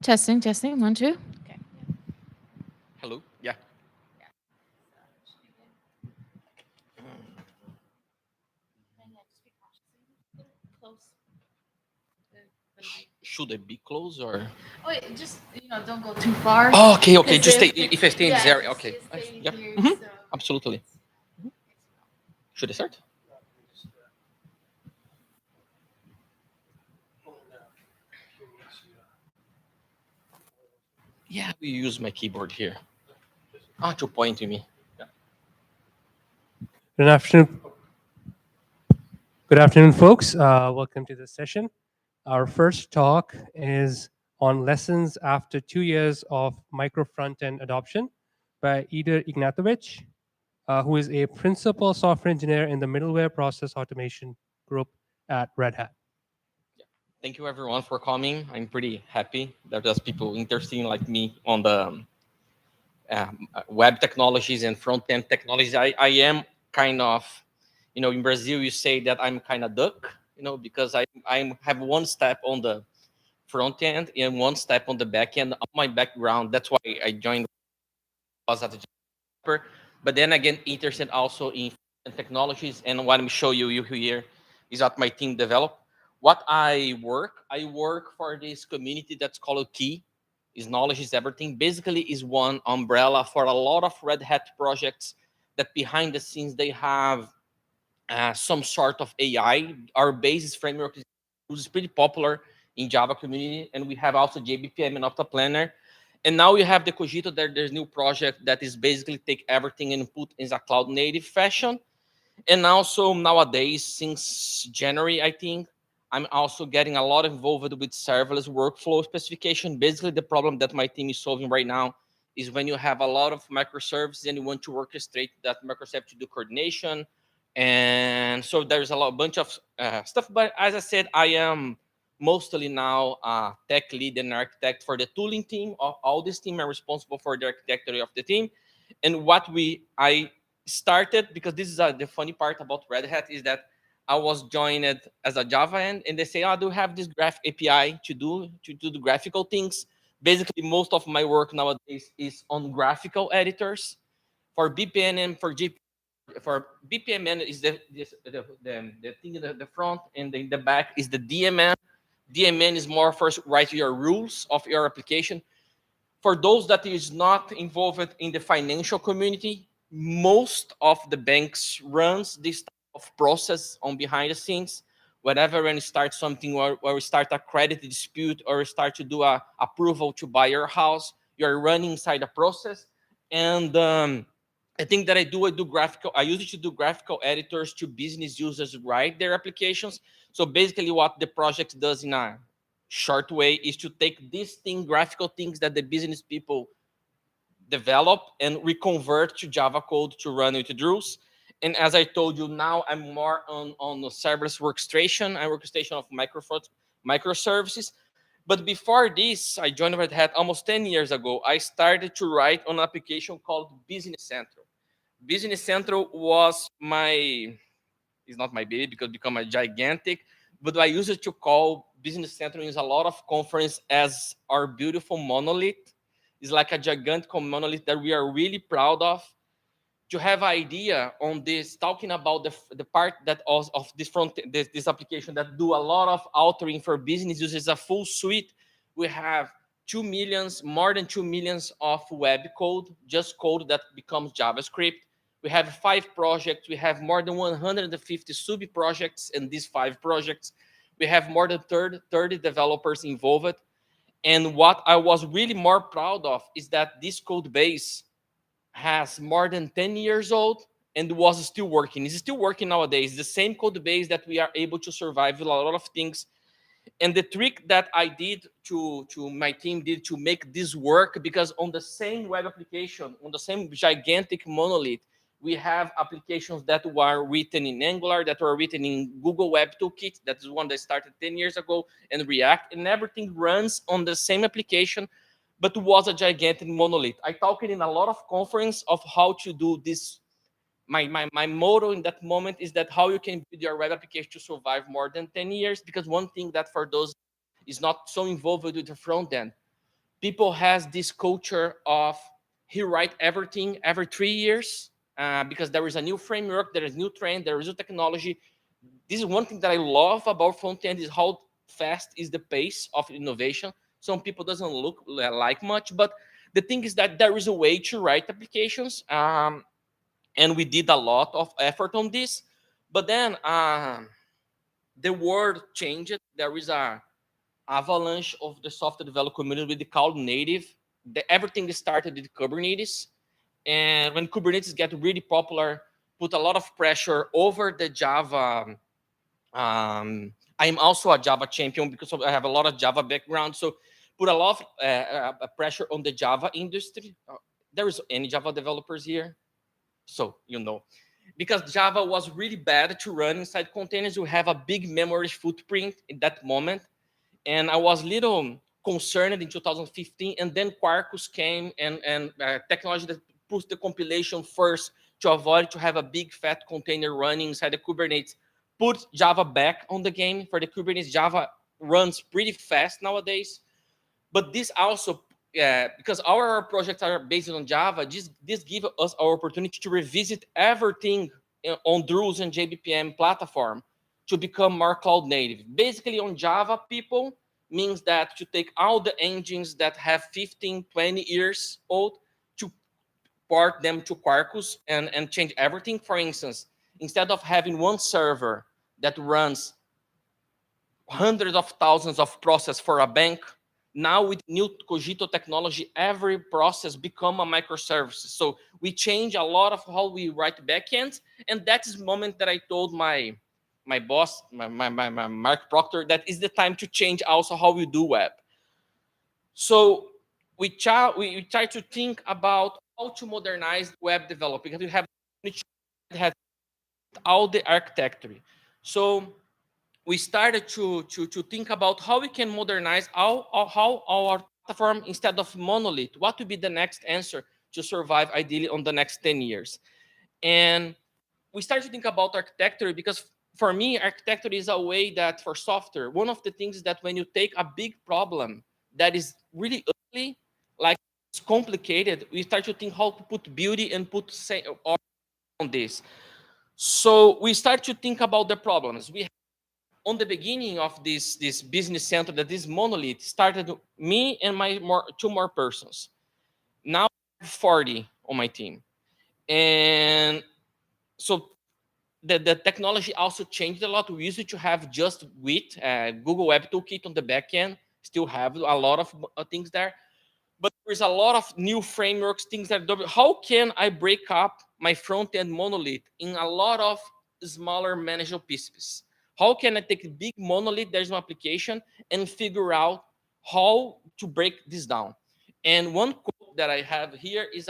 Testing, testing, 1, 2. Okay. Hello. Yeah. Should I be close or? Oh, just don't go too far. Oh, okay, okay. 'Cause Just stay. If I stay in this yeah, area, just okay. stay in Yep. here, Mhm. so Absolutely. Should I start? Yeah, we use my keyboard here. Ah, to point to me. Yeah. Good afternoon. Good afternoon, folks. Welcome to this session. Our first talk is on lessons after 2 years of micro front-end adoption by Ida Ignatovich, who is a principal software engineer in the middleware process automation group at Red Hat. Thank you everyone for coming. I'm pretty happy that there's people interested like me on the web technologies and front-end technologies. I am kind of, in Brazil you say that I'm kind of duck, because I have one step on the front end and one step on the back end of my background. That's why I joined was at the developer. But then again, interested also in technologies. And what I'm showing you here is what my team developed. What I work for this community that's called Key. Is knowledge is everything. Basically, is one umbrella for a lot of Red Hat projects that behind the scenes they have some sort of AI. Our basis framework is pretty popular in Java community, and we have also JBPM and Octaplanner. And now we have the Cogito. There's new project that is basically take everything and put in a cloud native fashion. And also nowadays, since January, I think, I'm also getting a lot involved with serverless workflow specification. Basically, the problem that my team is solving right now is when you have a lot of microservices and you want to orchestrate that microservice to do coordination. And so there's a bunch of stuff. But as I said, I am mostly now a tech lead and architect for the tooling team. All this team are responsible for the architecture of the team. And I started, because this is the funny part about Red Hat, is that I was joined as a Java end, and they say, "Oh, do you have this graph API to do the graphical things?" Basically, most of my work nowadays is on graphical editors. For BPMN, for BPMN is the thing in the front, and in the back is the DMN. DMN is more first write your rules of your application. For those that is not involved in the financial community, most of the banks runs this type of process on behind the scenes. Whenever when you start something where we start a credit dispute or start to do a approval to buy your house, you're running inside the process. And I think that I do graphical. I use it to do graphical editors to business users write their applications. So basically, what the project does in a short way is to take these graphical things that the business people develop and reconvert to Java code to run with the rules. And as I told you, now I'm more on the serverless workstation and orchestration of microservices. But before this, I joined Red Hat almost 10 years ago. I started to write on an application called Business Central. Business Central was it's not my baby because it become a gigantic, but I used it to call Business Central in a lot of conference as our beautiful monolith. It's like a gigantic monolith that we are really proud of. To have idea on this, talking about the part that of this this application that do a lot of authoring for business users, a full suite. We have 2 millions, more than 2 millions of web code, just code that becomes JavaScript. We have 5 projects. We have more than 150 sub projects in these 5 projects. We have more than 30 developers involved. And what I was really more proud of is that this code base has more than 10 years old and was still working. It's still working nowadays. The same code base that we are able to survive with a lot of things. And the trick that I did to my team did to make this work, because on the same web application, on the same gigantic monolith, we have applications that were written in Angular, that were written in Google Web Toolkit. That is one that started 10 years ago, and React, and everything runs on the same application, but was a gigantic monolith. I talked in a lot of conference of how to do this. My motto in that moment is that how you can build your web application to survive more than 10 years, because one thing that for those is not so involved with the front end, people has this culture of he write everything every 3 years because there is a new framework, there is new trend, there is new technology. This is one thing that I love about front end is how fast is the pace of innovation. Some people doesn't look like much, but the thing is that there is a way to write applications, and we did a lot of effort on this. But then the world changed. There is a avalanche of the software development community with the cloud native. Everything started with Kubernetes, and when Kubernetes get really popular, put a lot of pressure over the Java. I'm also a Java champion because I have a lot of Java background, so put a lot of pressure on the Java industry. There is any Java developers here, so you know, because Java was really bad to run inside containers. You have a big memory footprint in that moment, and I was little concerned in 2015, and then Quarkus came and technology that puts the compilation first to avoid to have a big fat container running inside the Kubernetes, put Java back on the game for the Kubernetes. Java runs pretty fast nowadays, but this also because our projects are based on Java, this gives us our opportunity to revisit everything on Druze and JBPM platform to become more cloud native. Basically on Java, people means that to take all the engines that have 15, 20 years old to port them to Quarkus and change everything. For instance, instead of having one server that runs hundreds of thousands of process for a bank, now with new Cogito technology, every process become a microservice. So we change a lot of how we write backends, and that is the moment that I told my boss, my Mark Proctor, that is the time to change also how we do web. So we try to think about how to modernize web development because we have all the architecture. So we started to think about how we can modernize how our platform instead of monolith. What would be the next answer to survive ideally on the next 10 years? And we started to think about architecture because for me, architecture is a way that for software, one of the things is that when you take a big problem that is really ugly, like it's complicated, we start to think how to put beauty and put on this. So we start to think about the problems. We on the beginning of this business center, that this monolith started me and my two more persons. Now 40 on my team, and so the technology also changed a lot. We used to have just with Google Web Toolkit on the back end, still have a lot of things there, but there's a lot of new frameworks, things that how can I break up my front end monolith in a lot of smaller manageable pieces? How can I take a big monolith, there's an application, and figure out how to break this down? And one quote that I have here is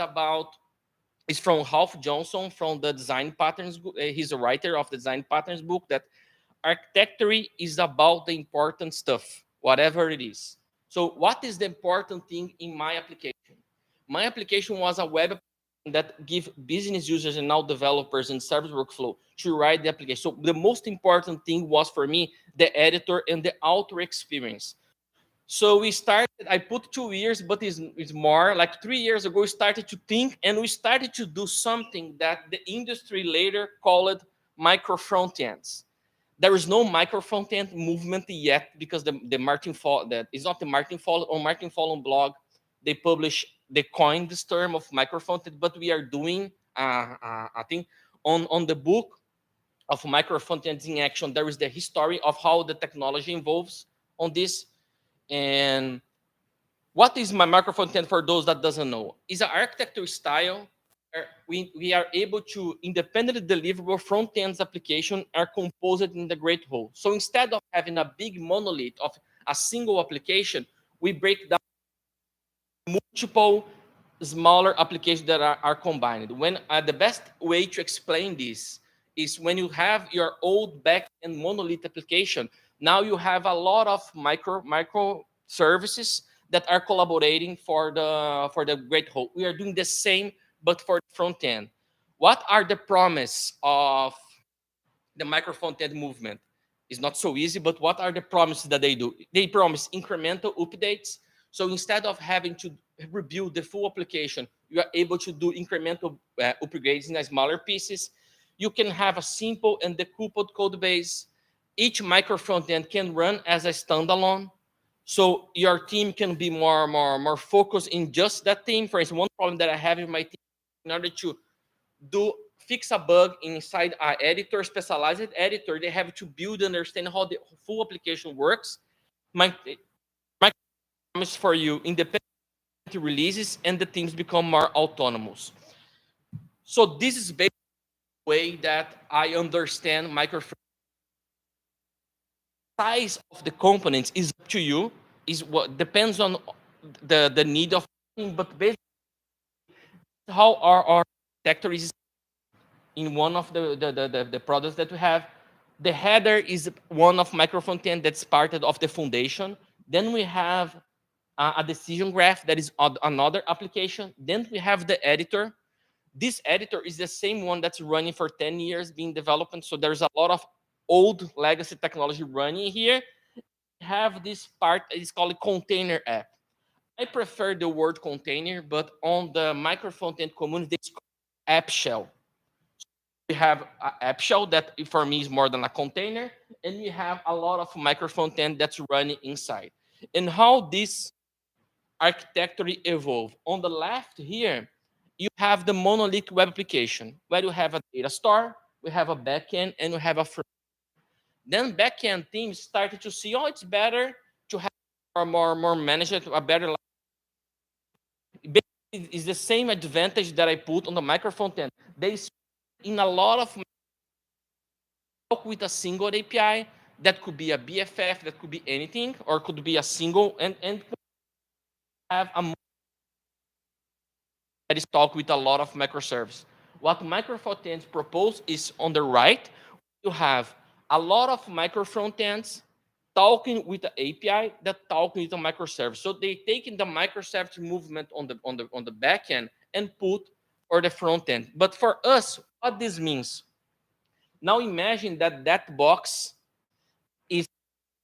from Ralph Johnson from the Design Patterns book. He's a writer of the Design Patterns book, that architecture is about the important stuff, whatever it is. So what is the important thing in my application? My application was a web application that give business users and now developers and service workflow to write the application. So the most important thing was for me, the editor and the author experience. So we started, I put 2 years, but it's more like 3 years ago, we started to think and we started to do something that the industry later called micro front ends. There is no micro front end movement yet because the Martin Fall, that is not the Martin Fall, on Martin Fallon blog, they coined this term of micro front end, but we are doing, I think, on the book of micro front ends in action, there is the history of how the technology evolves on this. And what is my micro front end for those that doesn't know? Is an architecture style where we are able to independently deliverable front ends application are composed in the great whole. So instead of having a big monolith of a single application, we break down multiple smaller applications that are combined. When the best way to explain this is when you have your old back-end monolith application, now you have a lot of micro services that are collaborating for the great whole. We are doing the same, but for the front end. What are the promise of the micro front end movement? It's not so easy, but what are the promises that they do? They promise incremental updates. So instead of having to rebuild the full application, you are able to do incremental upgrades in smaller pieces. You can have a simple and decoupled code base. Each micro frontend can run as a standalone. So your team can be more focused in just that thing. For instance, one problem that I have in my team, in order to fix a bug inside an editor, specialized editor, they have to build and understand how the full application works. My promise for you independent releases, and the teams become more autonomous. So this is basically the way that I understand micro size of the components is up to you, is what depends on the need of, but basically how our architecture is in one of the products that we have. The header is one of micro frontend that's part of the foundation. Then we have a decision graph that is another application. Then we have the editor. This editor is the same one that's running for 10 years being developed. So there's a lot of old legacy technology running here. We have this part, it's called container app. I prefer the word container, but on the micro frontend community, it's called app shell. We have an app shell that for me is more than a container, and we have a lot of micro frontend that's running inside. And how this architecture evolve. On the left here, you have the monolithic web application, where you have a data store, we have a backend, and we have a front. Then backend teams started to see, oh, it's better to have more managed, a better. It's the same advantage that I put on the micro frontend. They in a lot of talk with a single API that could be a BFF, that could be anything, or could be a single and have a that is talk with a lot of microservices. What micro frontends propose is on the right, you have a lot of micro frontends talking with the API that talking with the microservice. So they take in the microservice movement on the back end and put for the front end. But for us, what this means? Now imagine that box is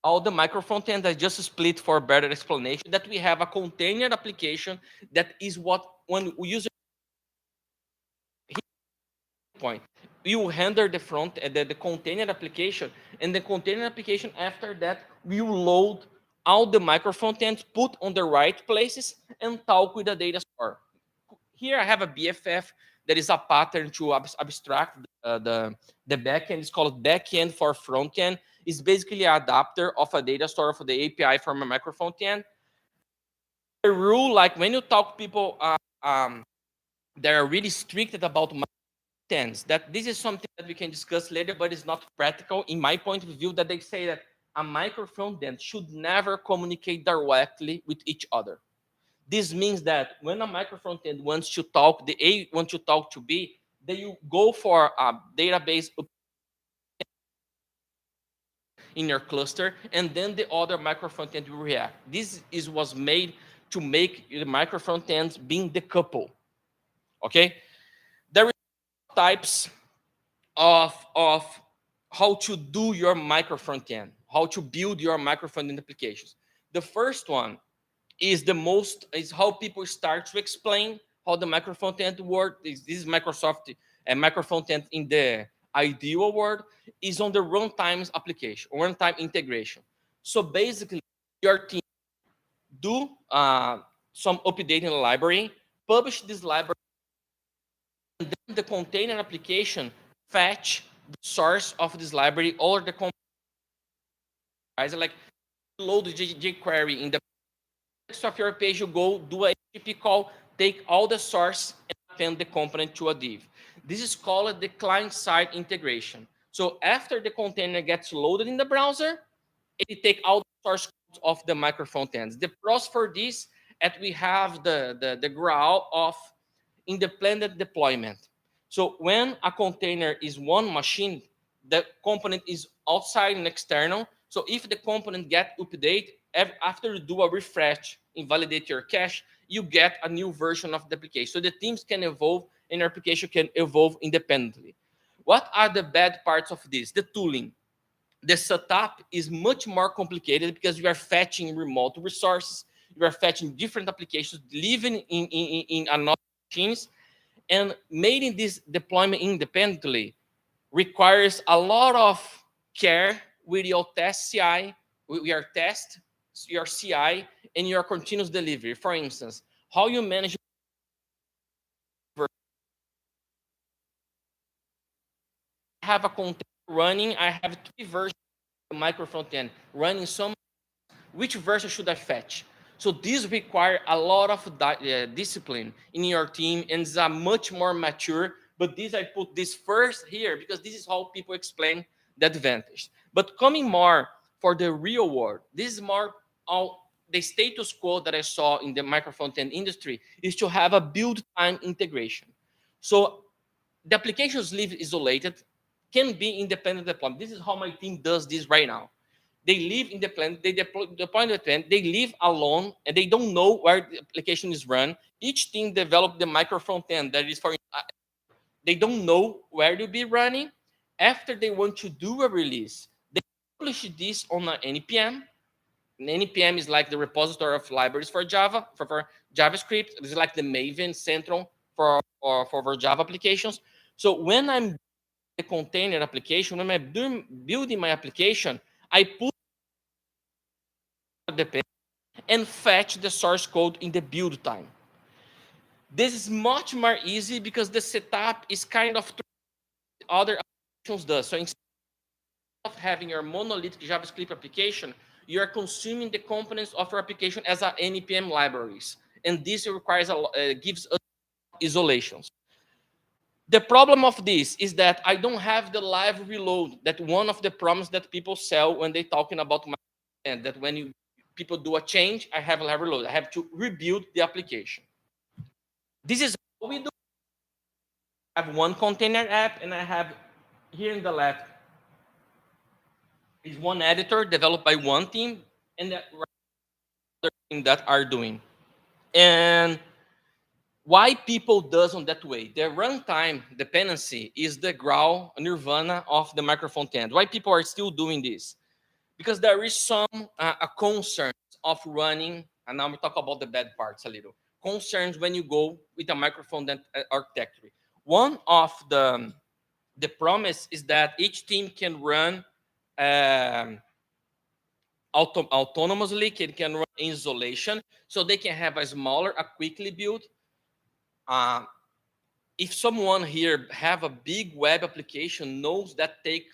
all the micro frontend that just split for better explanation, that we have a container application that is what when we use point. You render the front the container application, and the container application after that will load all the micro frontends, put on the right places, and talk with the data store. Here I have a BFF that is a pattern to abstract the backend. It's called backend for frontend. It's basically an adapter of a data store for the API from a micro frontend. The rule, like when you talk to people that are really strict about that this is something that we can discuss later, but it's not practical in my point of view, that they say that a micro frontend should never communicate directly with each other. This means that when a micro frontend wants to talk, the A wants to talk to B, they go for a database in your cluster, and then the other micro frontend will react. This was made to make the micro frontends being decoupled. Okay, there are types of how to do your micro frontend, how to build your micro frontend applications. The first one is how people start to explain how the micro frontend works. This is Microsoft and micro frontend in the ideal world is on the runtime application, runtime integration. So basically, your team do some updating the library, publish this library, and then the container application fetch the source of this library or the like load the jQuery in the text of your page, you go do a HTTP call, take all the source and append the component to a div. This is called the client-side integration. So after the container gets loaded in the browser, it takes all the source codes of the micro frontends. The pros for this, that we have the growl of independent deployment. So when a container is one machine, the component is outside and external. So if the component get update, after you do a refresh and validate your cache, you get a new version of the application. So the teams can evolve and your application can evolve independently. What are the bad parts of this? The tooling. The setup is much more complicated because you are fetching remote resources. you are fetching different applications, living in another machines, and making this deployment independently requires a lot of care with your test CI, with your test, your CI, and your continuous delivery. For instance, how you manage have a container running. I have 3 versions of the micro frontend running. Which version should I fetch? So this require a lot of discipline in your team, and is a much more mature. But this I put this first here because this is how people explain the advantage. But coming more for the real world, this is more the status quo that I saw in the micro frontend industry is to have a build time integration. So the applications live isolated, can be independent deployment. This is how my team does this right now. They live independent, they deploy the plan, they live alone, and they don't know where the application is run. Each team developed the micro front end that is for, they don't know where to be running. After they want to do a release, they publish this on an NPM. An NPM is like the repository of libraries for Java, for JavaScript. It's like the Maven Central for Java applications. So when I'm the container application, when I'm building my application, I put the and fetch the source code in the build time. This is much more easy because the setup is kind of other applications does. So instead of having your monolithic JavaScript application, you are consuming the components of your application as a NPM libraries, and this requires gives us isolations. The problem of this is that I don't have the live reload. That one of the problems that people sell when they're talking about my, and that when people do a change, I have a live reload. I have to rebuild the application. This is what we do. I have one container app, and I have here in the left is one editor developed by one team, and that other team that are doing. And why people does on that way? The runtime dependency is the graal nirvana of the micro frontend. Why people are still doing this? Because there is some concerns of running, and now we talk about the bad parts a little. Concerns when you go with a micro frontend architecture. One of the promise is that each team can run autonomously, can run in isolation, so they can have a smaller, a quickly build. If someone here have a big web application, knows that take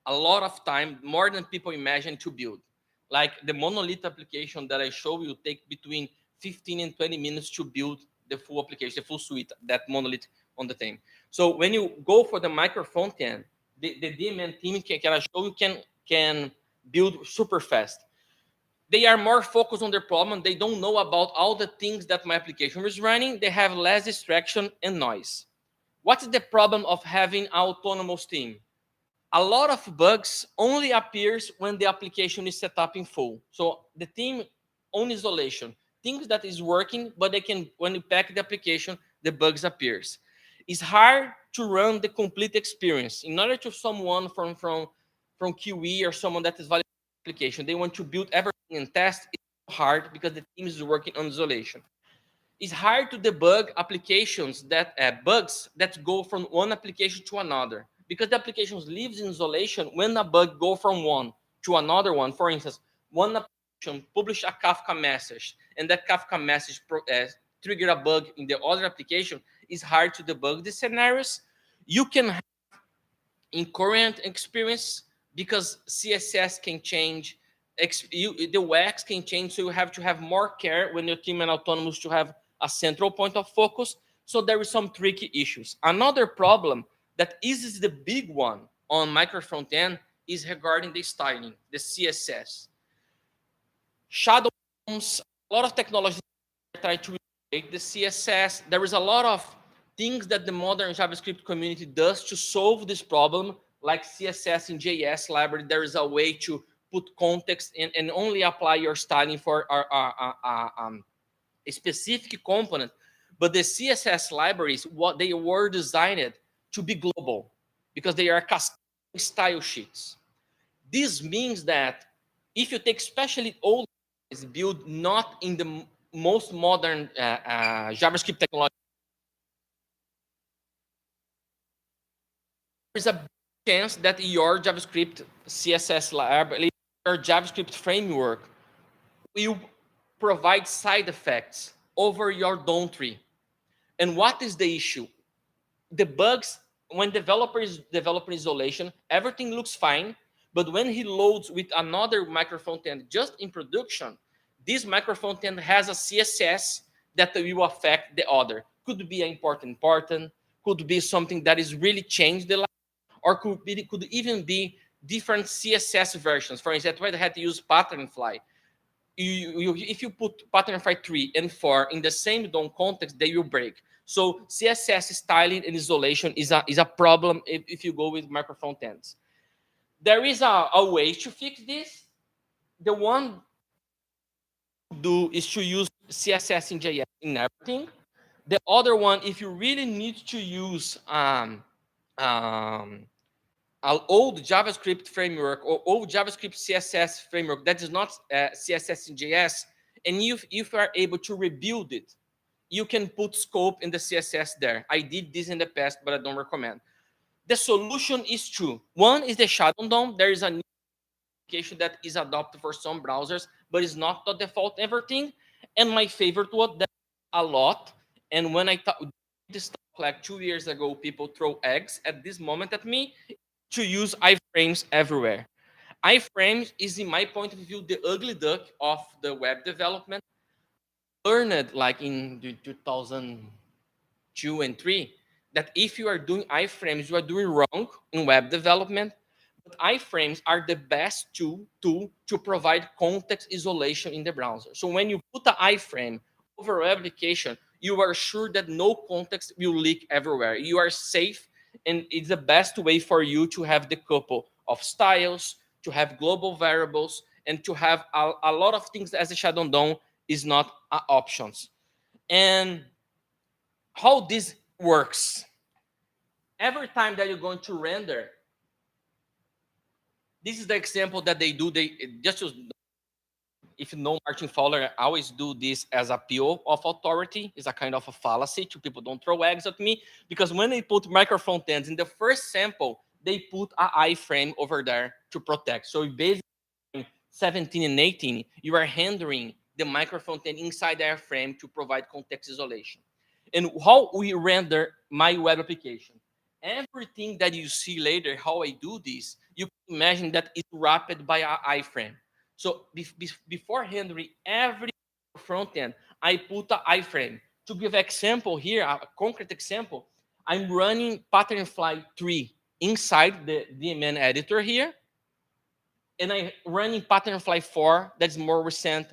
a lot of time, more than people imagine to build. Like the monolith application that I show you take between 15 and 20 minutes to build the full application, the full suite, that monolith on the thing. So when you go for the micro front end, the DMN team can show you can build super fast. They are more focused on their problem. They don't know about all the things that my application is running. They have less distraction and noise. What's the problem of having an autonomous team? A lot of bugs only appears when the application is set up in full. So the team on isolation thinks that is working, but they can, when you pack the application, the bugs appears. It's hard to run the complete experience. In order to someone from QE or someone that is validating the application, they want to build everything and test, it's hard because the team is working on isolation. It's hard to debug applications that bugs that go from one application to another, because the applications lives in isolation. When a bug go from one to another one, for instance, one application publish a Kafka message, and that Kafka message trigger a bug in the other application, it's hard to debug the scenarios. You can have in current experience because CSS can change, the wax can change, so you have to have more care when your team and autonomous to have a central point of focus. So there is some tricky issues. Another problem that is the big one on micro front end is regarding the styling, the CSS. Shadows, a lot of technologies try to create the CSS. There is a lot of things that the modern JavaScript community does to solve this problem, like CSS in JS library. There is a way to put context and only apply your styling for a specific component. But the CSS libraries, what they were designed to be global because they are custom style sheets. This means that if you take especially old is built not in the most modern JavaScript technology. There's a chance that your JavaScript CSS library, your JavaScript framework will provide side effects over your DOM tree. And what is the issue? The bugs, when developers develop isolation, everything looks fine, but when he loads with another micro frontend just in production, this micro frontend has a CSS that will affect the other. Could be an important, could be something that is really changed the life, or could even be different CSS versions. For instance, I had to use Patternfly. If you put Patternfly 3 and 4 in the same DOM context, they will break. So CSS styling and isolation is a problem if you go with micro frontends. There is a way to fix this. The one to do is to use CSS in JS in everything. The other one, if you really need to use an old JavaScript framework or old JavaScript CSS framework that is not CSS in JS, and if you are able to rebuild it, you can put scope in the CSS there. I did this in the past, but I don't recommend. The solution is two. One is the Shadow DOM. There is a new application that is adopted for some browsers, but it's not the default everything. And my favorite one, that a lot. And when I this talk like 2 years ago, people throw eggs at this moment at me to use iframes everywhere. Iframes is, in my point of view, the ugly duck of the web development. Learned like in 2002 and 3 that if you are doing iframes, you are doing wrong in web development. But iframes are the best tool to provide context isolation in the browser. So when you put an iframe over an application, you are sure that no context will leak everywhere. You are safe, and it's the best way for you to have the couple of styles, to have global variables, and to have a lot of things as a Shadow DOM is not options. And how this works, every time that you're going to render, this is the example that they do. They just to, if you know Martin Fowler, I always do this as a PO of authority. It's a kind of a fallacy to people don't throw eggs at me, because when they put micro frontends in the first sample, they put an iframe over there to protect. So basically 17 and 18, you are rendering the micro frontend inside the iframe to provide context isolation. And how we render my web application, everything that you see later, how I do this, you can imagine that it's wrapped by an iframe. So before rendering every frontend, I put an iframe. To give an example here, a concrete example, I'm running Patternfly 3 inside the DMN editor here, and I'm running Patternfly 4 that's more recent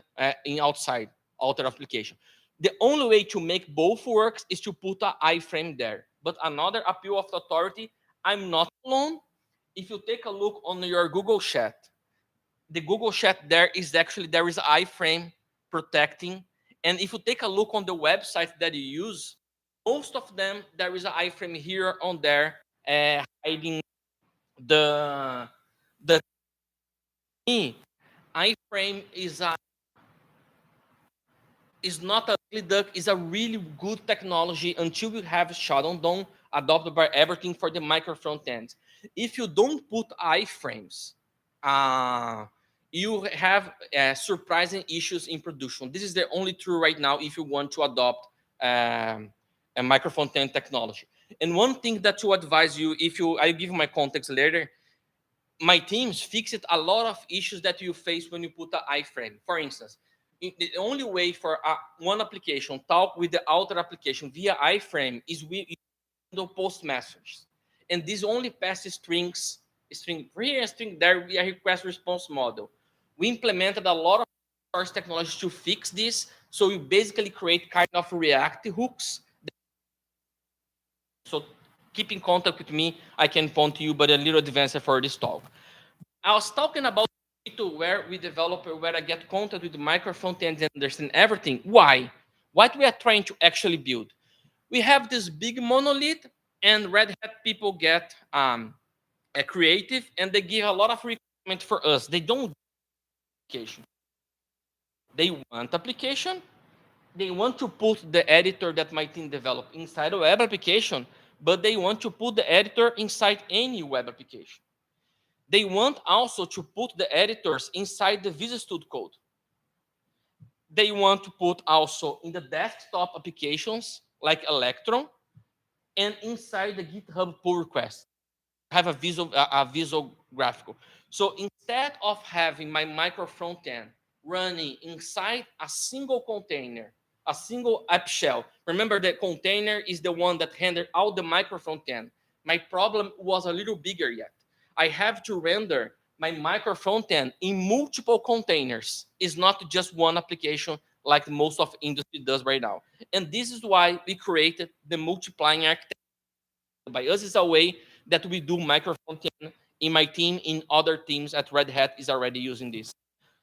in outside outer application. The only way to make both works is to put an iframe there. But another appeal of authority, I'm not alone. If you take a look on your Google chat, the Google chat there is iframe protecting. And if you take a look on the website that you use, most of them, there is an iframe here on there hiding the iframe is not a ugly duck, is a really good technology until you have Shadow DOM adopted by everything for the micro front end. If you don't put iframes, you have surprising issues in production. This is the only true right now if you want to adopt a micro front end technology. And one thing that to advise you, I give you my context later, my teams fixed a lot of issues that you face when you put an iframe. For instance, the only way for one application talk with the outer application via iframe is we handle post messages, and this only passes string here and string there via request response model. We implemented a lot of source technology to fix this, so you basically create kind of React hooks. So keep in contact with me. I can point to you, but a little advanced for this talk. I was talking about where we develop, where I get contact with the micro frontends and understand everything. Why? What we are trying to actually build. We have this big monolith, and Red Hat people get a creative, and they give a lot of requirements for us. They don't do application. They want application. They want to put the editor that my team developed inside a web application, but they want to put the editor inside any web application. They want also to put the editors inside the Visual Studio Code. They want to put also in the desktop applications like Electron and inside the GitHub pull request. Have a visual graphical. So instead of having my micro frontend running inside a single container, a single app shell. Remember, the container is the one that handles all the micro frontend. My problem was a little bigger yet. I have to render my micro frontend in multiple containers. It's not just one application like most of industry does right now. And this is why we created the multiplying architecture. By us is a way that we do micro frontend in my team, in other teams at Red Hat is already using this.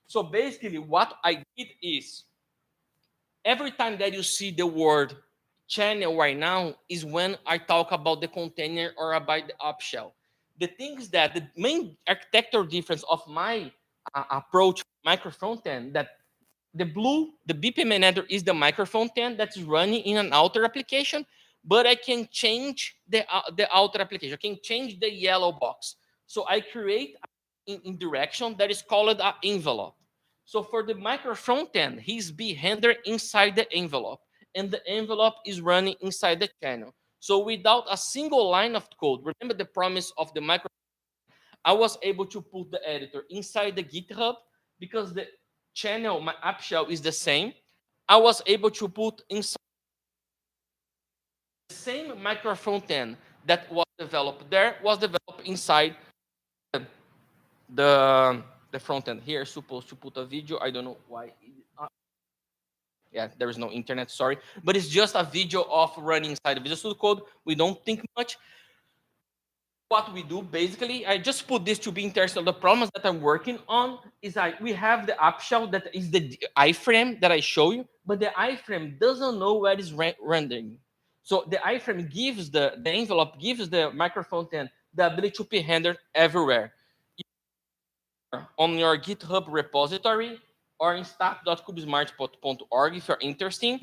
So basically what I did is, every time that you see the word channel right now is when I talk about the container or about the app shell. The thing is that the main architectural difference of my approach micro frontend, that the blue, the BPM editor is the micro frontend that's running in an outer application, but I can change the outer application. I can change the yellow box. So I create in direction that is called an envelope. So for the micro frontend, he's being rendered inside the envelope, and the envelope is running inside the channel. So without a single line of code, remember the promise of the micro, I was able to put the editor inside the GitHub because the channel, my app shell is the same. I was able to put inside the same micro frontend that was developed there, was developed inside the front end. Here supposed to put a video. I don't know why. Yeah, there is no internet, sorry. But it's just a video of running inside the Visual Studio Code. We don't think much. What we do, basically, I just put this to be interested. The problems that I'm working on is we have the app shell that is the iframe that I show you, but the iframe doesn't know where it's rendering. So the iframe gives the envelope, gives the microphone then the ability to be rendered everywhere. On your GitHub repository or in staff.kubesmart.org if you're interested.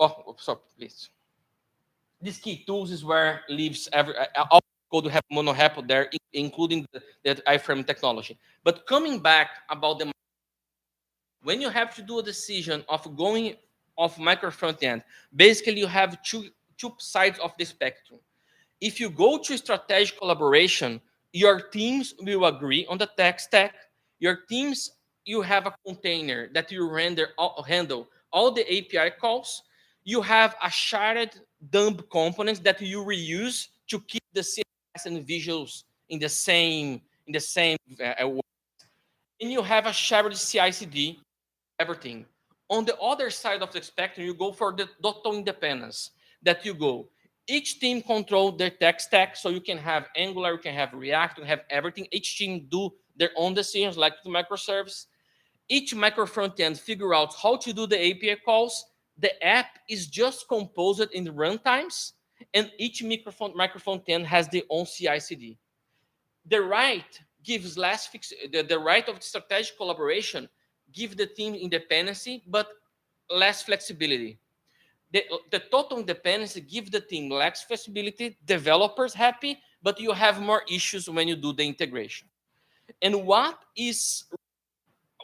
Oh, sorry, please. This key tools is where lives all code we have monorepo there, including the iframe technology. But coming back about the, when you have to do a decision of going off micro frontend, basically you have two sides of the spectrum. If you go to strategic collaboration, your teams will agree on the tech stack. Your teams, you have a container that you handle all the API calls. You have a shared dump components that you reuse to keep the CSS and visuals in the same way. And you have a shared CI/CD, everything. On the other side of the spectrum, you go for the total independence. That you go, each team control their tech stack, so you can have Angular, you can have React, you can have everything. Each team do their own decisions, like the microservice. Each micro frontend figure out how to do the API calls. The app is just composed in the runtimes, and each micro frontend has their own CI/CD. The right gives less the right of strategic collaboration give the team independency, but less flexibility. The total independency give the team less flexibility, developers happy, but you have more issues when you do the integration. And what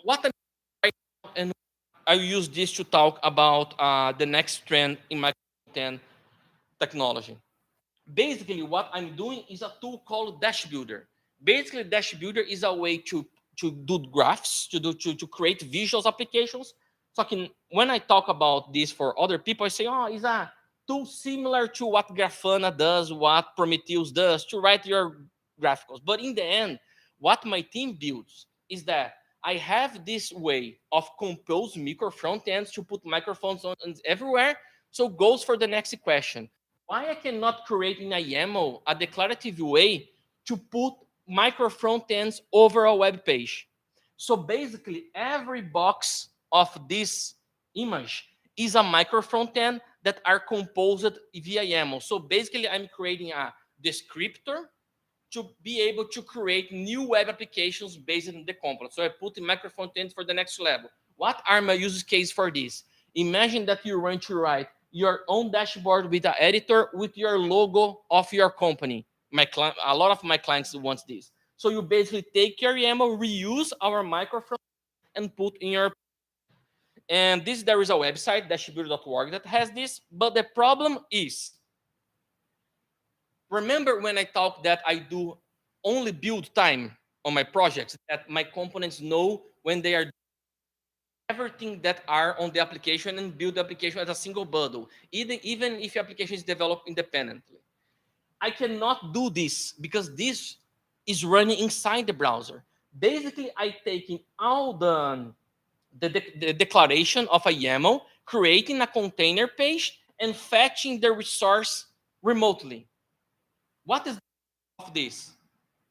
I'm right now, and I use this to talk about the next trend in my content technology. Basically, what I'm doing is a tool called Dash Builder. Basically, Dash Builder is a way to do graphs, to create visuals applications. So when I talk about this for other people, I say, oh, it's a tool similar to what Grafana does, what Prometheus does to write your graphics. But in the end, what my team builds is that I have this way of compose micro front ends to put microphones on everywhere. So goes for the next question. Why I cannot create in a YAML a declarative way to put micro front ends over a web page? So basically, every box of this image is a micro front end that are composed via YAML. So basically, I'm creating a descriptor to be able to create new web applications based on the component. So I put the micro front end for the next level. What are my use case for this? Imagine that you want to write your own dashboard with an editor with your logo of your company. A lot of my clients want this. So you basically take your YAML, reuse our microfront, and put in your. And there is a website, dashbuilder.org, that has this. But the problem is, remember when I talked that I do only build time on my projects, that my components know when they are everything that are on the application and build the application as a single bundle, even if your application is developed independently. I cannot do this because this is running inside the browser. Basically, I taking all the declaration of a YAML, creating a container page, and fetching the resource remotely. What is of this?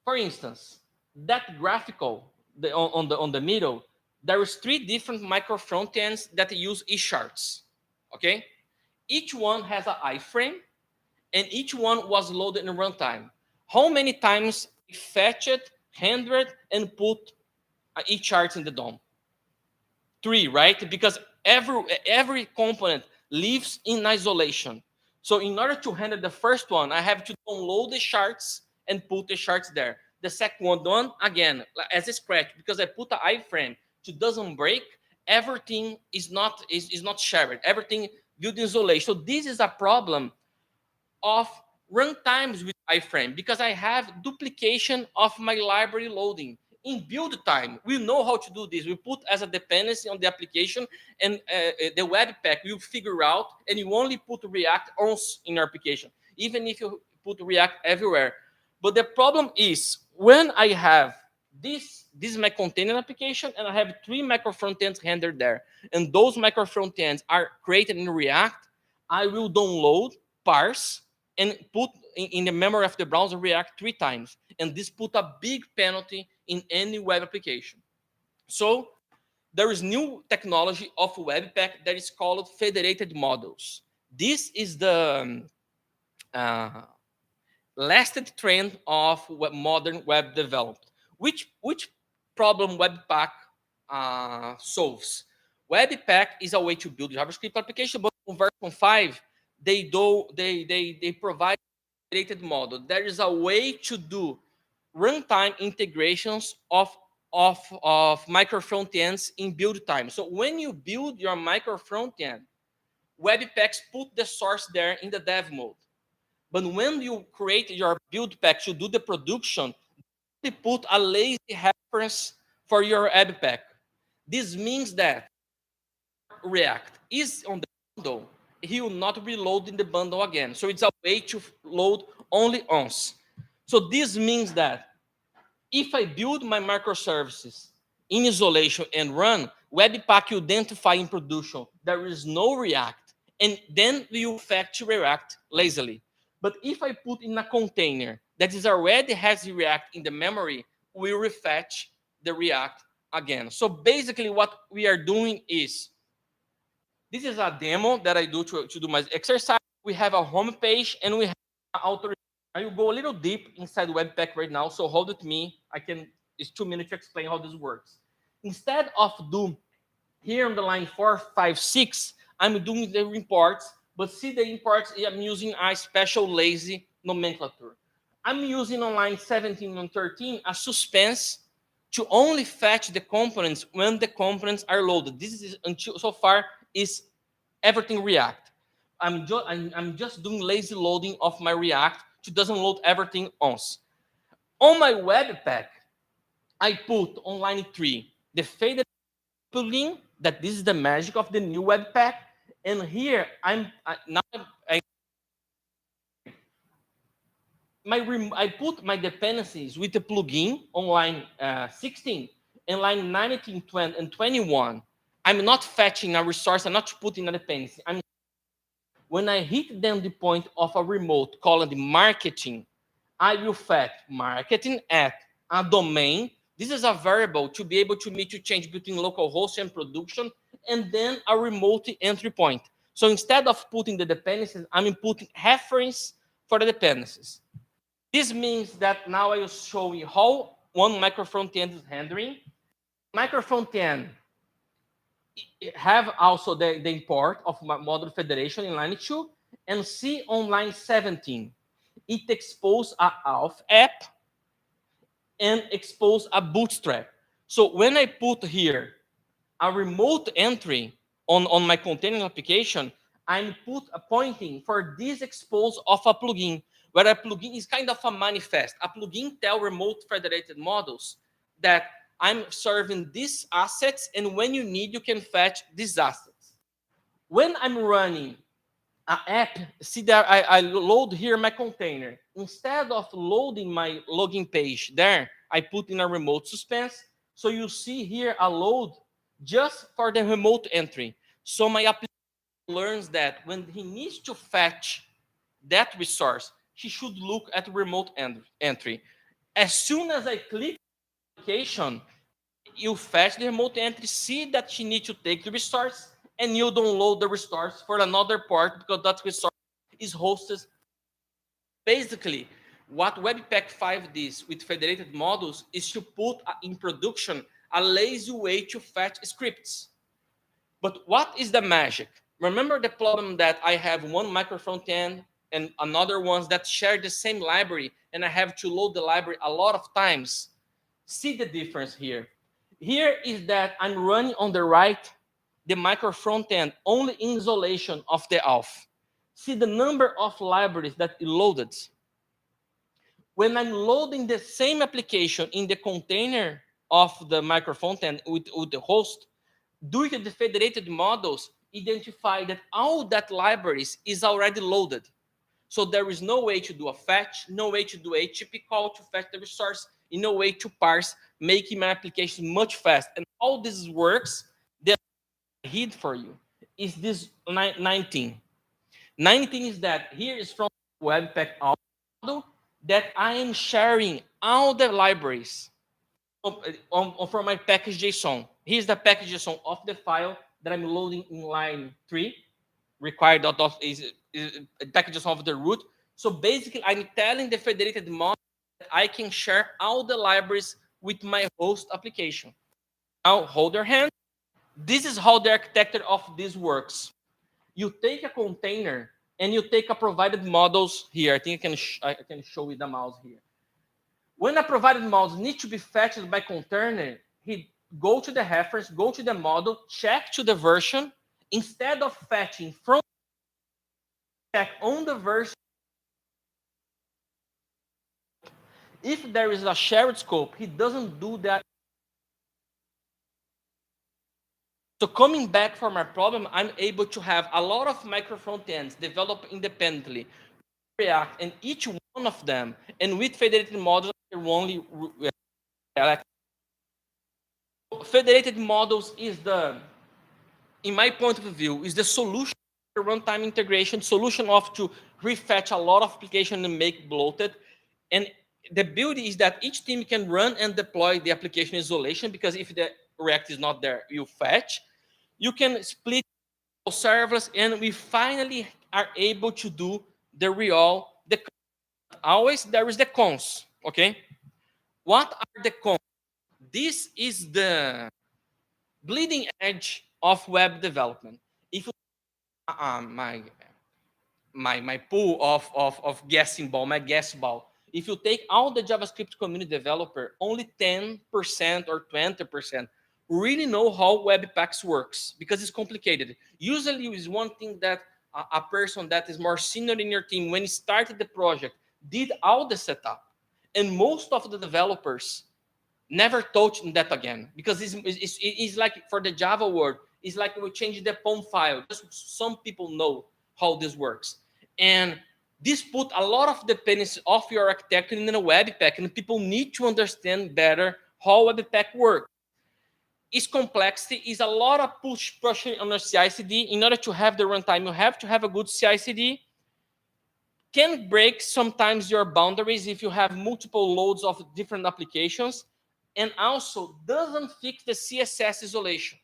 For instance, that graphical on the middle, there is 3 different micro front ends that use eCharts. Okay, each one has an iframe, and each one was loaded in runtime. How many times I fetched, rendered, and put eCharts in the DOM? 3, right? Because every component lives in isolation. So in order to handle the first one, I have to download the charts and put the charts there. The second one done again as a scratch, because I put an iframe to doesn't break. Everything is not shared. Everything built in isolation. So this is a problem of runtimes with iframe because I have duplication of my library loading. In build time, we know how to do this. We put as a dependency on the application, and the Webpack will figure out, and you only put React once in your application, even if you put React everywhere. But the problem is when I have this is my container application, and I have 3 micro frontends rendered there, and those micro frontends are created in React. I will download, parse, and put in the memory of the browser React 3 times. And this put a big penalty in any web application. So there is new technology of Webpack that is called Federated Models. This is the lasted trend of modern web development. Which problem Webpack solves? Webpack is a way to build JavaScript application, but on version 5, they provide a federated model. There is a way to do runtime integrations of micro frontends in build time. So when you build your micro frontend, Webpacks put the source there in the dev mode. But when you create your build pack to do the production, they put a lazy reference for your Webpack. This means that React is on the bundle, he will not reload in the bundle again. So it's a way to load only once. So this means that if I build my microservices in isolation and run, Webpack will identify in production there is no React, and then we will fetch React lazily. But if I put in a container that is already has React in the memory, we will refetch the React again. So basically what we are doing is, this is a demo that I do to do my exercise. We have a home page and we have an Auditorium. I will go a little deep inside Webpack right now, so hold with me. It's 2 minutes to explain how this works. Instead of do here on the line 4, 5, 6, I'm doing the imports, but see the imports, I'm using a special lazy nomenclature. I'm using on line 17 and 13 a suspense to only fetch the components when the components are loaded. This is until so far is everything React. I'm just doing lazy loading of my React to doesn't load everything once. On my Webpack, I put on line 3 the faded plugin, that this is the magic of the new Webpack. And here I put my dependencies with the plugin on line 16 and line 19, 20, and 21. I'm not fetching a resource. I'm not putting a dependency. When I hit then the point of a remote called marketing, I will fetch marketing at a domain. This is a variable to be able to change between localhost and production, and then a remote entry point. So instead of putting the dependencies, I'm inputting reference for the dependencies. This means that now I will show you how one micro frontend is handling. Micro frontend have also the import of my model federation in line 2, and see on line 17, it exposes a Alf app and expose a bootstrap. So when I put here a remote entry on my container application, I'm pointing for this expose of a plugin, where a plugin is kind of a manifest. A plugin tell remote federated models that I'm serving these assets, and when you need, you can fetch these assets. When I'm running an app, see that I load here my container. Instead of loading my login page there, I put in a remote suspense. So you see here a load just for the remote entry. So my application learns that when he needs to fetch that resource, he should look at remote entry. As soon as I click application, you fetch the remote entry, see that you need to take the resource, and you download the resource for another part because that resource is hosted. Basically, what Webpack 5 does with federated models is to put in production a lazy way to fetch scripts. But what is the magic? Remember the problem that I have one micro front end and another ones that share the same library, and I have to load the library a lot of times? See the difference here. Here is that I'm running on the right the micro front end only in isolation of the Alf. See the number of libraries that it loaded. When I'm loading the same application in the container of the micro front end with the host, due to the federated models, identify that all that libraries is already loaded. So there is no way to do a fetch, no way to do a HTTP call to fetch the resource, and no way to parse, making my application much fast. And all this works that I hid for you is this 19. 19 is that here is from Webpack model that I am sharing all the libraries from my package.json. Here's the package.json of the file that I'm loading in line 3. Required is package.json of the root. So basically, I'm telling the federated model that I can share all the libraries with my host application. Now, hold your hand. This is how the architecture of this works. You take a container and you take a provided models here. I think I can show you the mouse here. When a provided model needs to be fetched by container, he go to the reference, go to the model, check to the version. Instead of fetching from check on the version, if there is a shared scope, he doesn't do that. So coming back from our problem, I'm able to have a lot of micro front ends developed independently, React, and each one of them, and with federated models, they're only federated models is in my point of view, is the solution for runtime integration, solution of to refetch a lot of application and make bloated. And the beauty is that each team can run and deploy the application isolation, because if the React is not there, you fetch. You can split serverless, and we finally are able to do the real. Always there is the cons, okay? What are the cons? This is the bleeding edge of web development. If you, my pool of guessing ball, my guess ball, if you take all the JavaScript community developer, only 10% or 20% really know how Webpacks works, because it's complicated. Usually is one thing that a person that is more senior in your team, when he started the project, did all the setup. And most of the developers never touched that again, because it's like for the Java world, it's like we change the POM file. Just some people know how this works. And this put a lot of dependency of your architecture in a Webpack, and people need to understand better how Webpack works. Its complexity is a lot of pushing on your CI/CD. In order to have the runtime, you have to have a good CI/CD. Can break sometimes your boundaries if you have multiple loads of different applications, and also doesn't fix the CSS isolation.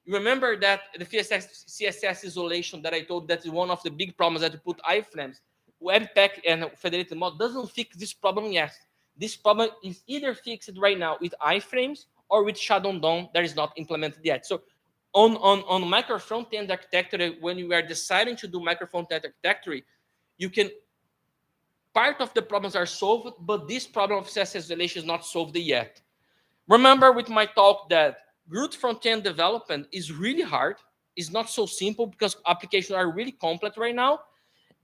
You remember that the CSS isolation that I told that is one of the big problems that you put iframes. Webpack and federated model doesn't fix this problem yet. This problem is either fixed right now with iframes or with Shadow DOM that is not implemented yet. So on micro front-end architecture, when you are deciding to do micro front-end architecture, you can, part of the problems are solved, but this problem of CSS isolation is not solved yet. Remember with my talk that good front-end development is really hard. It's not so simple because applications are really complex right now.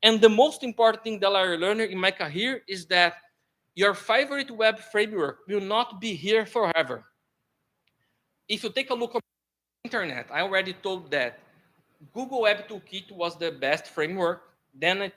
And the most important thing that I learned in my career is that your favorite web framework will not be here forever. If you take a look on the internet, I already told that Google Web Toolkit was the best framework. Then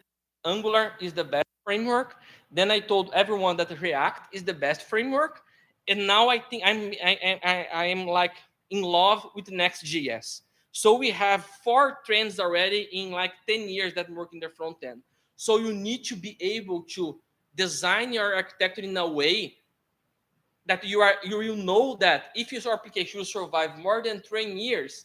Angular is the best framework. Then I told everyone that React is the best framework. And now I think I am like in love with Next.js. So we have 4 trends already in like 10 years that work in the front end. So you need to be able to design your architecture in a way that you will know that if your application will survive more than 3 years,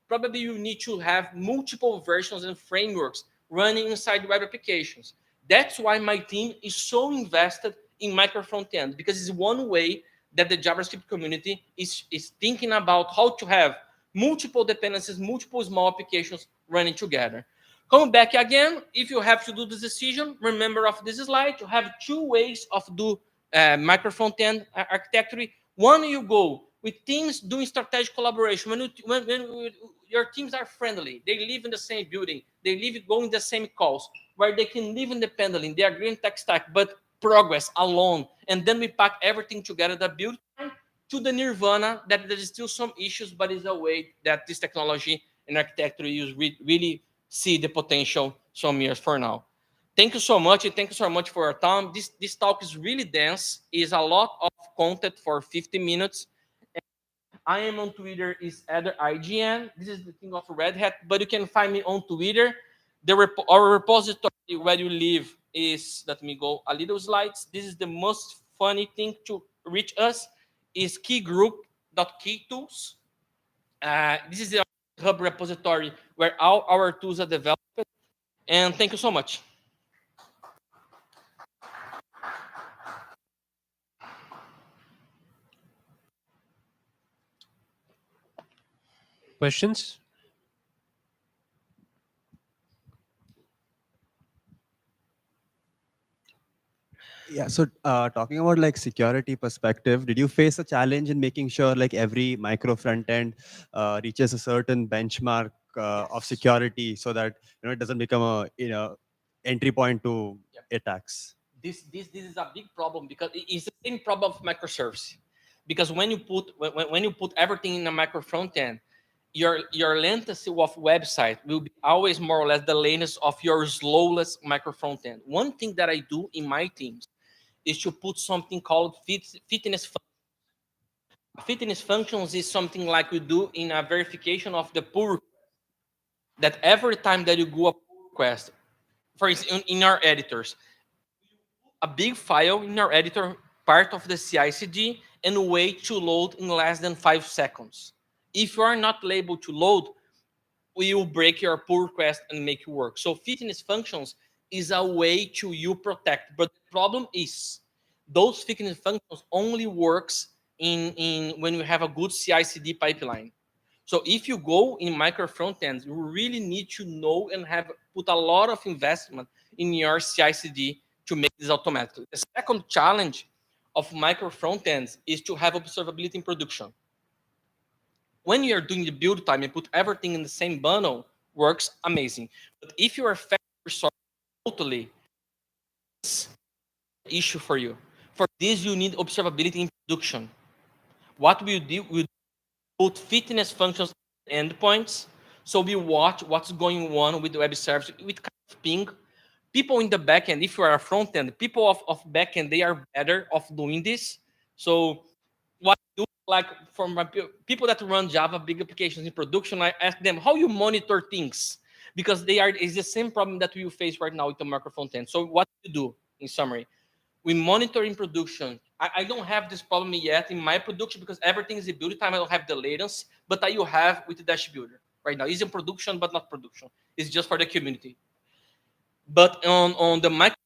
probably you need to have multiple versions and frameworks running inside web applications. That's why my team is so invested in micro front end, because it's one way that the JavaScript community is thinking about how to have multiple dependencies, multiple small applications running together. Coming back again, if you have to do this decision, remember of this slide, you have 2 ways of do micro front-end architecture. One, you go with teams doing strategic collaboration. When your teams are friendly, they live in the same building, they live going the same calls, where they can live independently, they agree in tech stack, but progress alone. And then we pack everything together, the build time to the nirvana, that there is still some issues, but it's a way that this technology and architecture use really see the potential some years for now. Thank you so much, and thank you so much for your time. This talk is really dense. Is a lot of content for 50 minutes. I am on Twitter is either IGN. This is the thing of Red Hat, but you can find me on Twitter. Our repository where you live is, let me go a little slides. This is the most funny thing to reach us is keygroup.keytools. This is the hub repository where all our tools are developed. And thank you so much. Questions? Yeah, so talking about like security perspective, did you face a challenge in making sure like every micro front end reaches a certain benchmark of security so that it doesn't become a entry point to attacks? This is a big problem because it's the same problem of microservice. Because when you put everything in a micro front end, your latency of website will be always more or less the latency of your slowest micro front end. One thing that I do in my teams is to put something called fitness functions. Fitness functions is something like we do in a verification of the pull request. That every time that you go a pull request, for instance, in our editors, a big file in our editor, part of the CI/CD, and wait to load in less than 5 seconds. If you are not able to load, we will break your pull request and make it work. So fitness functions is a way to you protect. But the problem is those fitness functions only works in when you have a good CI/CD pipeline. So if you go in micro front ends, you really need to know and have put a lot of investment in your CI/CD to make this automatically. The second challenge of micro front ends is to have observability in production. When you're doing the build time and put everything in the same bundle, works amazing. But if you are factory totally, it's an issue for you. For this, you need observability in production. What we do, we put fitness functions endpoints, so we watch what's going on with the web service with kind of ping. People in the backend, if you are a front end, people of backend, they are better of doing this. So what I do, like for my people that run Java big applications in production, I ask them how you monitor things, because it's the same problem that we face right now with the micro front end. So what do you do in summary? We monitor in production. I don't have this problem yet in my production because everything is in build time. I don't have the latency, but I will have with the Dash Builder right now. It's in production, but not production. It's just for the community. But on the micro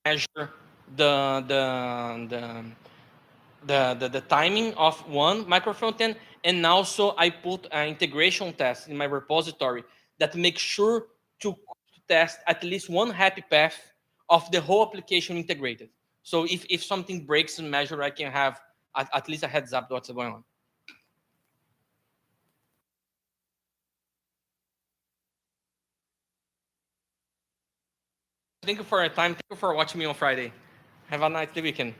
measure the the timing of one micro frontend, and also I put an integration test in my repository that makes sure to test at least one happy path of the whole application integrated. So if something breaks in measure, I can have at least a heads up what's going on. Thank you for your time. Thank you for watching me on Friday. Have a nice weekend.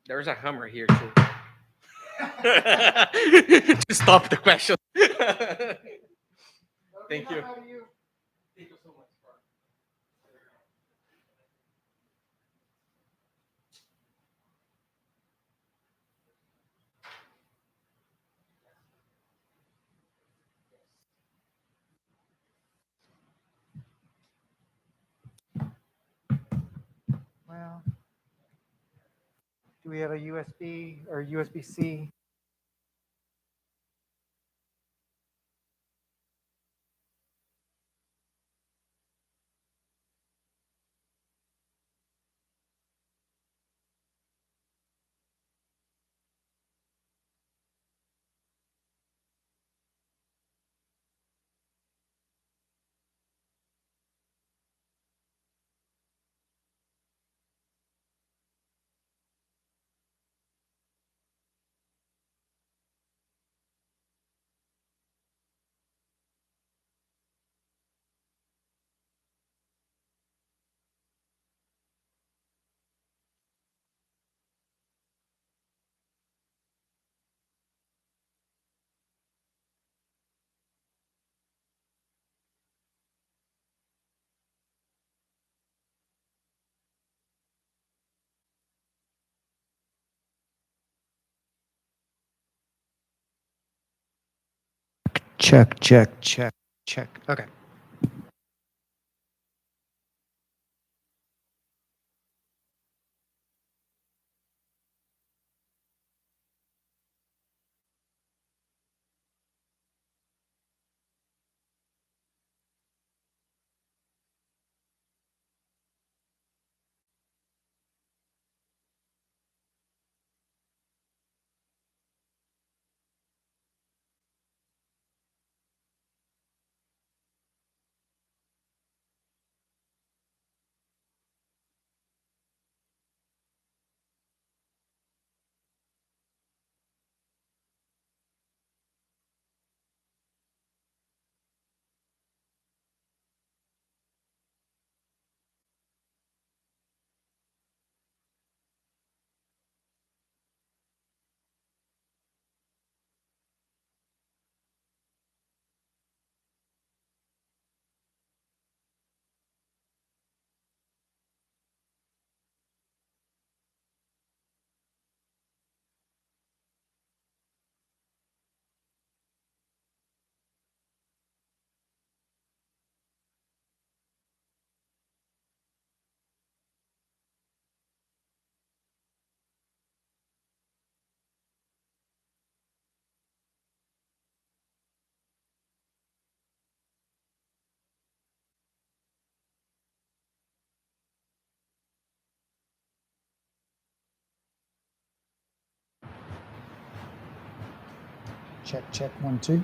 There's a hammer here too. To stop the question. Thank you. Thank you so much. Well, do we have a USB or USB-C? Check, check, check, check. Okay. Check, check, 1, 2.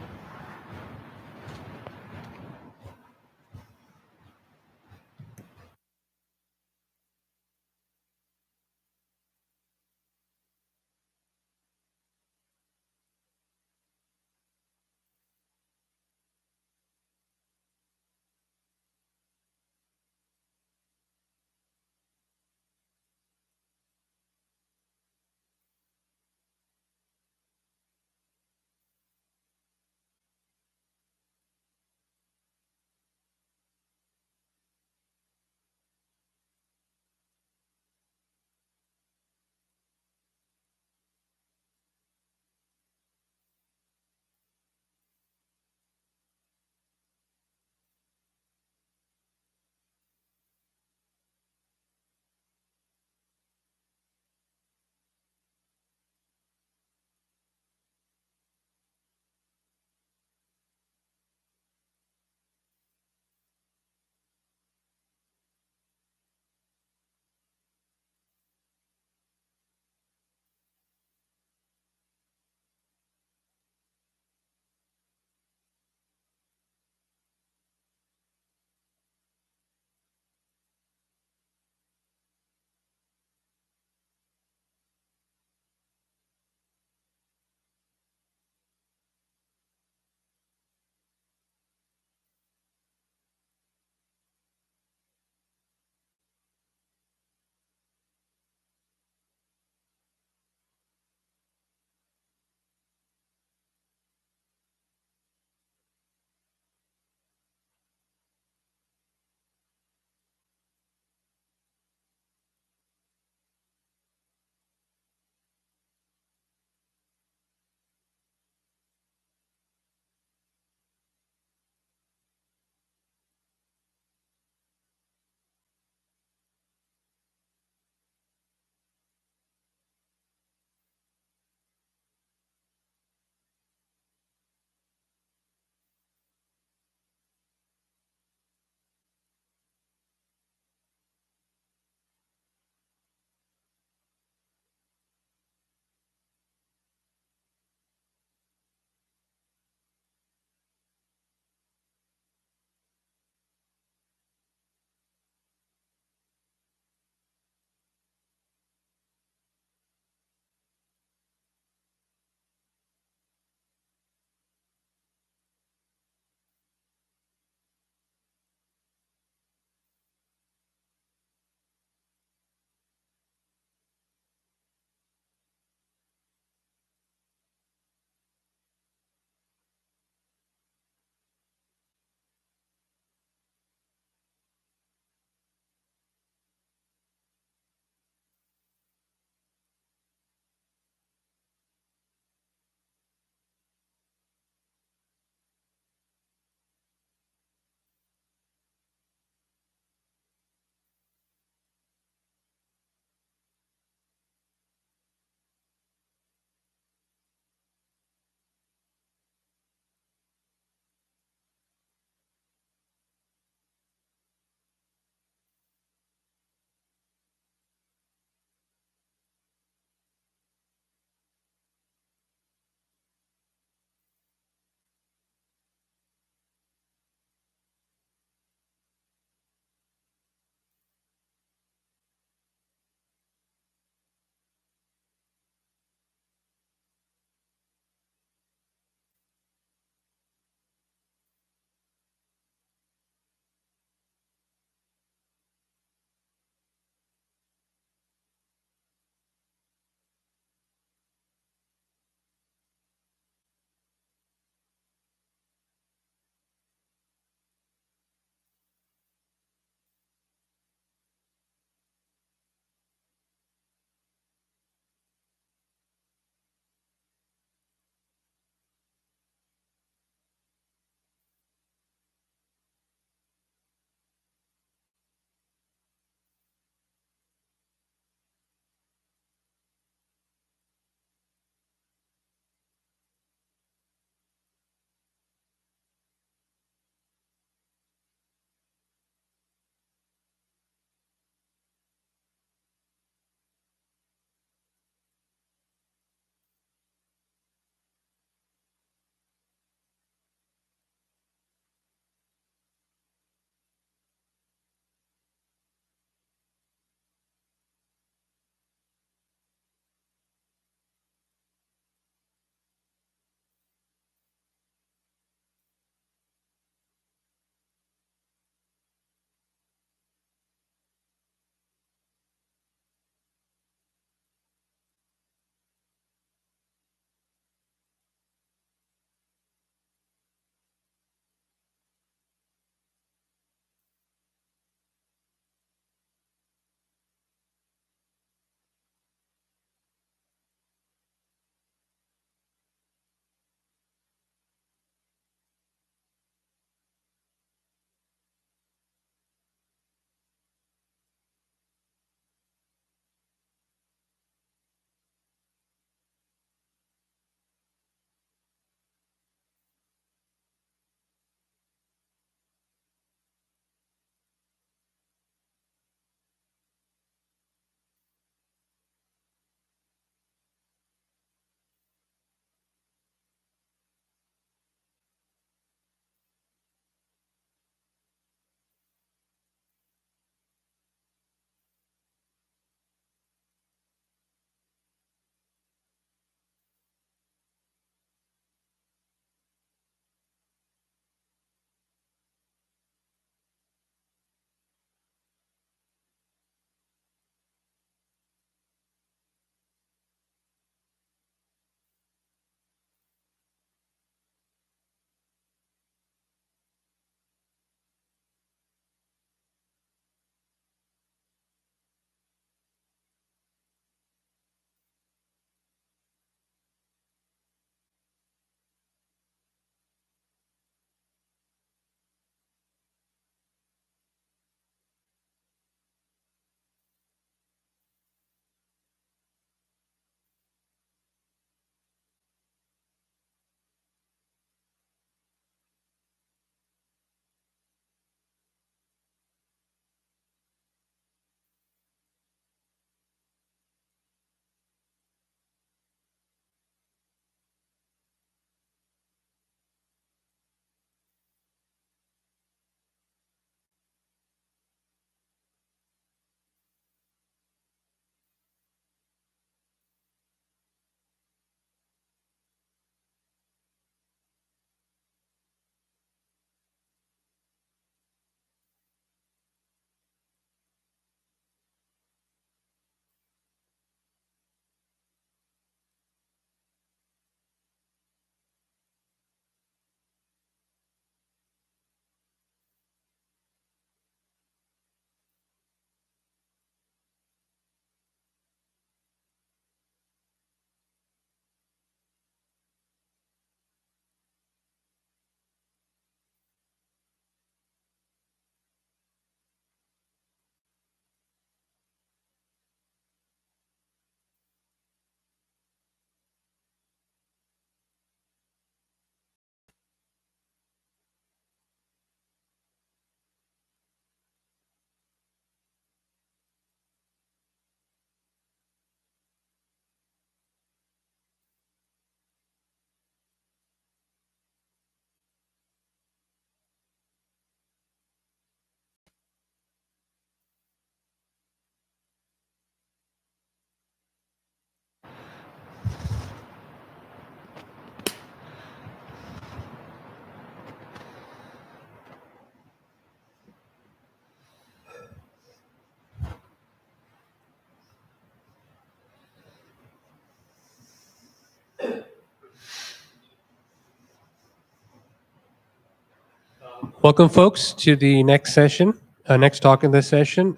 Welcome, folks, to the next session, next talk in this session.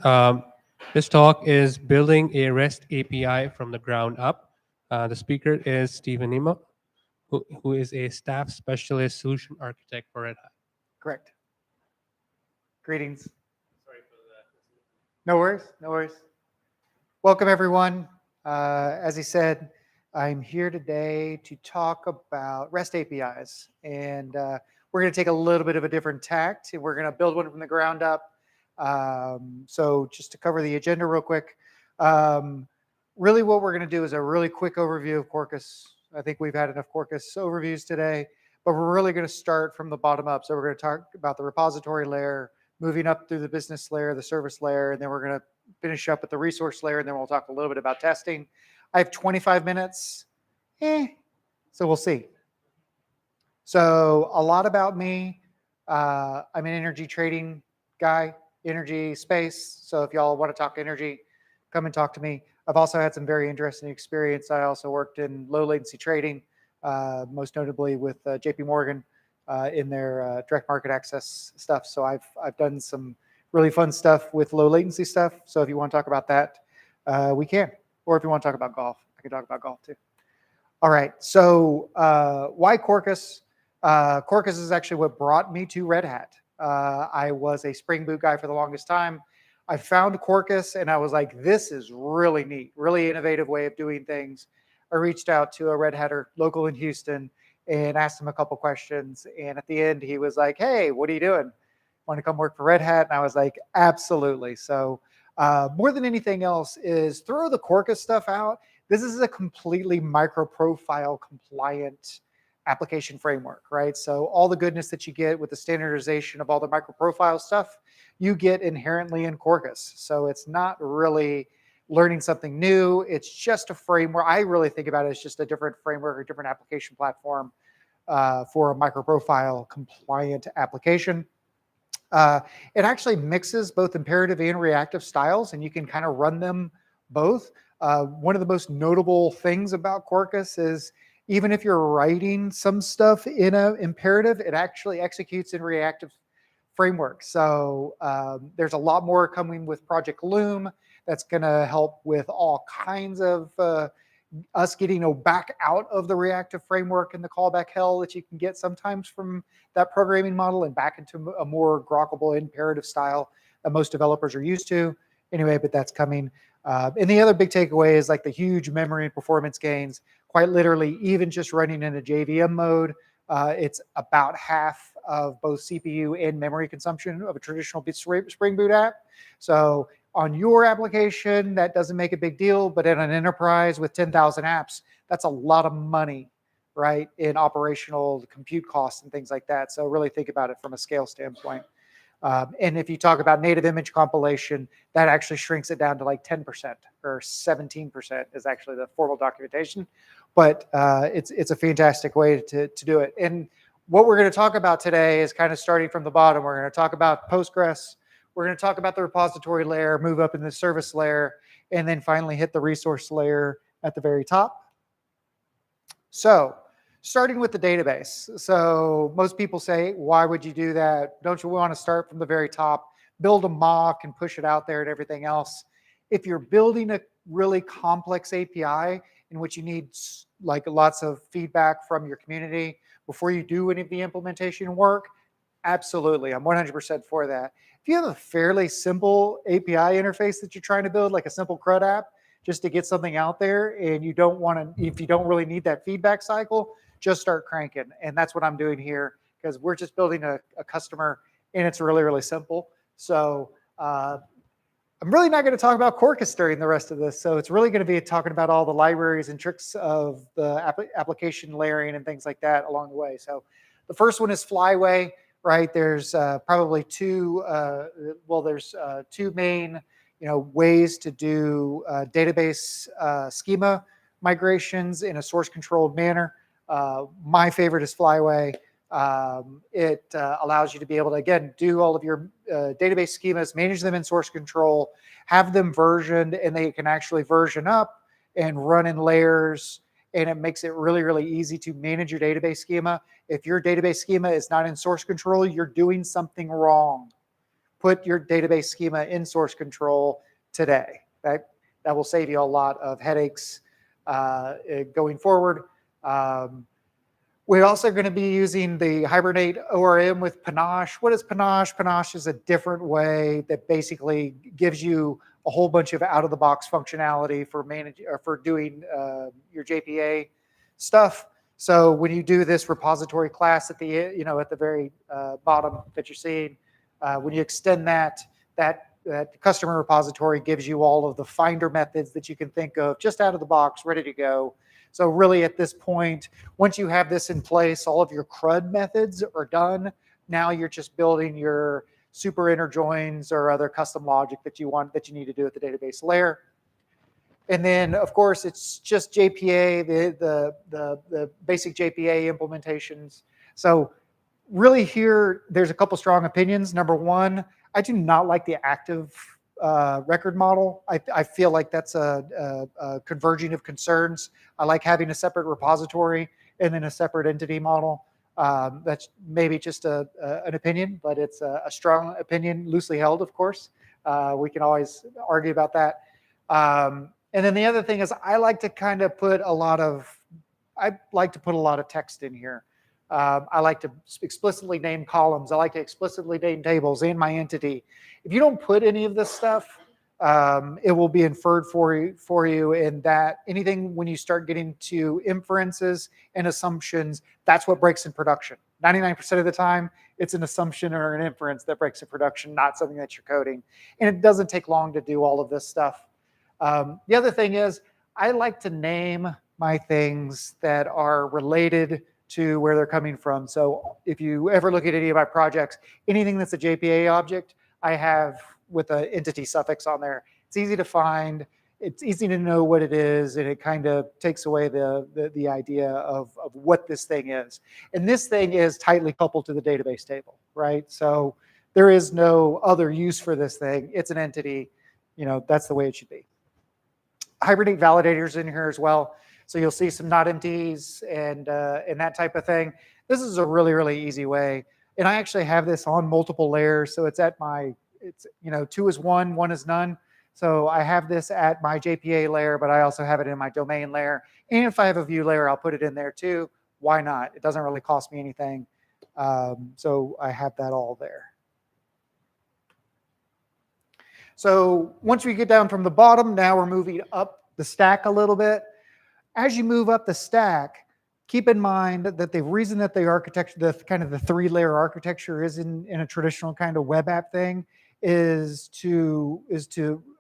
This talk is building a REST API from the ground up. The speaker is Stephen Nima, who is a staff specialist solution architect for Red Hat. Correct. Greetings. Sorry for that. No worries, no worries. Welcome, everyone. As he said, I'm here today to talk about REST APIs. And we're going to take a little bit of a different tact, and we're going to build one from the ground up. So just to cover the agenda real quick, really what we're going to do is a really quick overview of Corkus. I think we've had enough Corkus overviews today, but we're really going to start from the bottom up. So we're going to talk about the repository layer, moving up through the business layer, the service layer, and then we're going to finish up at the resource layer, and then we'll talk a little bit about testing. I have 25 minutes, so we'll see. So a lot about me. I'm an energy trading guy, energy space. So if y'all want to talk energy, come and talk to me. I've also had some very interesting experience. I also worked in low latency trading, most notably with JP Morgan in their direct market access stuff. So I've done some really fun stuff with low latency stuff. So if you want to talk about that, we can. Or if you want to talk about golf, I can talk about golf too. All right, so why Corkus? Corkus is actually what brought me to Red Hat. I was a Spring Boot guy for the longest time. I found Corkus and I was like, this is really neat, really innovative way of doing things. I reached out to a Red Hatter local in Houston and asked him a couple questions. And at the end, he was like, hey, what are you doing? Want to come work for Red Hat? And I was like, absolutely. So more than anything else is throw the Corkus stuff out. This is a completely micro-profile compliant application framework, right? So all the goodness that you get with the standardization of all the micro-profile stuff, you get inherently in Corkus. So it's not really learning something new. It's just a framework. I really think about it as just a different framework or different application platform for a micro-profile compliant application. It actually mixes both imperative and reactive styles, and you can kind of run them both. One of the most notable things about Corkus is even if you're writing some stuff in an imperative, it actually executes in reactive framework. So there's a lot more coming with Project Loom that's going to help with all kinds of us getting back out of the reactive framework and the callback hell that you can get sometimes from that programming model and back into a more grokkable imperative style that most developers are used to. Anyway, but that's coming. And the other big takeaway is like the huge memory and performance gains. Quite literally, even just running in a JVM mode, it's about half of both CPU and memory consumption of a traditional Spring Boot app. So on your application, that doesn't make a big deal, but in an enterprise with 10,000 apps, that's a lot of money, right, in operational compute costs and things like that. So really think about it from a scale standpoint. And if you talk about native image compilation, that actually shrinks it down to like 10% or 17% is actually the formal documentation. But it's a fantastic way to do it. And what we're going to talk about today is kind of starting from the bottom. We're going to talk about Postgres. We're going to talk about the repository layer, move up in the service layer, and then finally hit the resource layer at the very top. So starting with the database. So most people say, why would you do that? Don't you want to start from the very top, build a mock and push it out there and everything else? If you're building a really complex API in which you need like lots of feedback from your community before you do any of the implementation work, absolutely, I'm 100% for that. If you have a fairly simple API interface that you're trying to build, like a simple CRUD app, just to get something out there, and you don't want to, if you don't really need that feedback cycle, just start cranking. And that's what I'm doing here, because we're just building a customer, and it's really, really simple. So I'm really not going to talk about Corkus during the rest of this. So it's really going to be talking about all the libraries and tricks of the application layering and things like that along the way. So the first one is Flyway, right? There's probably two main ways to do database schema migrations in a source controlled manner. My favorite is Flyway. It allows you to be able to, again, do all of your database schemas, manage them in source control, have them versioned, and they can actually version up and run in layers and it makes it really, really easy to manage your database schema. If your database schema is not in source control, you're doing something wrong. Put your database schema in source control today. That will save you a lot of headaches going forward. We're also going to be using the Hibernate ORM with Panache. What is Panache? Panache is a different way that basically gives you a whole bunch of out-of-the-box functionality for managing or for doing your JPA stuff. So when you do this repository class at the at the very bottom that you're seeing, when you extend that customer repository gives you all of the finder methods that you can think of just out of the box, ready to go. So really at this point, once you have this in place, all of your CRUD methods are done. Now you're just building your super inner joins or other custom logic that you need to do at the database layer. And then of course it's just JPA, the basic JPA implementations. So really here, there's a couple strong opinions. Number one, I do not like the active record model. I feel like that's a converging of concerns. I like having a separate repository and then a separate entity model. That's maybe just an opinion, but it's a strong opinion, loosely held, of course. We can always argue about that. And then the other thing is I like to kind of put a lot of text in here. I like to explicitly name columns. I like to explicitly name tables in my entity. If you don't put any of this stuff, it will be inferred for you, and that anything when you start getting to inferences and assumptions, that's what breaks in production. 99% of the time, it's an assumption or an inference that breaks in production, not something that you're coding. And it doesn't take long to do all of this stuff. The other thing is, I like to name my things that are related to where they're coming from. So if you ever look at any of my projects, anything that's a JPA object, I have with an entity suffix on there. It's easy to find, it's easy to know what it is, and it kind of takes away the idea of what this thing is. And this thing is tightly coupled to the database table, right? So there is no other use for this thing. It's an entity, that's the way it should be. Hibernate validators in here as well. So you'll see some not empties and that type of thing. This is a really, really easy way. And I actually have this on multiple layers. So it's 2 is 1, 1 is none. So I have this at my JPA layer, but I also have it in my domain layer. And if I have a view layer, I'll put it in there too. Why not? It doesn't really cost me anything. So I have that all there. So once we get down from the bottom, now we're moving up the stack a little bit. As you move up the stack, keep in mind that the reason that the architecture, the 3-layer architecture is in a traditional kind of web app thing is to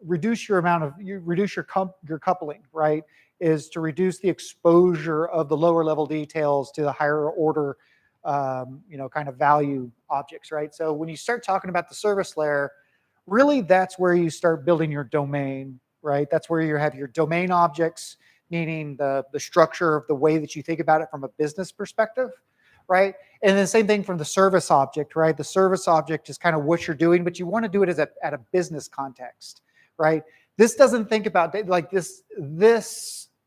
reduce your your coupling, right? Is to reduce the exposure of the lower level details to the higher order, kind of value objects, right? So when you start talking about the service layer, really that's where you start building your domain, right? That's where you have your domain objects, meaning the structure of the way that you think about it from a business perspective, right? And then the same thing from the service object, right? The service object is kind of what you're doing, but you want to do it at a business context, right? This doesn't think about like this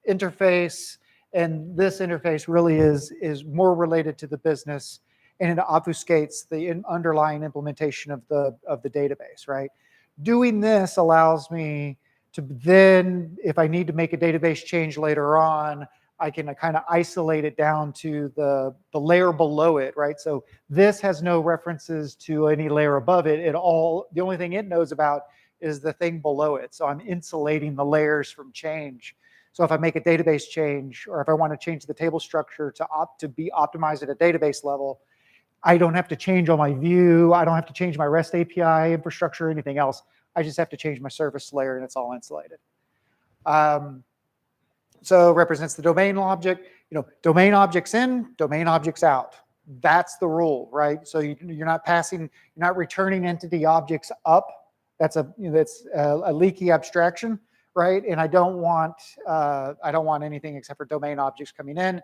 interface, and this interface really is more related to the business, and it obfuscates the underlying implementation of the database, right? Doing this allows me to then, if I need to make a database change later on, I can kind of isolate it down to the layer below it, right? So this has no references to any layer above it. The only thing it knows about is the thing below it. So I'm insulating the layers from change. So if I make a database change, or if I want to change the table structure to be optimized at a database level, I don't have to change all my view. I don't have to change my REST API infrastructure or anything else. I just have to change my service layer, and it's all insulated. So it represents the domain object. Domain objects in, domain objects out. That's the rule, right? So you're not returning entity objects up. That's a leaky abstraction, right? And I don't want anything except for domain objects coming in.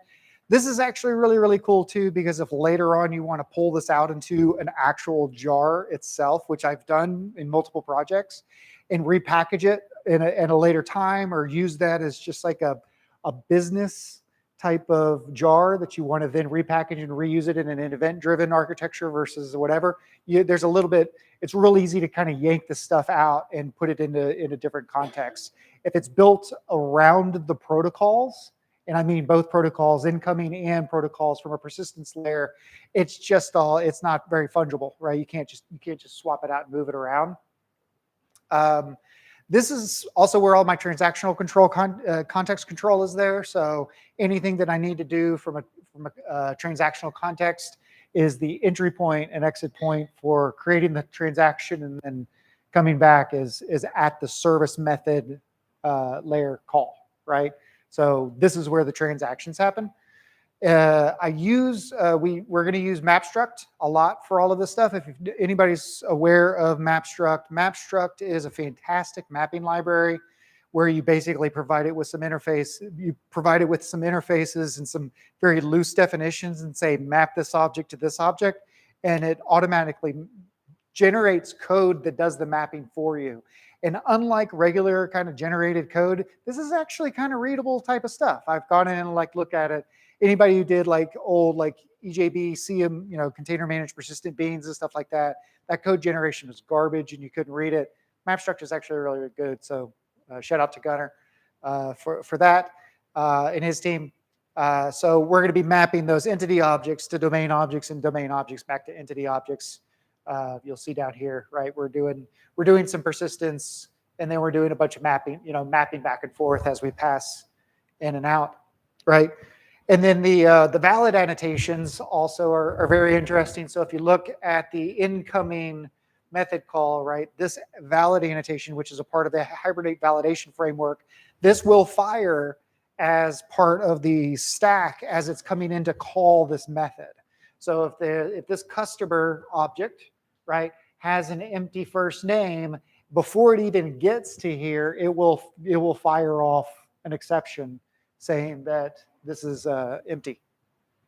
This is actually really, really cool too, because if later on you want to pull this out into an actual jar itself, which I've done in multiple projects, and repackage it in a later time, or use that as just like a business type of jar that you want to then repackage and reuse it in an event-driven architecture versus whatever, there's a little bit, it's real easy to kind of yank this stuff out and put it into different contexts. If it's built around the protocols, and I mean both protocols, incoming and protocols from a persistence layer, it's just it's not very fungible, right? You can't just swap it out and move it around. This is also where all my transactional control, context control is there. So anything that I need to do from a transactional context is the entry point and exit point for creating the transaction and then coming back is at the service method layer call, right? So this is where the transactions happen. We're going to use MapStruct a lot for all of this stuff. If anybody's aware of MapStruct is a fantastic mapping library where you basically provide it with some interface. You provide it with some interfaces and some very loose definitions and say, map this object to this object, and it automatically generates code that does the mapping for you. And unlike regular kind of generated code, this is actually kind of readable type of stuff. I've gone in and looked at it. Anybody who did old EJB, CM, container managed persistent beans and stuff like that, that code generation was garbage and you couldn't read it. MapStruct is actually really good. So shout out to Gunnar for that and his team. So we're going to be mapping those entity objects to domain objects and domain objects back to entity objects. You'll see down here, right? We're doing some persistence, and then we're doing a bunch of mapping, mapping back and forth as we pass in and out, right? And then the valid annotations also are very interesting. So if you look at the incoming method call, right, this valid annotation, which is a part of the Hibernate validation framework, this will fire as part of the stack as it's coming in to call this method. So if this customer object, right, has an empty first name, before it even gets to here, it will fire off an exception saying that this is empty,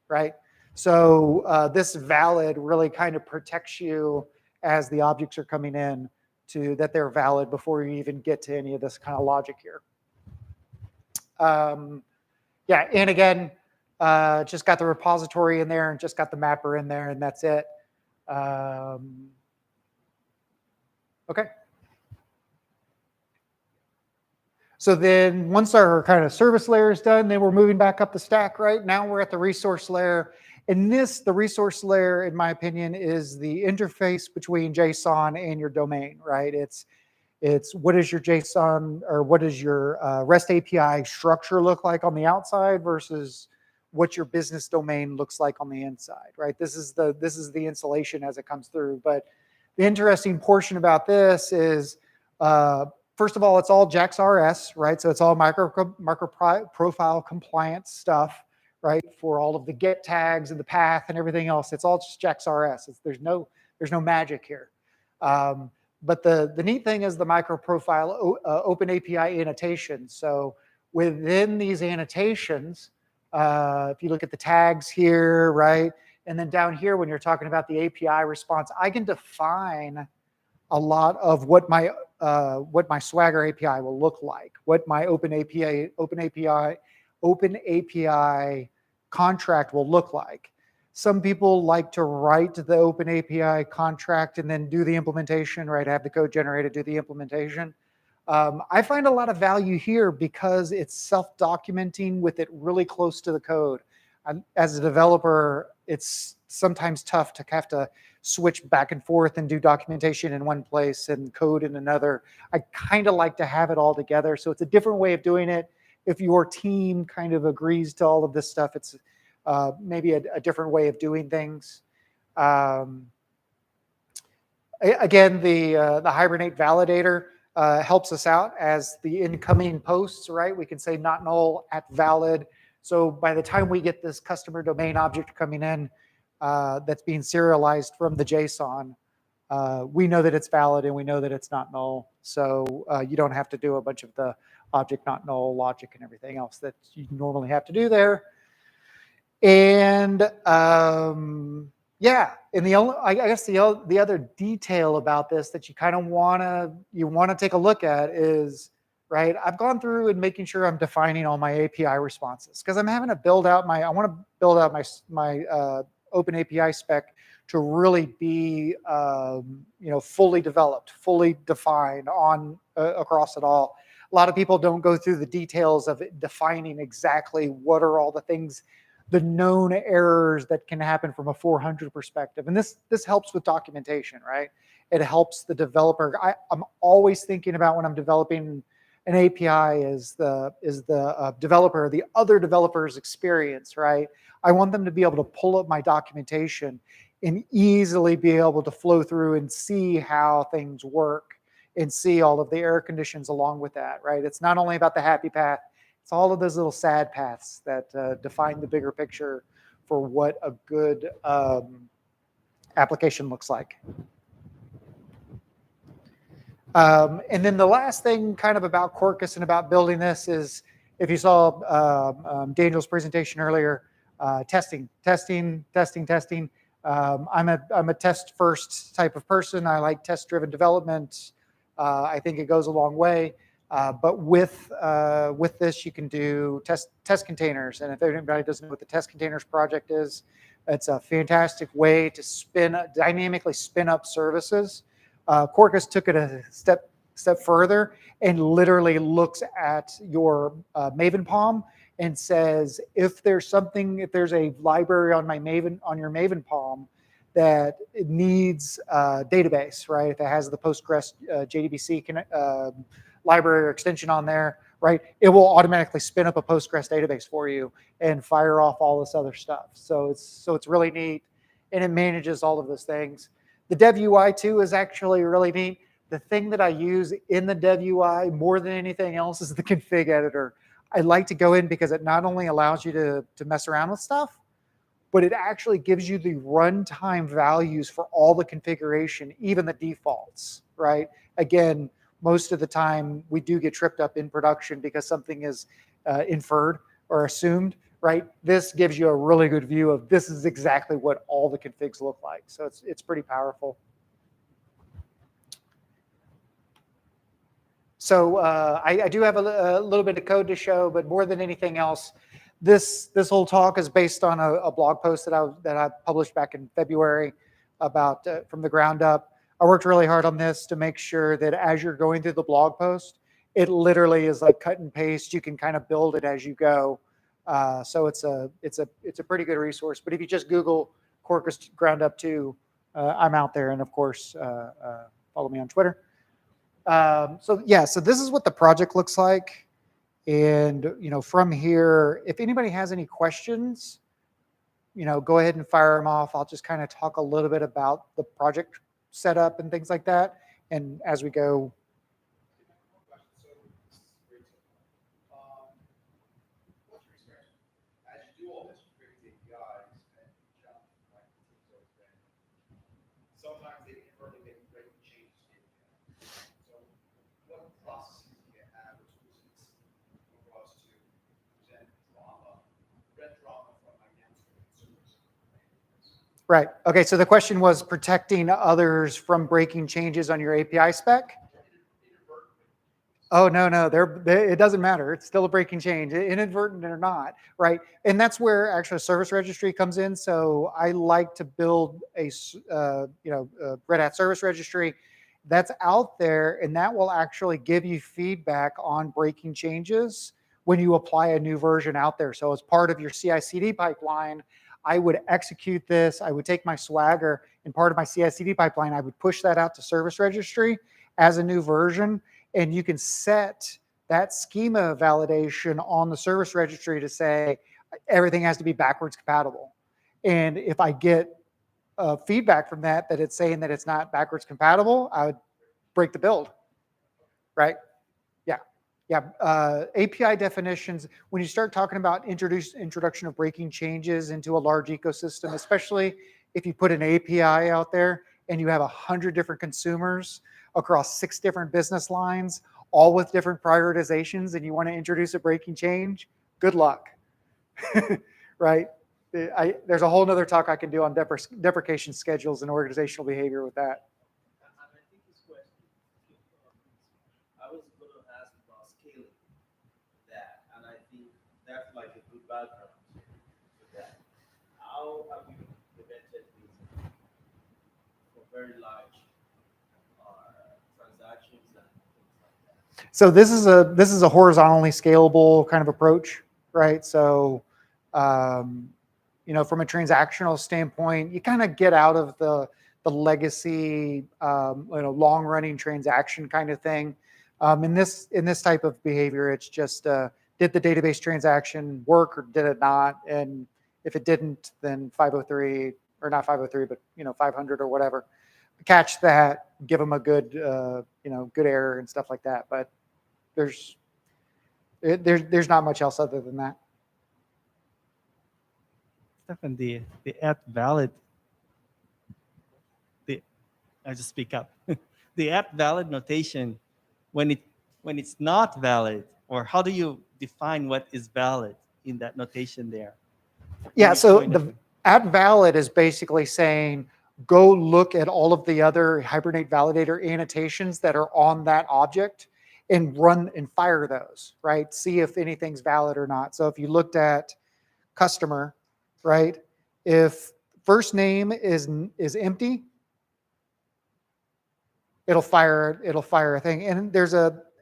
right? So this valid really kind of protects you as the objects are coming in to that they're valid before you even get to any of this kind of logic here. Yeah, and again, just got the repository in there and just got the mapper in there, and that's it. Okay. So then once our kind of service layer is done, then we're moving back up the stack, right? Now we're at the resource layer. And the resource layer, in my opinion, is the interface between JSON and your domain, right? It's what is your JSON or what does your REST API structure look like on the outside versus what your business domain looks like on the inside, right? This is the installation as it comes through. But the interesting portion about this is, first of all, it's all JAX-RS, right? So it's all micro profile compliance stuff, right? For all of the get tags and the path and everything else, it's all just JAX-RS. There's no magic here. But the neat thing is the micro profile open API annotation. So within these annotations, if you look at the tags here, right? And then down here, when you're talking about the API response, I can define a lot of what my Swagger API will look like, what my open API contract will look like. Some people like to write the open API contract and then do the implementation, right? Have the code generated, do the implementation. I find a lot of value here because it's self-documenting with it really close to the code. As a developer, it's sometimes tough to have to switch back and forth and do documentation in one place and code in another. I kind of like to have it all together. So it's a different way of doing it. If your team kind of agrees to all of this stuff, it's maybe a different way of doing things. Again, the Hibernate validator helps us out as the incoming posts, right? We can say not null at valid. So by the time we get this customer domain object coming in that's being serialized from the JSON, we know that it's valid and we know that it's not null. So you don't have to do a bunch of the object not null logic and everything else that you normally have to do there. And yeah, and I guess the other detail about this that you kind of want to take a look at is, right? I've gone through and making sure I'm defining all my API responses because I'm having to build out I want to build out my open API spec to really be, fully developed, fully defined on across it all. A lot of people don't go through the details of defining exactly what are all the things, the known errors that can happen from a 400 perspective. And this helps with documentation, right? It helps the developer. I'm always thinking about when I'm developing an API is the developer, the other developer's experience, right? I want them to be able to pull up my documentation and easily be able to flow through and see how things work and see all of the error conditions along with that, right? It's not only about the happy path, it's all of those little sad paths that define the bigger picture for what a good application looks like. And then the last thing kind of about Corkus and about building this is, if you saw Daniel's presentation earlier, testing. I'm a test first type of person. I like test driven development. I think it goes a long way. But with this, you can do test containers. And if anybody doesn't know what the test containers project is, it's a fantastic way to dynamically spin up services. Corkus took it a step further and literally looks at your Maven POM and says, if there's a library on your Maven POM that it needs a database, right? If it has the Postgres JDBC library or extension on there, right? It will automatically spin up a Postgres database for you and fire off all this other stuff. So it's really neat, and it manages all of those things. The dev UI too is actually really neat. The thing that I use in the dev UI more than anything else is the config editor. I like to go in because it not only allows you to mess around with stuff, but it actually gives you the runtime values for all the configuration, even the defaults, right? Again, most of the time we do get tripped up in production because something is inferred or assumed, right? This gives you a really good view of this is exactly what all the configs look like. So it's pretty powerful. So I do have a little bit of code to show, but more than anything else, this whole talk is based on a blog post that I published back in February about from the ground up. I worked really hard on this to make sure that as you're going through the blog post, it literally is like cut and paste. You can kind of build it as you go. So it's a pretty good resource. But if you just Google Corkus ground up 2, I'm out there, and of course follow me on Twitter. So this is what the project looks like. And from here, if anybody has any questions, go ahead and fire them off. I'll just kind of talk a little bit about the project setup and things like that. And as we go. Sometimes they inadvertently make breaking changes to the API. So what processes do you have or tools for us to present red drama from my downstream consumers? Right. Okay. So the question was protecting others from breaking changes on your API spec. Oh, no. It doesn't matter. It's still a breaking change, inadvertent or not, right? And that's where actually service registry comes in. So I like to build a Red Hat service registry that's out there, and that will actually give you feedback on breaking changes when you apply a new version out there. So as part of your CI/CD pipeline, I would execute this. I would take my Swagger, and part of my CI/CD pipeline, I would push that out to service registry as a new version. And you can set that schema validation on the service registry to say everything has to be backwards compatible. And if I get feedback from that it's saying that it's not backwards compatible, I would break the build, right? Yeah. API definitions, when you start talking about introduction of breaking changes into a large ecosystem, especially if you put an API out there and you have 100 different consumers across 6 different business lines, all with different prioritizations, and you want to introduce a breaking change, good luck, right? There's a whole nother talk I can do on deprecation schedules and organizational behavior with that. I think this question, I was going to ask about scaling that, and I think that's like a good background to that. How have you prevented this for very large transactions and things like that? So this is a horizontally scalable kind of approach, right? So, from a transactional standpoint, you kind of get out of the legacy, long running transaction kind of thing. In this type of behavior, it's just did the database transaction work or did it not? And if it didn't, then 503 or not 503, but 500 or whatever, catch that, give them a good good error and stuff like that. But there's not much else other than that. Stefan, the at valid, I just speak up. The at valid notation, when it's not valid, or how do you define what is valid in that notation there? Yeah, so the at valid is basically saying, go look at all of the other Hibernate validator annotations that are on that object and run and fire those, right? See if anything's valid or not. So if you looked at customer, right? If first name is empty, it'll fire a thing. And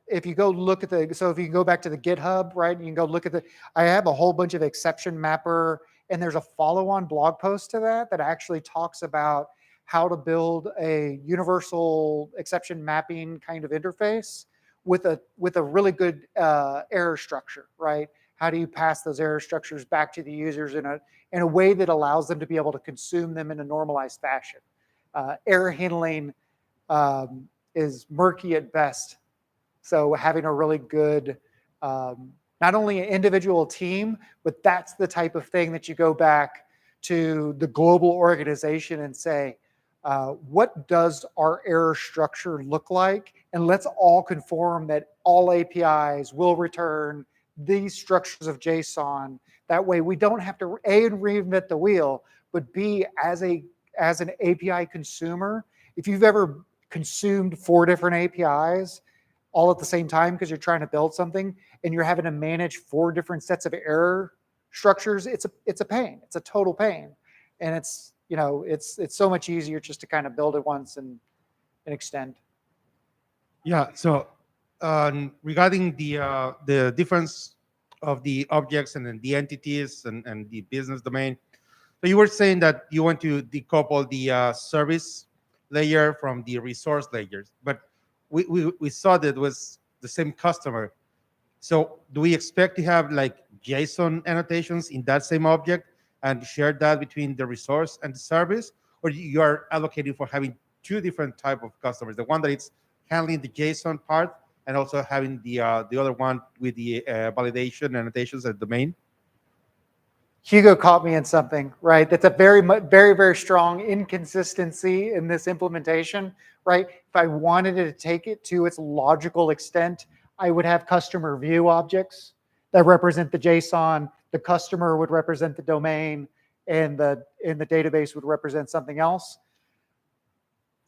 if you go look at if you go back to the GitHub, right? You can go look at I have a whole bunch of exception mapper, and there's a follow-on blog post to that actually talks about how to build a universal exception mapping kind of interface with a really good error structure, right? How do you pass those error structures back to the users in a way that allows them to be able to consume them in a normalized fashion? Error handling is murky at best. So having a really good, not only an individual team, but that's the type of thing that you go back to the global organization and say, what does our error structure look like? And let's all conform that all APIs will return these structures of JSON. That way we don't have to A, reinvent the wheel, but B, as an API consumer, if you've ever consumed 4 different APIs all at the same time because you're trying to build something and you're having to manage 4 different sets of error structures, it's a pain. It's a total pain. And it's so much easier just to kind of build it once and extend. Yeah. So regarding the difference of the objects and then the entities and the business domain, so you were saying that you want to decouple the service layer from the resource layers, but we saw that it was the same customer. So do we expect to have like JSON annotations in that same object and share that between the resource and the service, or you are allocating for having 2 different type of customers, the one that is handling the JSON part and also having the other one with the validation annotations at domain? Hugo caught me in something, right? That's a very, very, very strong inconsistency in this implementation, right? If I wanted to take it to its logical extent, I would have customer view objects that represent the JSON. The customer would represent the domain, and the database would represent something else.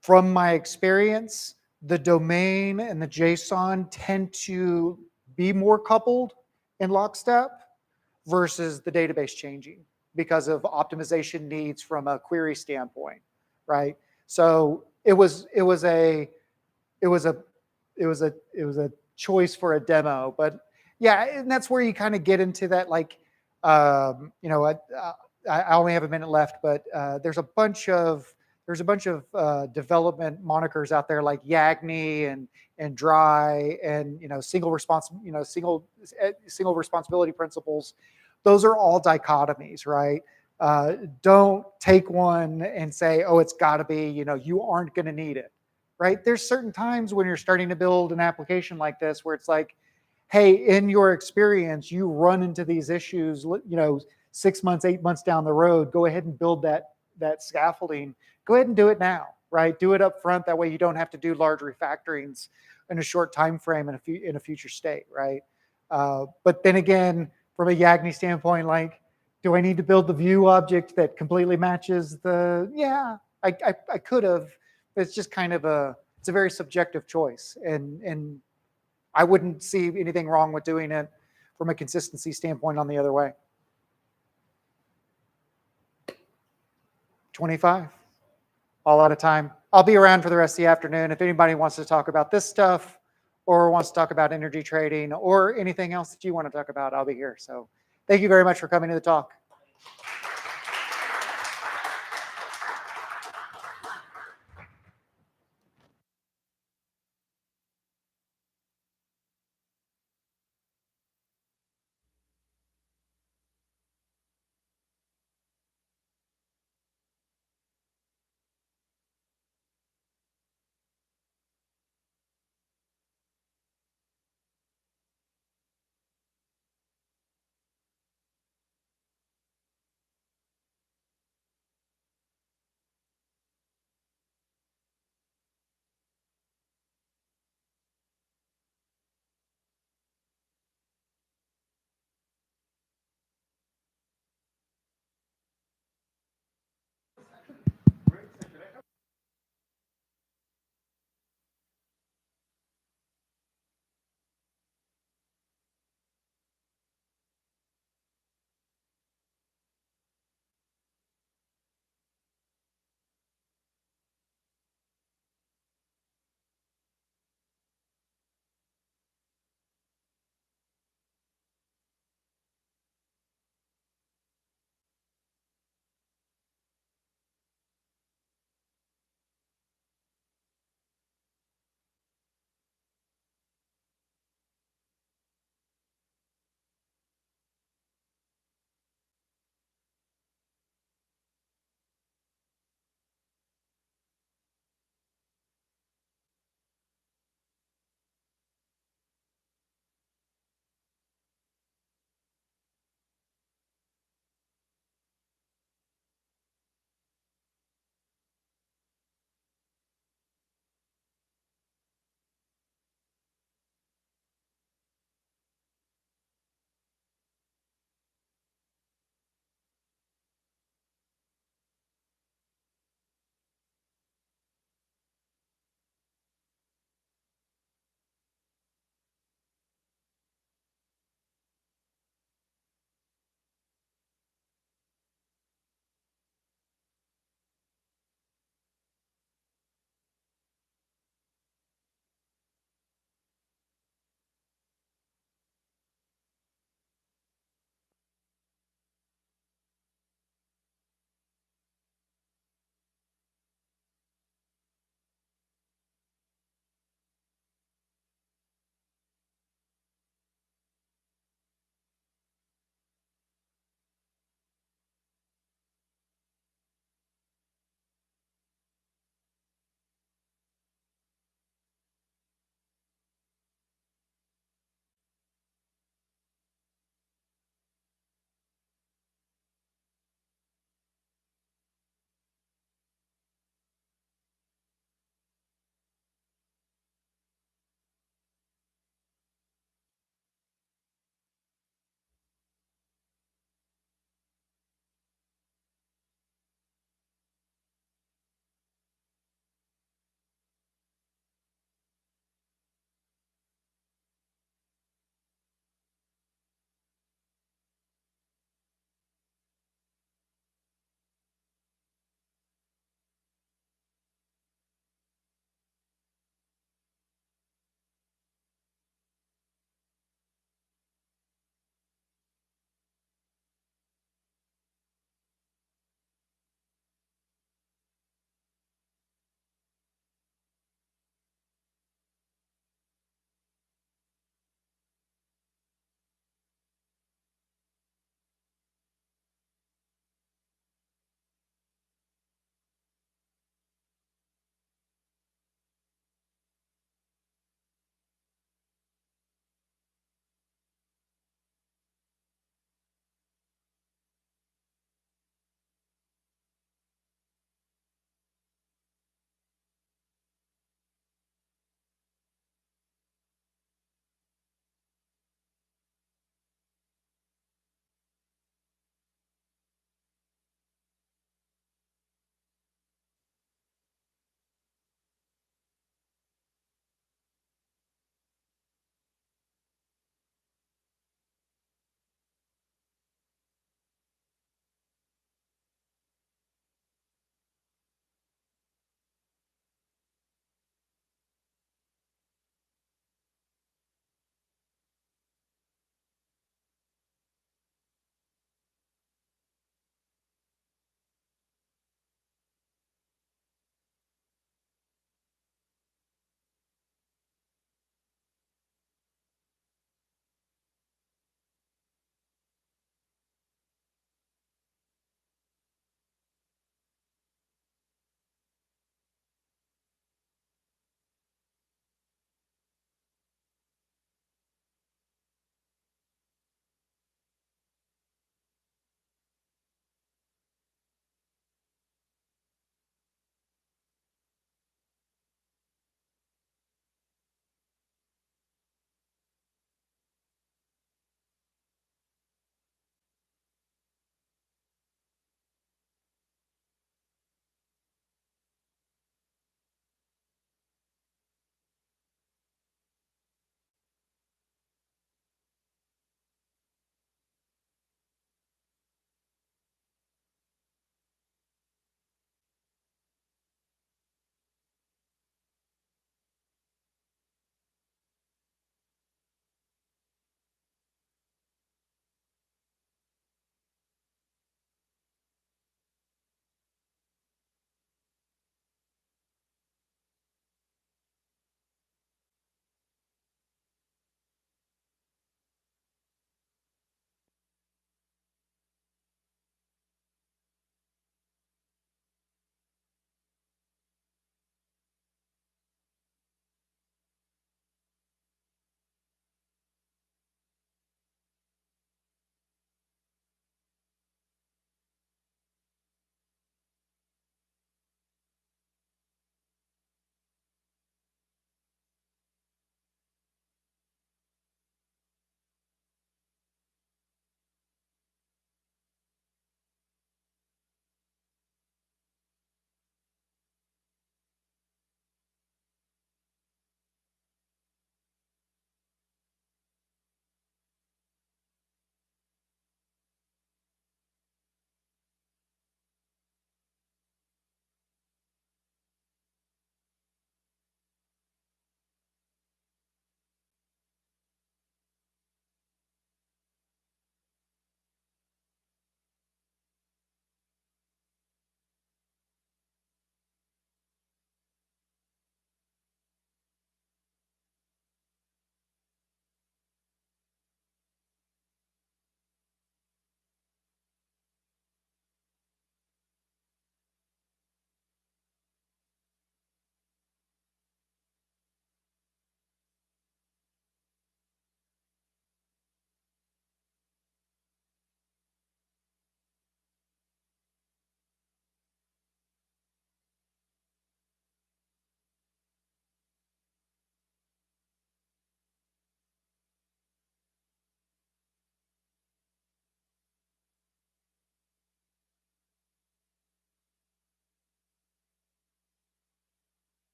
From my experience, the domain and the JSON tend to be more coupled in lockstep versus the database changing because of optimization needs from a query standpoint, right? So it was a choice for a demo, but yeah, and that's where you kind of get into that, like, I only have a minute left, but there's a bunch of development monikers out there like Yagni and Dry and single responsibility principles. Those are all dichotomies, right? Don't take one and say, oh, it's got to be, you aren't going to need it, right? There's certain times when you're starting to build an application like this where it's like, hey, in your experience, you run into these issues, 6 months, 8 months down the road, go ahead and build that scaffolding. Go ahead and do it now, right? Do it up front. That way you don't have to do large refactorings in a short time frame in a future state, right? But then again, from a Yagni standpoint, like, do I need to build the view object that completely matches yeah, I could have. It's just kind of it's a very subjective choice. And I wouldn't see anything wrong with doing it from a consistency standpoint on the other way. 25. All out of time. I'll be around for the rest of the afternoon. If anybody wants to talk about this stuff or wants to talk about energy trading or anything else that you want to talk about, I'll be here. So thank you very much for coming to the talk.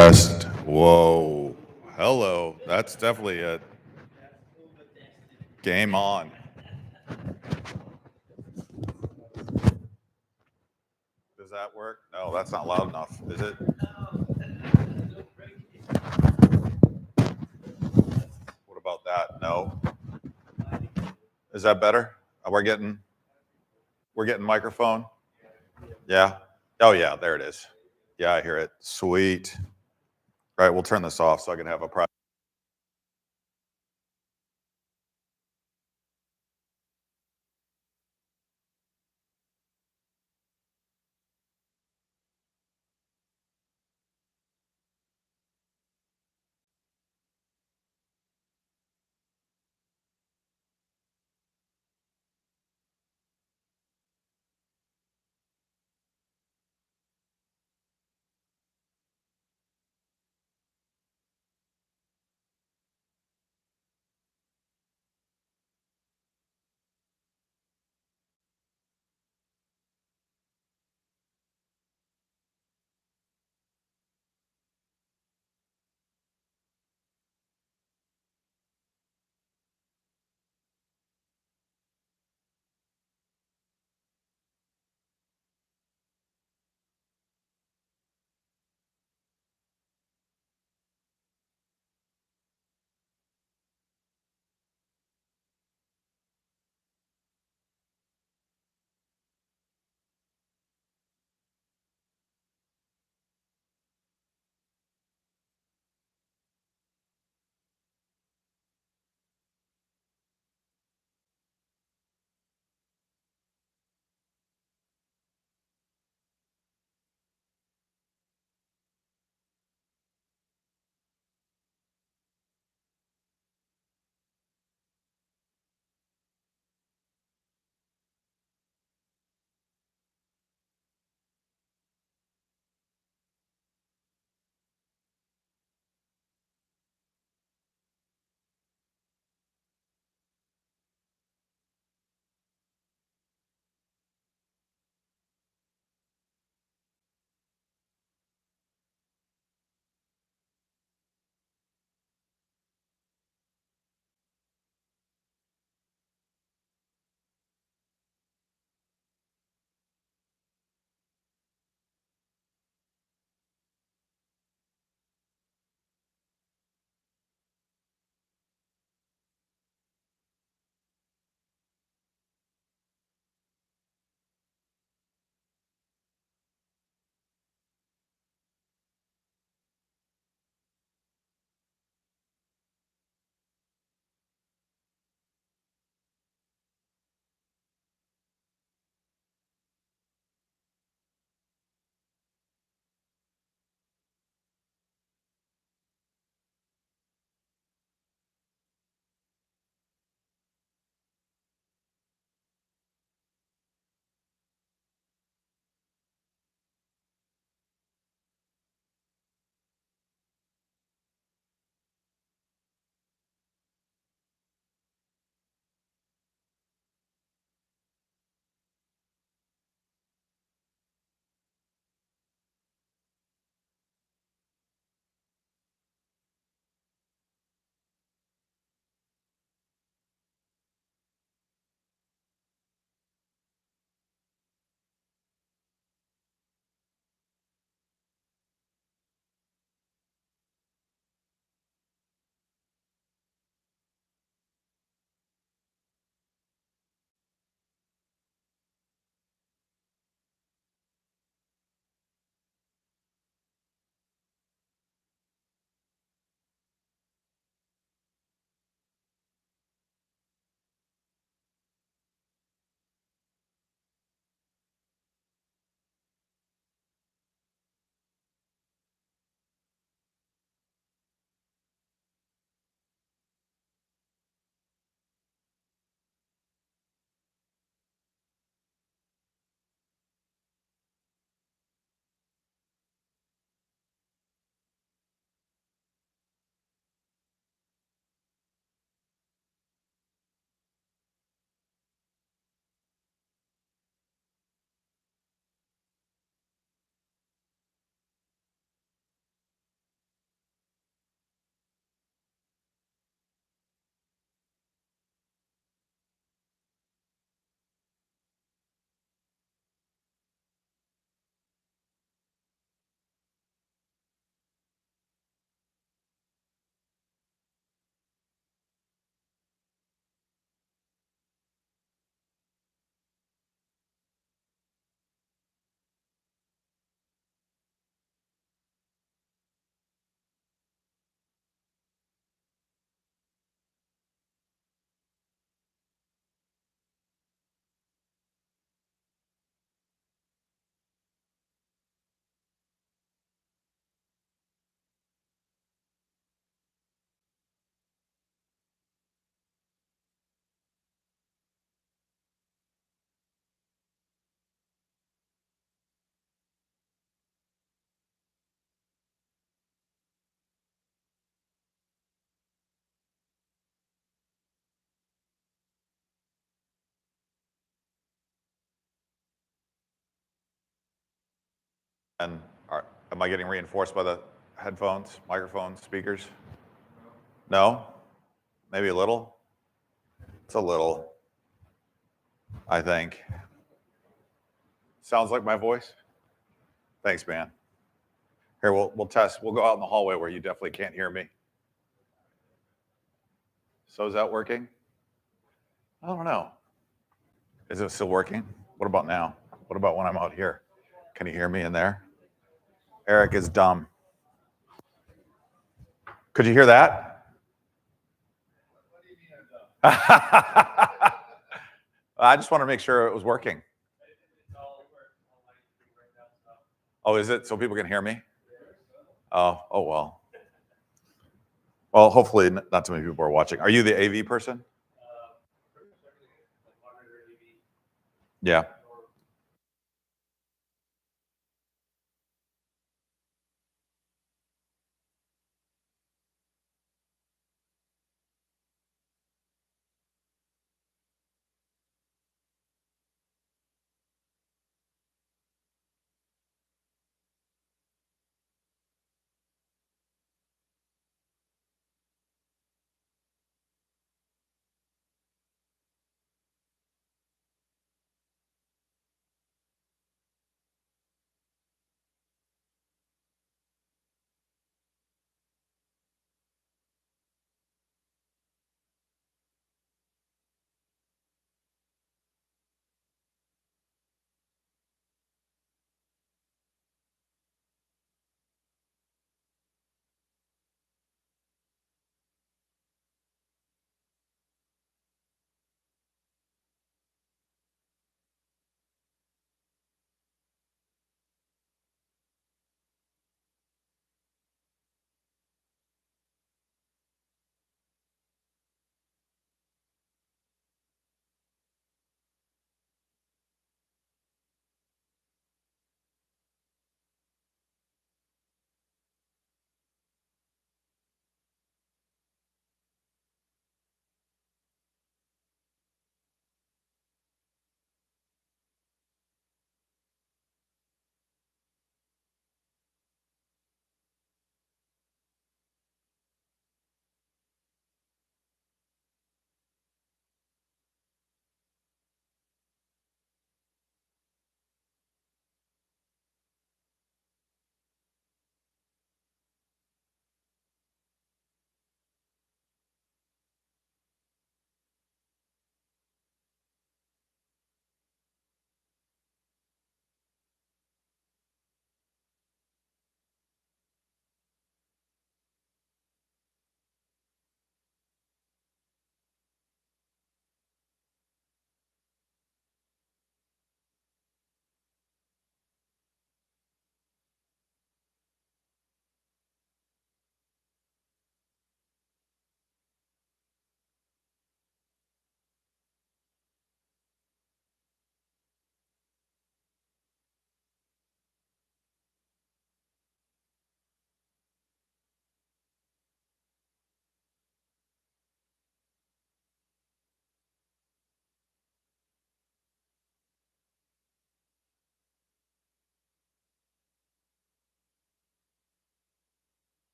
Test. Whoa. Hello. That's definitely it. Game on. Does that work? No, that's not loud enough, is it? What about that? No. Is that better? We're getting microphone? Yeah. Oh yeah, there it is. Yeah, I hear it. Sweet. All right, we'll turn this off so I can have a private. And am I getting reinforced by the headphones, microphones, speakers? No? Maybe a little? It's a little, I think. Sounds like my voice? Thanks, man. Here, we'll test. We'll go out in the hallway where you definitely can't hear me. So is that working? I don't know. Is it still working? What about now? What about when I'm out here? Can you hear me in there? Eric is dumb. Could you hear that? I just want to make sure it was working. Oh, is it? So people can hear me? Oh well. Well, hopefully not too many people are watching. Are you the AV person? Yeah.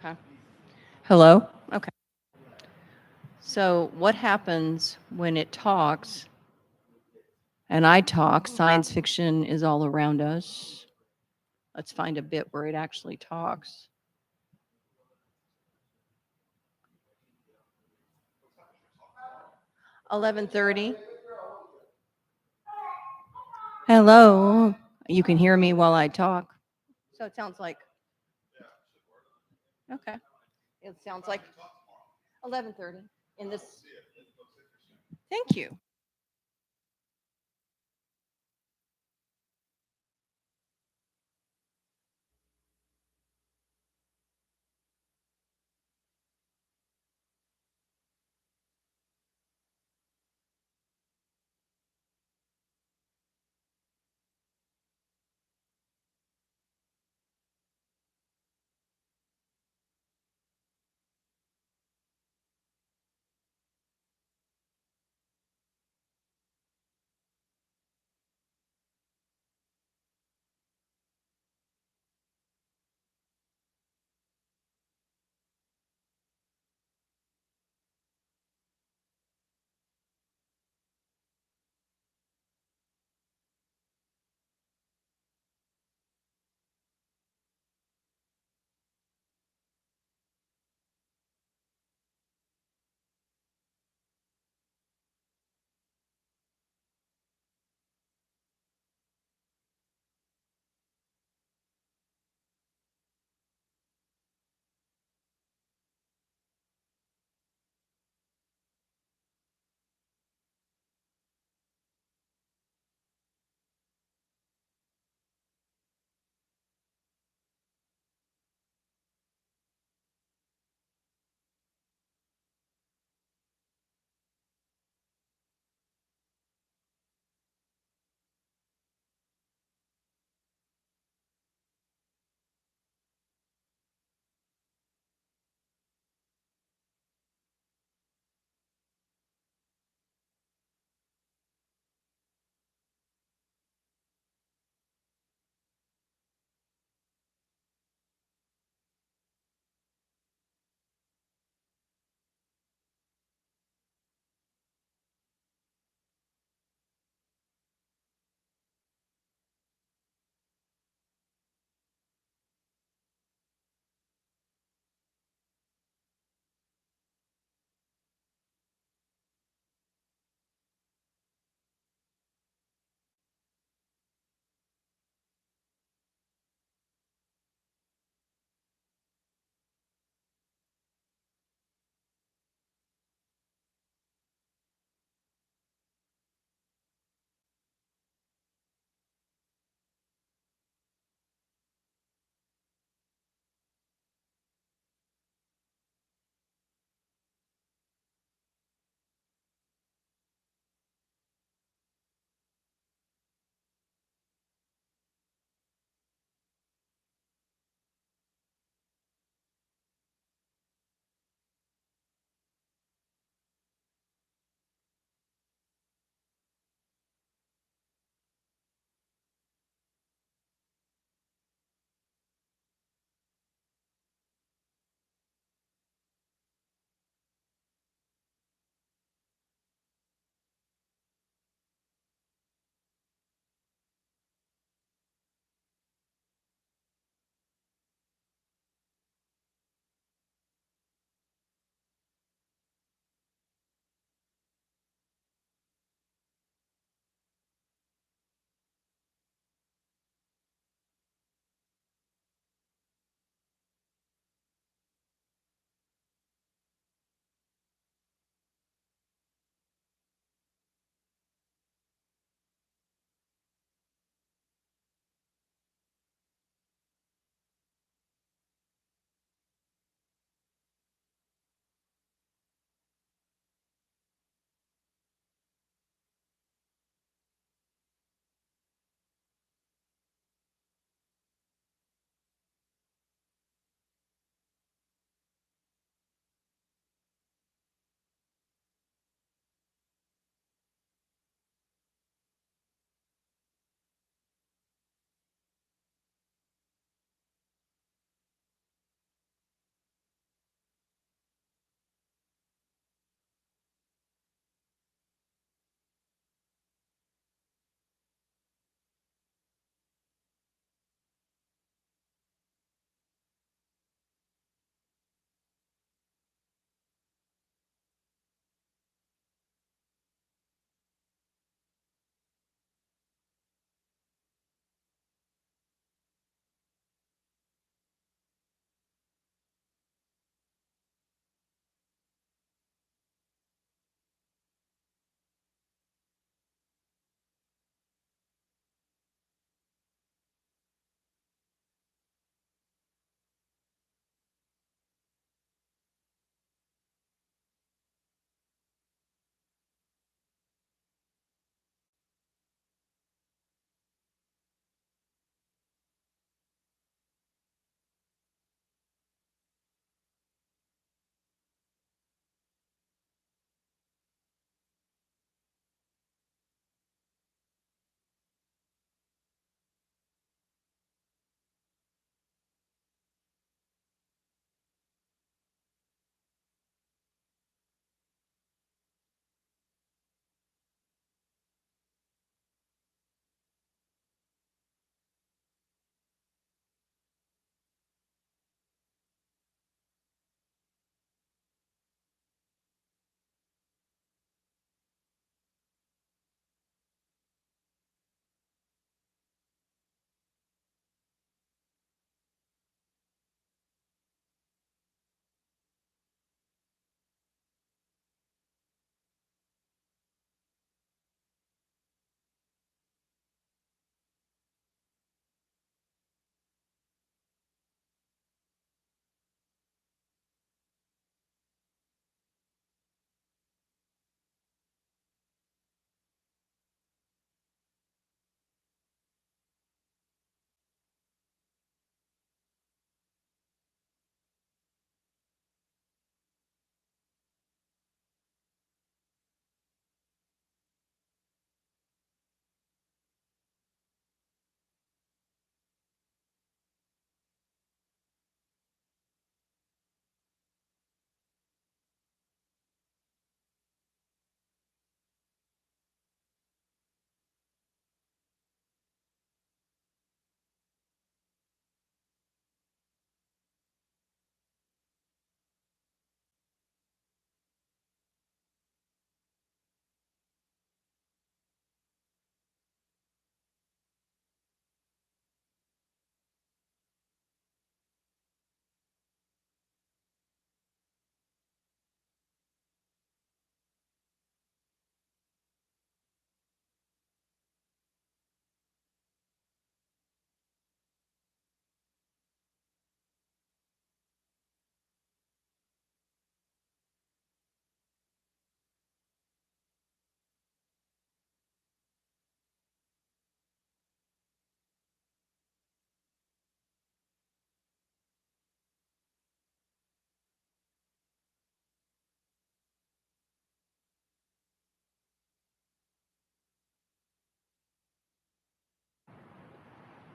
Okay. Hello? Okay. So what happens when it talks and I talk? Science fiction is all around us. Let's find a bit where it actually talks. $11:30. Hello. You can hear me while I talk. So it sounds like. Okay. It sounds like 11:30 in this. Thank you.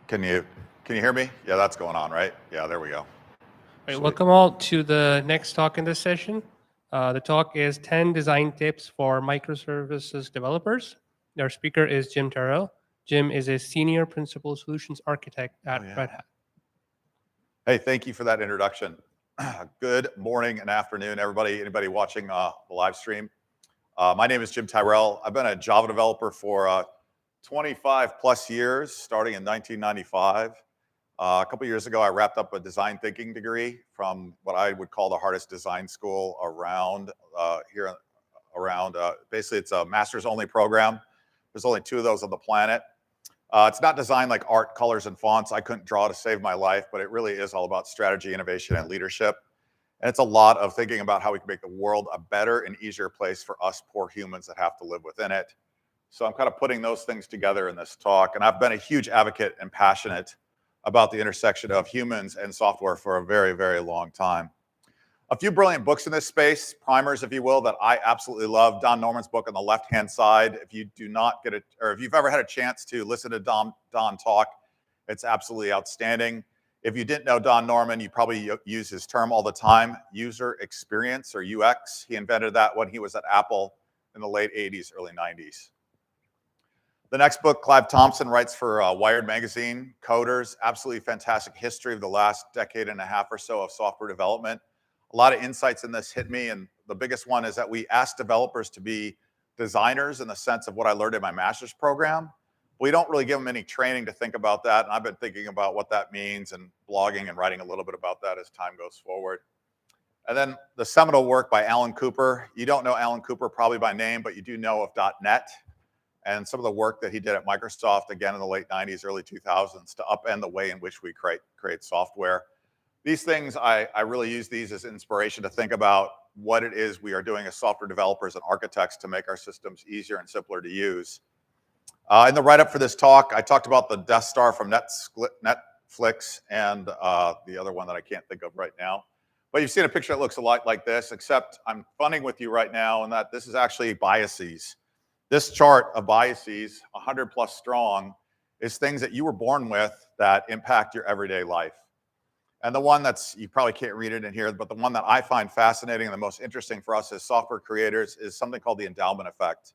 Can you hear me? Yeah, that's going on, right? Yeah, there we go. All right, Sweet. welcome all to the next talk in this session. The talk is 10 design tips for microservices developers. Our speaker is Jim Terrell. Jim is a senior principal solutions architect at Red Hat. Hey, thank you for that introduction. Good morning and afternoon, everybody. Anybody watching the live stream? My name is Jim Tyrell. I've been a Java developer for 25 plus years, starting in 1995. A couple years ago, I wrapped up a design thinking degree from what I would call the hardest design school around here. Basically, it's a master's only program. There's only 2 of those on the planet. It's not designed like art, colors, and fonts. I couldn't draw to save my life, but it really is all about strategy, innovation, and leadership. And it's a lot of thinking about how we can make the world a better and easier place for us poor humans that have to live within it. So I'm kind of putting those things together in this talk. And I've been a huge advocate and passionate about the intersection of humans and software for a very, very long time. A few brilliant books in this space, primers, if you will, that I absolutely love. Don Norman's book on the left-hand side. If you do not get it, or if you've ever had a chance to listen to Don talk, it's absolutely outstanding. If you didn't know Don Norman, you probably use his term all the time, user experience or UX. He invented that when he was at Apple in the late 80s, early 90s. The next book, Clive Thompson writes for Wired magazine, Coders, absolutely fantastic history of the last decade and a half or so of software development. A lot of insights in this hit me, and the biggest one is that we ask developers to be designers in the sense of what I learned in my master's program. We don't really give them any training to think about that, and I've been thinking about what that means and blogging and writing a little bit about that as time goes forward. And then the seminal work by Alan Cooper. You don't know Alan Cooper probably by name, but you do know of .NET and some of the work that he did at Microsoft, again in the late 90s, early 2000s, to upend the way in which we create software. These things, I really use these as inspiration to think about what it is we are doing as software developers and architects to make our systems easier and simpler to use. In the write-up for this talk, I talked about the Death Star from Netflix and the other one that I can't think of right now. But you've seen a picture that looks a lot like this, except I'm funning with you right now and that this is actually biases. This chart of biases, 100 plus strong, is things that you were born with that impact your everyday life. And the one that's, you probably can't read it in here, but the one that I find fascinating and the most interesting for us as software creators is something called the Endowment Effect.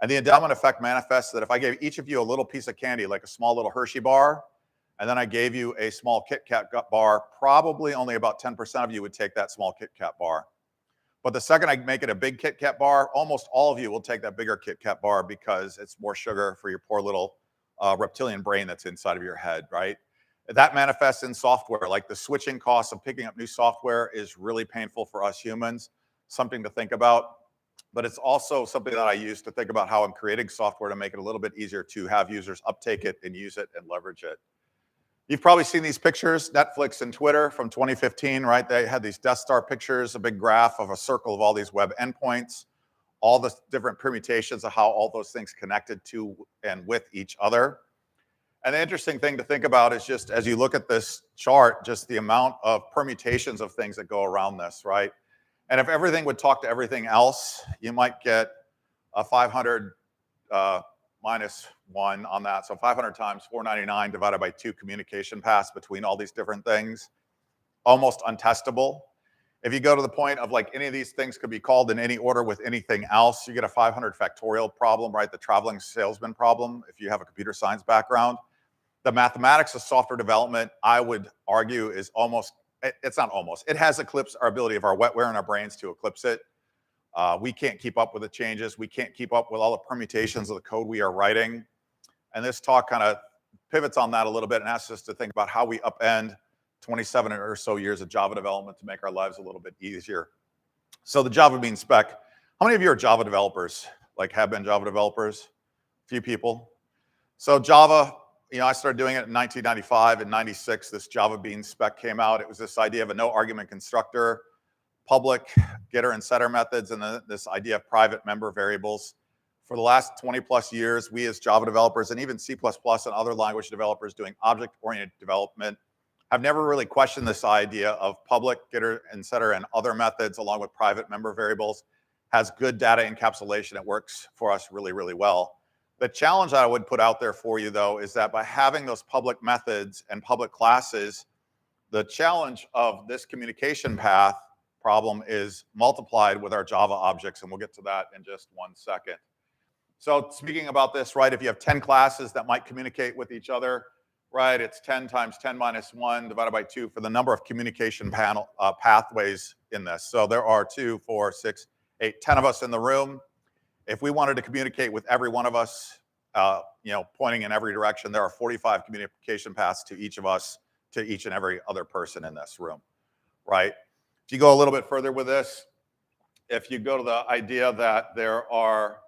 And the Endowment Effect manifests that if I gave each of you a little piece of candy, like a small little Hershey bar, and then I gave you a small Kit Kat bar, probably only about 10% of you would take that small Kit Kat bar. But the second I make it a big Kit Kat bar, almost all of you will take that bigger Kit Kat bar because it's more sugar for your poor little reptilian brain that's inside of your head, right? That manifests in software. Like the switching costs of picking up new software is really painful for us humans, something to think about. But it's also something that I use to think about how I'm creating software to make it a little bit easier to have users uptake it and use it and leverage it. You've probably seen these pictures, Netflix and Twitter from 2015, right? They had these Death Star pictures, a big graph of a circle of all these web endpoints, all the different permutations of how all those things connected to and with each other. And the interesting thing to think about is just as you look at this chart, just the amount of permutations of things that go around this, right? And if everything would talk to everything else, you might get a 500 minus 1 on that. So 500 times 499 divided by 2 communication paths between all these different things, almost untestable. If you go to the point of like any of these things could be called in any order with anything else, you get a 500 factorial problem, right? The traveling salesman problem, if you have a computer science background. The mathematics of software development, I would argue, is almost, it's not almost, it has eclipsed our ability of our wetware in our brains to eclipse it. We can't keep up with the changes. We can't keep up with all the permutations of the code we are writing. And this talk kind of pivots on that a little bit and asks us to think about how we upend 27 or so years of Java development to make our lives a little bit easier. So the Java bean spec. How many of you are Java developers? Like have been Java developers? A few people. So Java, you know, I started doing it in 1995. In 96, this Java bean spec came out. It was this idea of a no argument constructor, public getter and setter methods, and then this idea of private member variables. For the last 20 plus years, we as Java developers and even C++ and other language developers doing object-oriented development have never really questioned this idea of public getter and setter and other methods along with private member variables has good data encapsulation. It works for us really, really well. The challenge that I would put out there for you, though, is that by having those public methods and public classes, the challenge of this communication path problem is multiplied with our Java objects, and we'll get to that in just 1 second. So speaking about this, right, if you have 10 classes that might communicate with each other, right, it's 10 times 10 minus 1 divided by 2 for the number of communication pathways in this. So there are 2, 4, 6, 8, 10 of us in the room. If we wanted to communicate with every one of us, pointing in every direction, there are 45 communication paths to each of us, to each and every other person in this room, right? If you go a little bit further with this, if you go to the idea that there are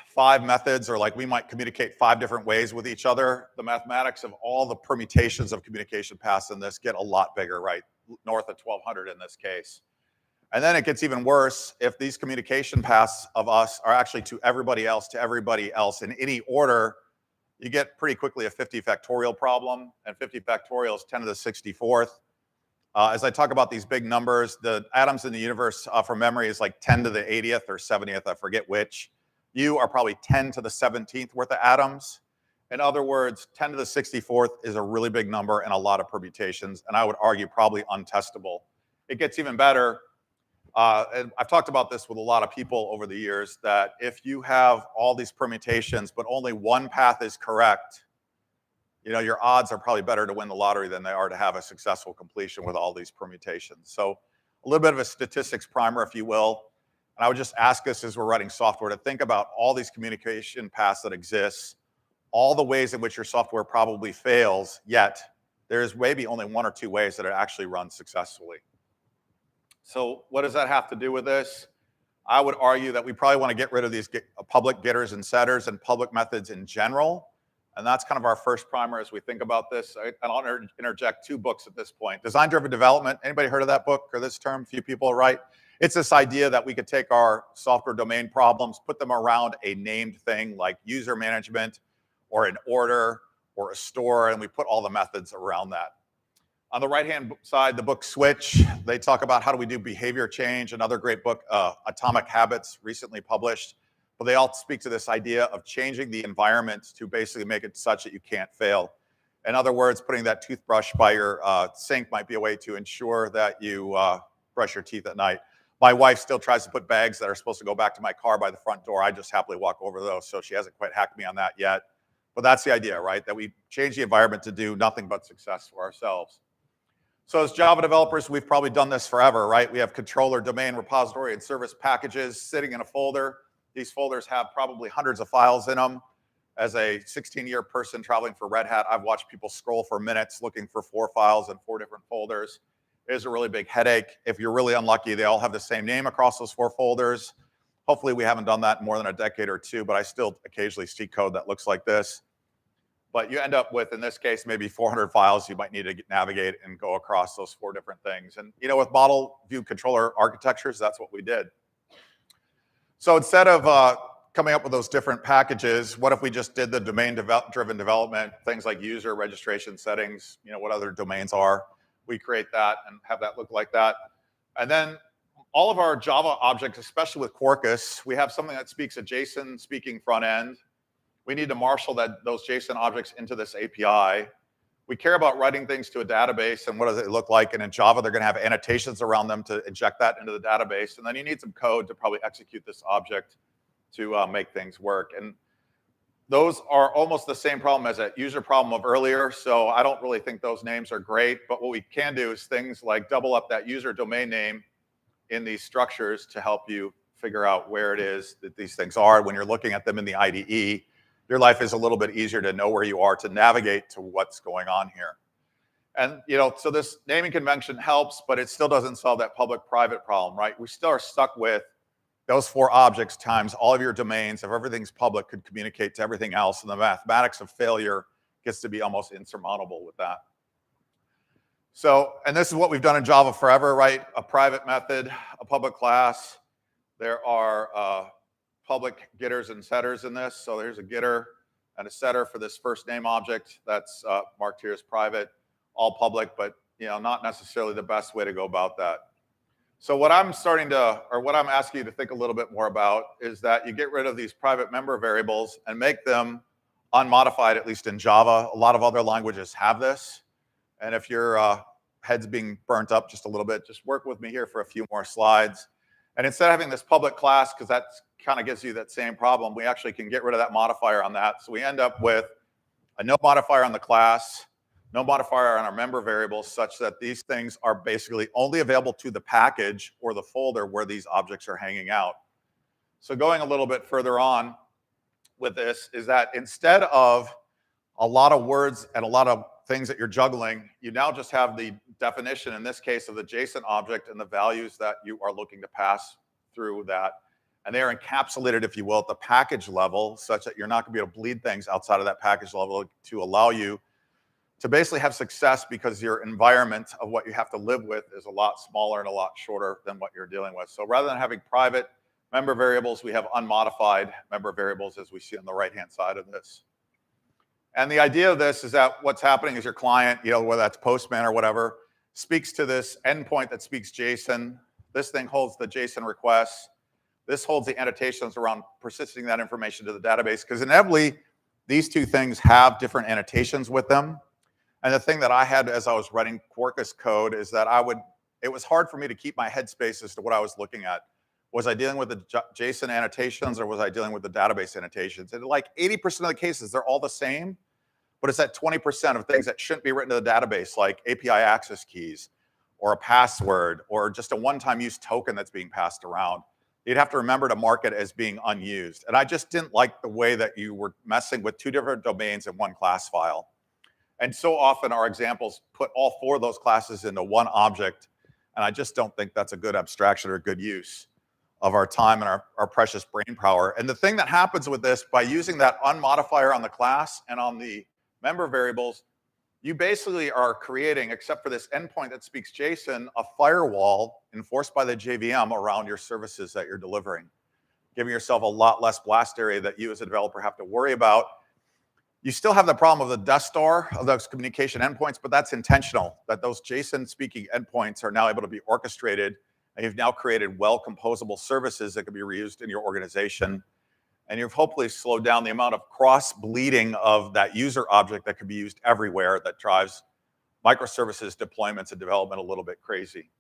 5 methods, or like we might communicate 5 different ways with each other, the mathematics of all the permutations of communication paths in this get a lot bigger, right? North of 1,200 in this case. And then it gets even worse if these communication paths of us are actually to everybody else in any order. You get pretty quickly a 50 factorial problem, and 50 factorial is 10 to the 64th. As I talk about these big numbers, the atoms in the universe from memory is like 10 to the 80th or 70th, I forget which. You are probably 10 to the 17th worth of atoms. In other words, 10 to the 64th is a really big number and a lot of permutations, and I would argue probably untestable. It gets even better. And I've talked about this with a lot of people over the years, that if you have all these permutations, but only one path is correct, your odds are probably better to win the lottery than they are to have a successful completion with all these permutations. So a little bit of a statistics primer, if you will. And I would just ask us as we're writing software to think about all these communication paths that exist, all the ways in which your software probably fails, yet there's maybe only 1 or 2 ways that it actually runs successfully. So what does that have to do with this? I would argue that we probably want to get rid of these public getters and setters and public methods in general. And that's kind of our first primer as we think about this. I'll interject 2 books at this point. Design-driven development. Anybody heard of that book or this term? A few people, right? It's this idea that we could take our software domain problems, put them around a named thing like user management or an order or a store, and we put all the methods around that. On the right-hand side, the book Switch, they talk about how do we do behavior change. Another great book, Atomic Habits, recently published. But they all speak to this idea of changing the environment to basically make it such that you can't fail. In other words, putting that toothbrush by your sink might be a way to ensure that you brush your teeth at night. My wife still tries to put bags that are supposed to go back to my car by the front door. I just happily walk over those, so she hasn't quite hacked me on that yet. But that's the idea, right? That we change the environment to do nothing but success for ourselves. So as Java developers, we've probably done this forever, right? We have controller, domain, repository, and service packages sitting in a folder. These folders have probably hundreds of files in them. As a 16-year person traveling for Red Hat, I've watched people scroll for minutes looking for 4 files in 4 different folders. It is a really big headache. If you're really unlucky, they all have the same name across those 4 folders. Hopefully we haven't done that in more than a decade or 2, but I still occasionally see code that looks like this. But you end up with, in this case, maybe 400 files you might need to navigate and go across those 4 different things. And with model view controller architectures, that's what we did. So instead of coming up with those different packages, what if we just did the domain-driven development, things like user registration settings, what other domains are. We create that and have that look like that. And then all of our Java objects, especially with Corkus, we have something that speaks a JSON speaking front end. We need to marshal those JSON objects into this API. We care about writing things to a database and what does it look like. And in Java, they're going to have annotations around them to inject that into the database. And then you need some code to probably execute this object to make things work. And those are almost the same problem as that user problem of earlier. So I don't really think those names are great. But what we can do is things like double up that user domain name in these structures to help you figure out where it is that these things are. When you're looking at them in the IDE, your life is a little bit easier to know where you are to navigate to what's going on here. And, so this naming convention helps, but it still doesn't solve that public-private problem, right? We still are stuck with those 4 objects times all of your domains. If everything's public, could communicate to everything else. And the mathematics of failure gets to be almost insurmountable with that. So, and this is what we've done in Java forever, right? A private method, a public class. There are public getters and setters in this. So there's a getter and a setter for this first name object that's marked here as private, all public, but not necessarily the best way to go about that. So what I'm starting to, or what I'm asking you to think a little bit more about is that you get rid of these private member variables and make them unmodified, at least in Java. A lot of other languages have this. And if your head's being burnt up just a little bit, just work with me here for a few more slides. And instead of having this public class, because that kind of gives you that same problem, we actually can get rid of that modifier on that. So we end up with a no modifier on the class, no modifier on our member variables, such that these things are basically only available to the package or the folder where these objects are hanging out. So going a little bit further on with this is that instead of a lot of words and a lot of things that you're juggling, you now just have the definition, in this case, of the JSON object and the values that you are looking to pass through that. And they are encapsulated, if you will, at the package level, such that you're not going to be able to bleed things outside of that package level to allow you to basically have success, because your environment of what you have to live with is a lot smaller and a lot shorter than what you're dealing with. So rather than having private member variables, we have unmodified member variables, as we see on the right-hand side of this. And the idea of this is that what's happening is your client, whether that's Postman or whatever, speaks to this endpoint that speaks JSON. This thing holds the JSON requests. This holds the annotations around persisting that information to the database, because inevitably, these two things have different annotations with them. And the thing that I had as I was writing Corkus code is that it was hard for me to keep my headspace as to what I was looking at. Was I dealing with the JSON annotations, or was I dealing with the database annotations? And like 80% of the cases, they're all the same, but it's that 20% of things that shouldn't be written to the database, like API access keys, or a password, or just a one-time use token that's being passed around. You'd have to remember to mark it as being unused. And I just didn't like the way that you were messing with two different domains in one class file. And so often our examples put all four of those classes into one object, and I just don't think that's a good abstraction or a good use of our time and our precious brain power. And the thing that happens with this, by using that unmodifier on the class and on the member variables, you basically are creating, except for this endpoint that speaks JSON, a firewall enforced by the JVM around your services that you're delivering, giving yourself a lot less blast area that you as a developer have to worry about. You still have the problem of the death star of those communication endpoints, but that's intentional, that those JSON-speaking endpoints are now able to be orchestrated, and you've now created well-composable services that can be reused in your organization. And you've hopefully slowed down the amount of cross-bleeding of that user object that can be used everywhere, that drives microservices deployments and development a little bit crazy.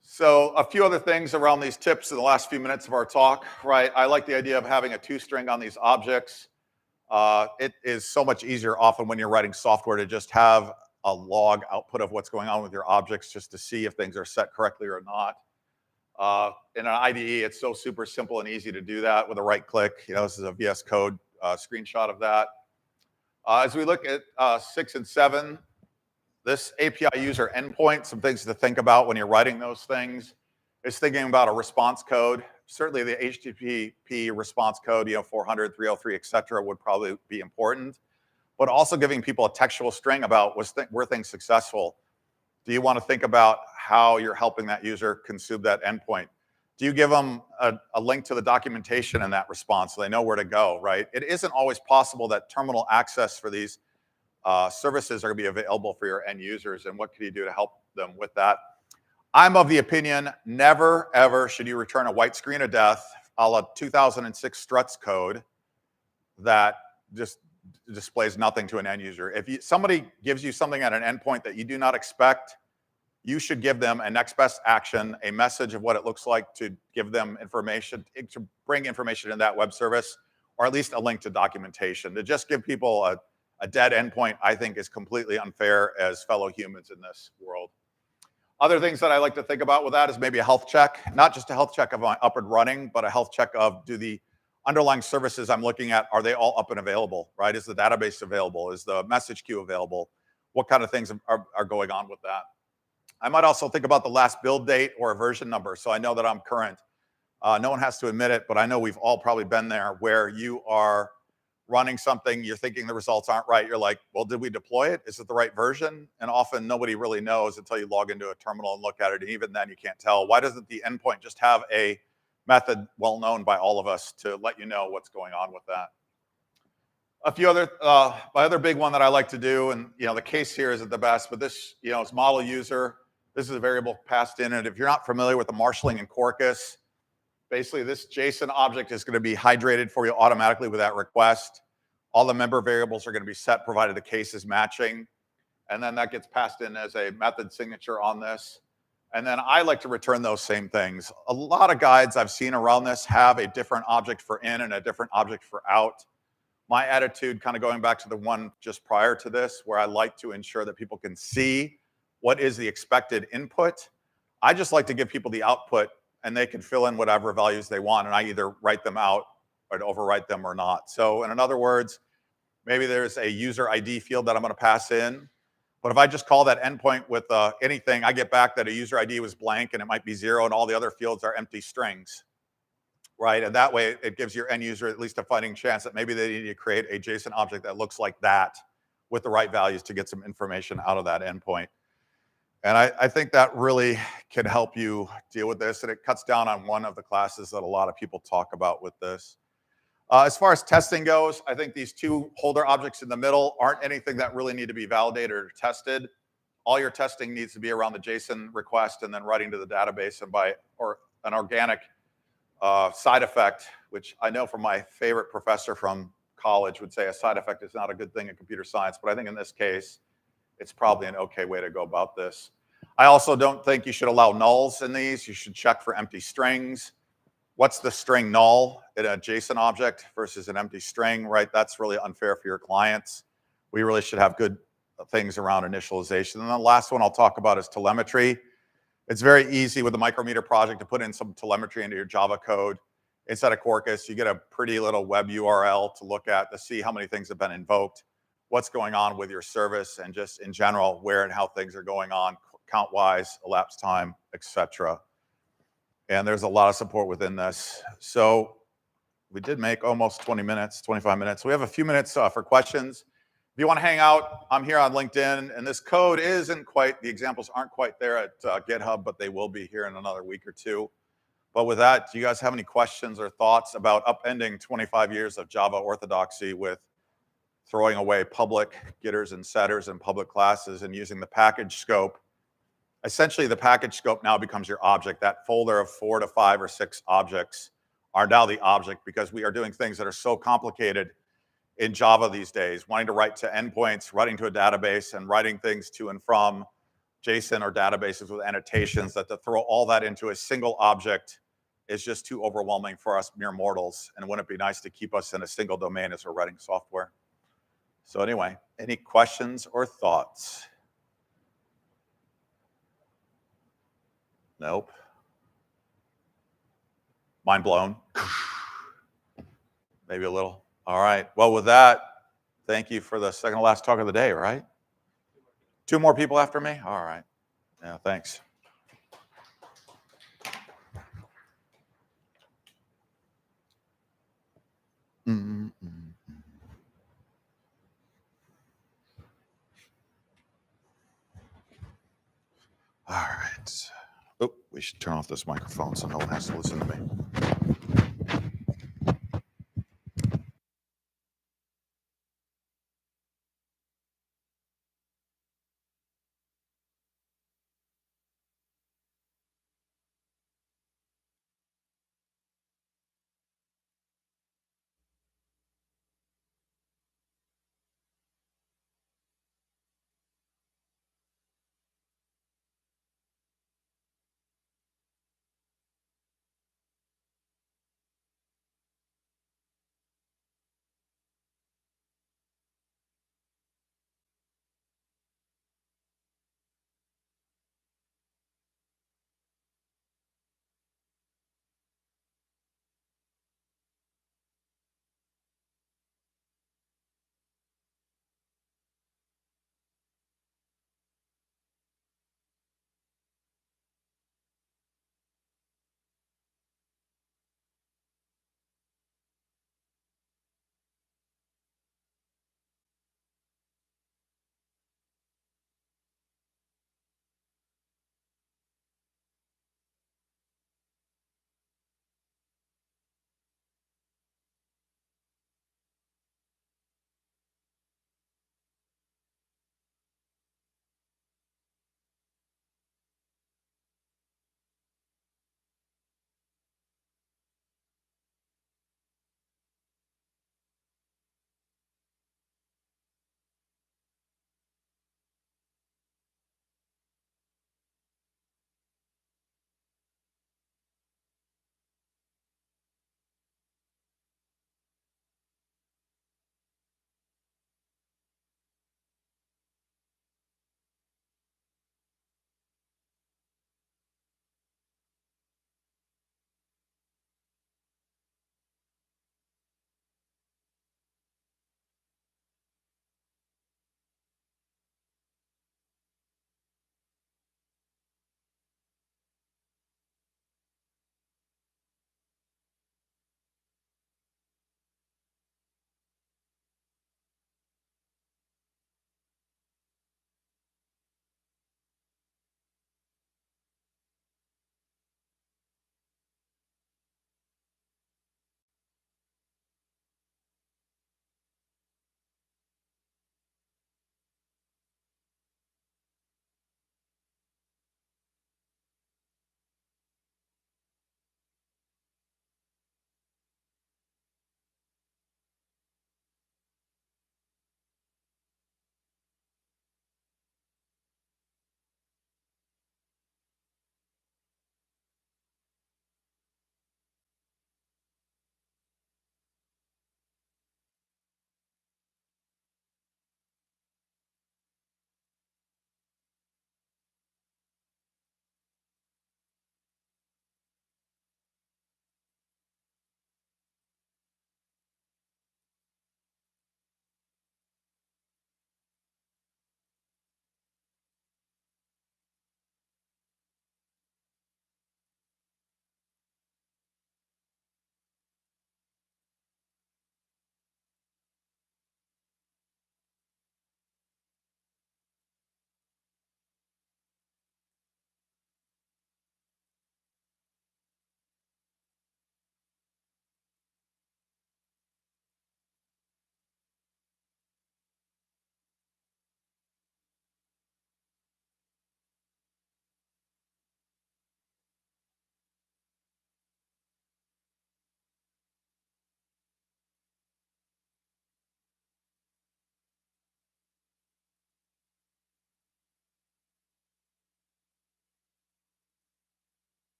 So a few other things around these tips in the last few minutes of our talk, right? I like the idea of having a toString on these objects. It is so much easier often when you're writing software to just have a log output of what's going on with your objects, just to see if things are set correctly or not. In an IDE, it's so super simple and easy to do that with a right click. This is a VS Code screenshot of that. As we look at 6 and 7, this API user endpoint, some things to think about when you're writing those things, is thinking about a response code. Certainly the HTTP response code, 400, 303, et cetera, would probably be important. But also giving people a textual string about were things successful? Do you want to think about how you're helping that user consume that endpoint? Do you give them a link to the documentation in that response so they know where to go, right? It isn't always possible that terminal access for these services are going to be available for your end users, and what can you do to help them with that? I'm of the opinion, never, ever should you return a white screen of death a la 2006 Struts code that just displays nothing to an end user. If somebody gives you something at an endpoint that you do not expect, you should give them a next best action, a message of what it looks like to give them information, to bring information in that web service, or at least a link to documentation. To just give people a dead endpoint, I think, is completely unfair as fellow humans in this world. Other things that I like to think about with that is maybe a health check, not just a health check of my up and running, but a health check of, do the underlying services I'm looking at, are they all up and available, right? Is the database available? Is the message queue available? What kind of things are going on with that? I might also think about the last build date or a version number, so I know that I'm current. No one has to admit it, but I know we've all probably been there, where you are running something, you're thinking the results aren't right. You're like, well, did we deploy it? Is it the right version? And often nobody really knows until you log into a terminal and look at it. And even then you can't tell. Why doesn't the endpoint just have a method well known by all of us to let you know what's going on with that? A few other, my other big one that I like to do, and the case here isn't the best, but this, is model user. This is a variable passed in, and if you're not familiar with the marshalling in Corkus, basically this JSON object is going to be hydrated for you automatically with that request. All the member variables are going to be set provided the case is matching, and then that gets passed in as a method signature on this. And then I like to return those same things. A lot of guides I've seen around this have a different object for in and a different object for out. My attitude, kind of going back to the one just prior to this, where I like to ensure that people can see what is the expected input. I just like to give people the output and they can fill in whatever values they want, and I either write them out or overwrite them or not. So in other words, maybe there's a user ID field that I'm going to pass in. But if I just call that endpoint with anything, I get back that a user ID was blank and it might be 0 and all the other fields are empty strings, right? And that way it gives your end user at least a fighting chance that maybe they need to create a JSON object that looks like that with the right values to get some information out of that endpoint. And I think that really can help you deal with this, and it cuts down on one of the classes that a lot of people talk about with this. As far as testing goes, I think these two holder objects in the middle aren't anything that really need to be validated or tested. All your testing needs to be around the JSON request and then writing to the database and by or an organic side effect, which I know from my favorite professor from college would say a side effect is not a good thing in computer science, but I think in this case, it's probably an okay way to go about this. I also don't think you should allow nulls in these. You should check for empty strings. What's the string null in a JSON object versus an empty string, right? That's really unfair for your clients. We really should have good things around initialization. And the last one I'll talk about is telemetry. It's very easy with the micrometer project to put in some telemetry into your Java code. Instead of Corkus, you get a pretty little web URL to look at to see how many things have been invoked, what's going on with your service, and just in general, where and how things are going on, count-wise, elapsed time, etc. And there's a lot of support within this. So we did make almost 20 minutes, 25 minutes. We have a few minutes for questions. If you want to hang out, I'm here on LinkedIn, and this code isn't quite, the examples aren't quite there at GitHub, but they will be here in another week or two. But with that, do you guys have any questions or thoughts about upending 25 years of Java orthodoxy with throwing away public getters and setters and public classes and using the package scope? Essentially, the package scope now becomes your object. That folder of 4 to 5 or 6 objects are now the object because we are doing things that are so complicated in Java these days, wanting to write to endpoints, writing to a database, and writing things to and from JSON or databases with annotations, that to throw all that into a single object is just too overwhelming for us mere mortals. And wouldn't it be nice to keep us in a single domain as we're writing software? So anyway, any questions or thoughts? Nope. Mind blown? Maybe a little. All right. Well, with that, thank you for the second to last talk of the day, right? 2 more people after me? All right. Yeah, thanks. All right. Oh, we should turn off this microphone so no one has to listen to me.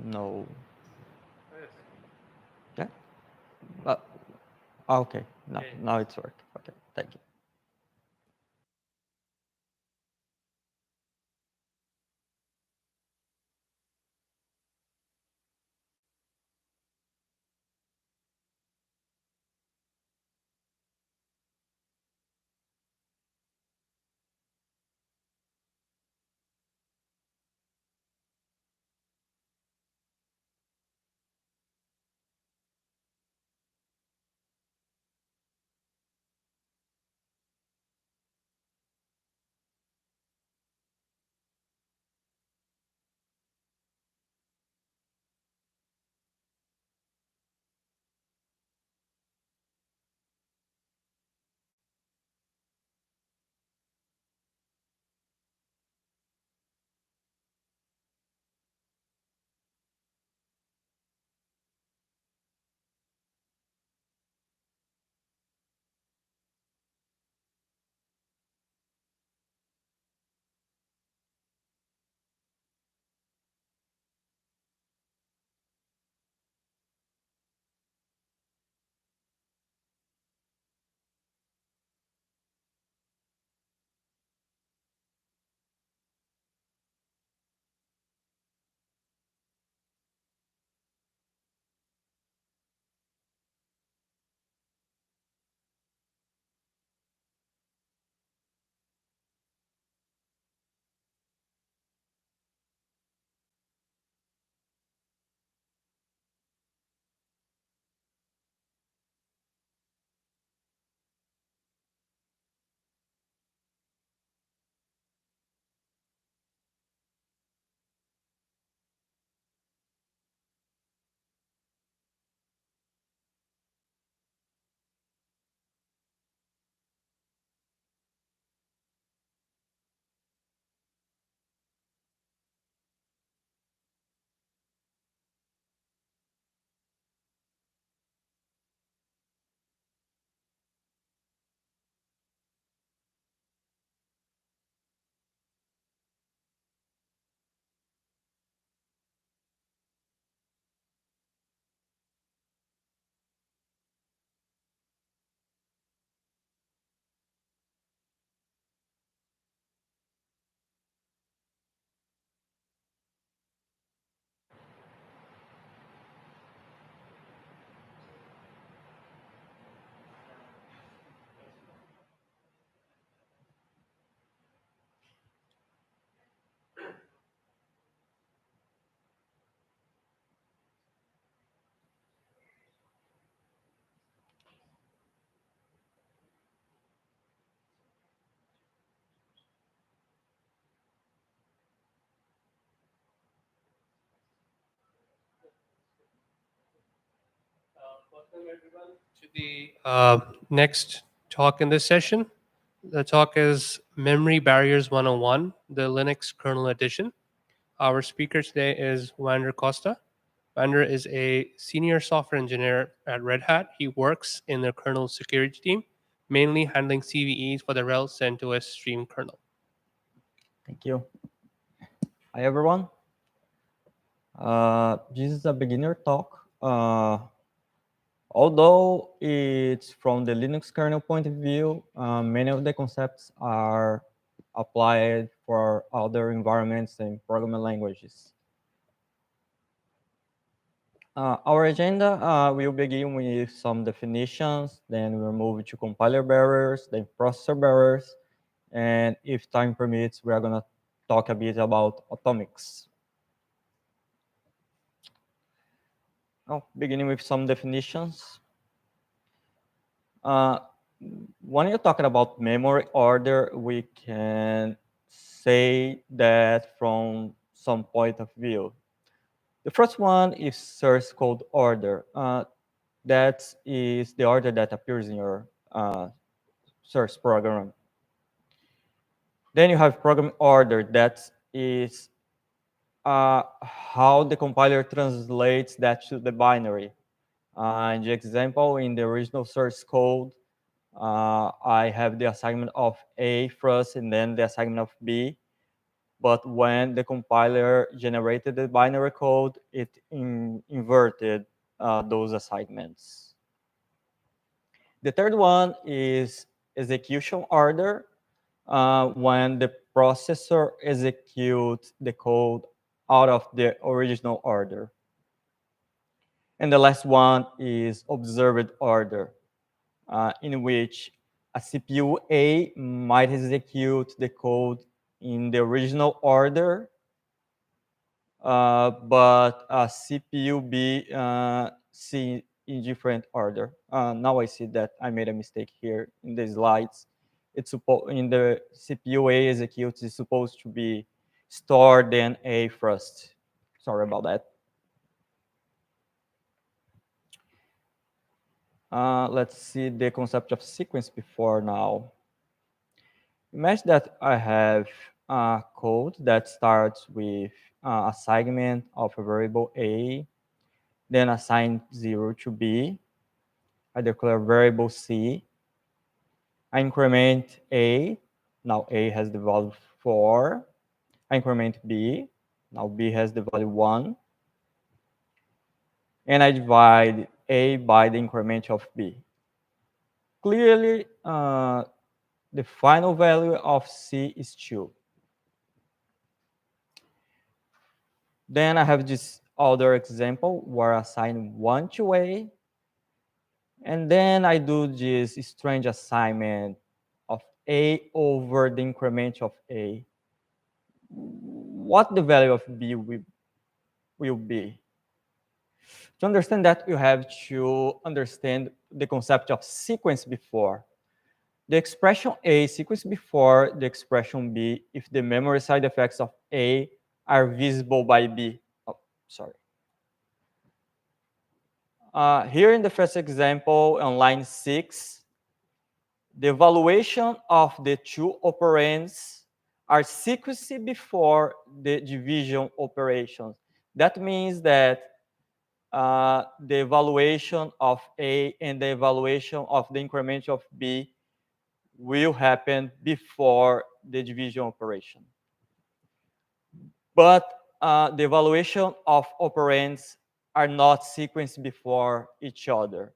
No. Yeah. Okay. Now it's working. Okay. Thank you. To the next talk in this session. The talk is Memory Barriers 101, the Linux Kernel Edition. Our speaker today is Wander Costa. Wander is a senior software engineer at Red Hat. He works in the kernel security team, mainly handling CVEs for the RHEL CentOS stream kernel. Thank you. Hi, everyone. This is a beginner talk. Although it's from the Linux kernel point of view, many of the concepts are applied for other environments and programming languages. Our agenda will begin with some definitions, then we'll move to compiler barriers, then processor barriers, and if time permits, we are going to talk a bit about atomics. Beginning with some definitions. When you're talking about memory order, we can say that from some point of view. The first one is source code order. That is the order that appears in your source program. Then you have program order. That is how the compiler translates that to the binary. In the example, in the original source code, I have the assignment of A first and then the assignment of B. but when the compiler generated the binary code, it inverted those assignments. The third one is execution order, when the processor executes the code out of the original order. And the last one is observed order, in which a CPU A might execute the code in the original order, but a CPU B see in different order. Now I see that I made a mistake here in the slides. It's in the CPU A executes is supposed to be stored then A first. Sorry about that. Let's see the concept of sequence before now. Imagine that I have a code that starts with a segment of a variable A, then assign 0 to B. I declare variable C. I increment A. Now A has the value 4. I increment B. Now B has the value 1. And I divide A by the increment of B. Clearly, the final value of C is 2. Then I have this other example where I assign 1 to A. And then I do this strange assignment of A over the increment of A. What the value of B will be? To understand that, you have to understand the concept of sequence before. The expression A sequence before the expression B if the memory side effects of A are visible by B. Oh, sorry. Here in the first example, on line 6, the evaluation of the two operands are sequenced before the division operations. That means that the evaluation of A and the evaluation of the increment of B will happen before the division operation. But the evaluation of operands are not sequenced before each other.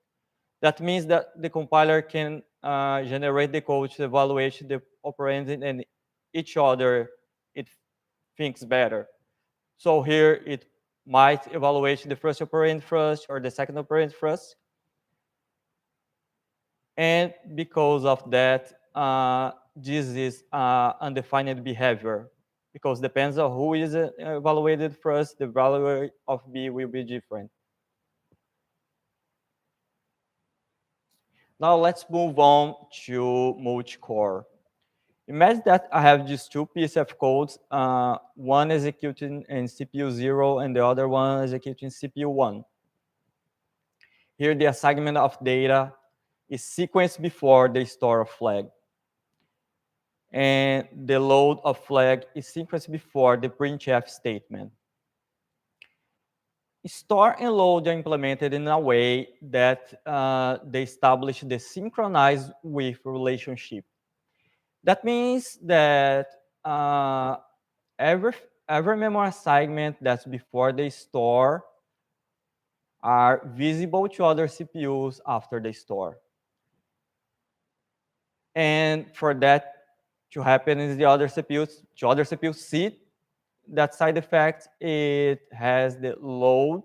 That means that the compiler can generate the code to evaluate the operands and each other it thinks better. So here it might evaluate the first operand first or the second operand first. And because of that, this is undefined behavior, because depends on who is evaluated first, the value of B will be different. Now let's move on to multi-core. Imagine that I have these two pieces of codes, one executing in CPU 0 and the other one executing CPU 1. Here the assignment of data is sequenced before the store of flag. And the load of flag is sequenced before the printf statement. Store and load are implemented in a way that they establish the synchronized with relationship. That means that every memory assignment that's before the store are visible to other CPUs after the store. And for that to happen is the other CPUs see that side effect. It has the load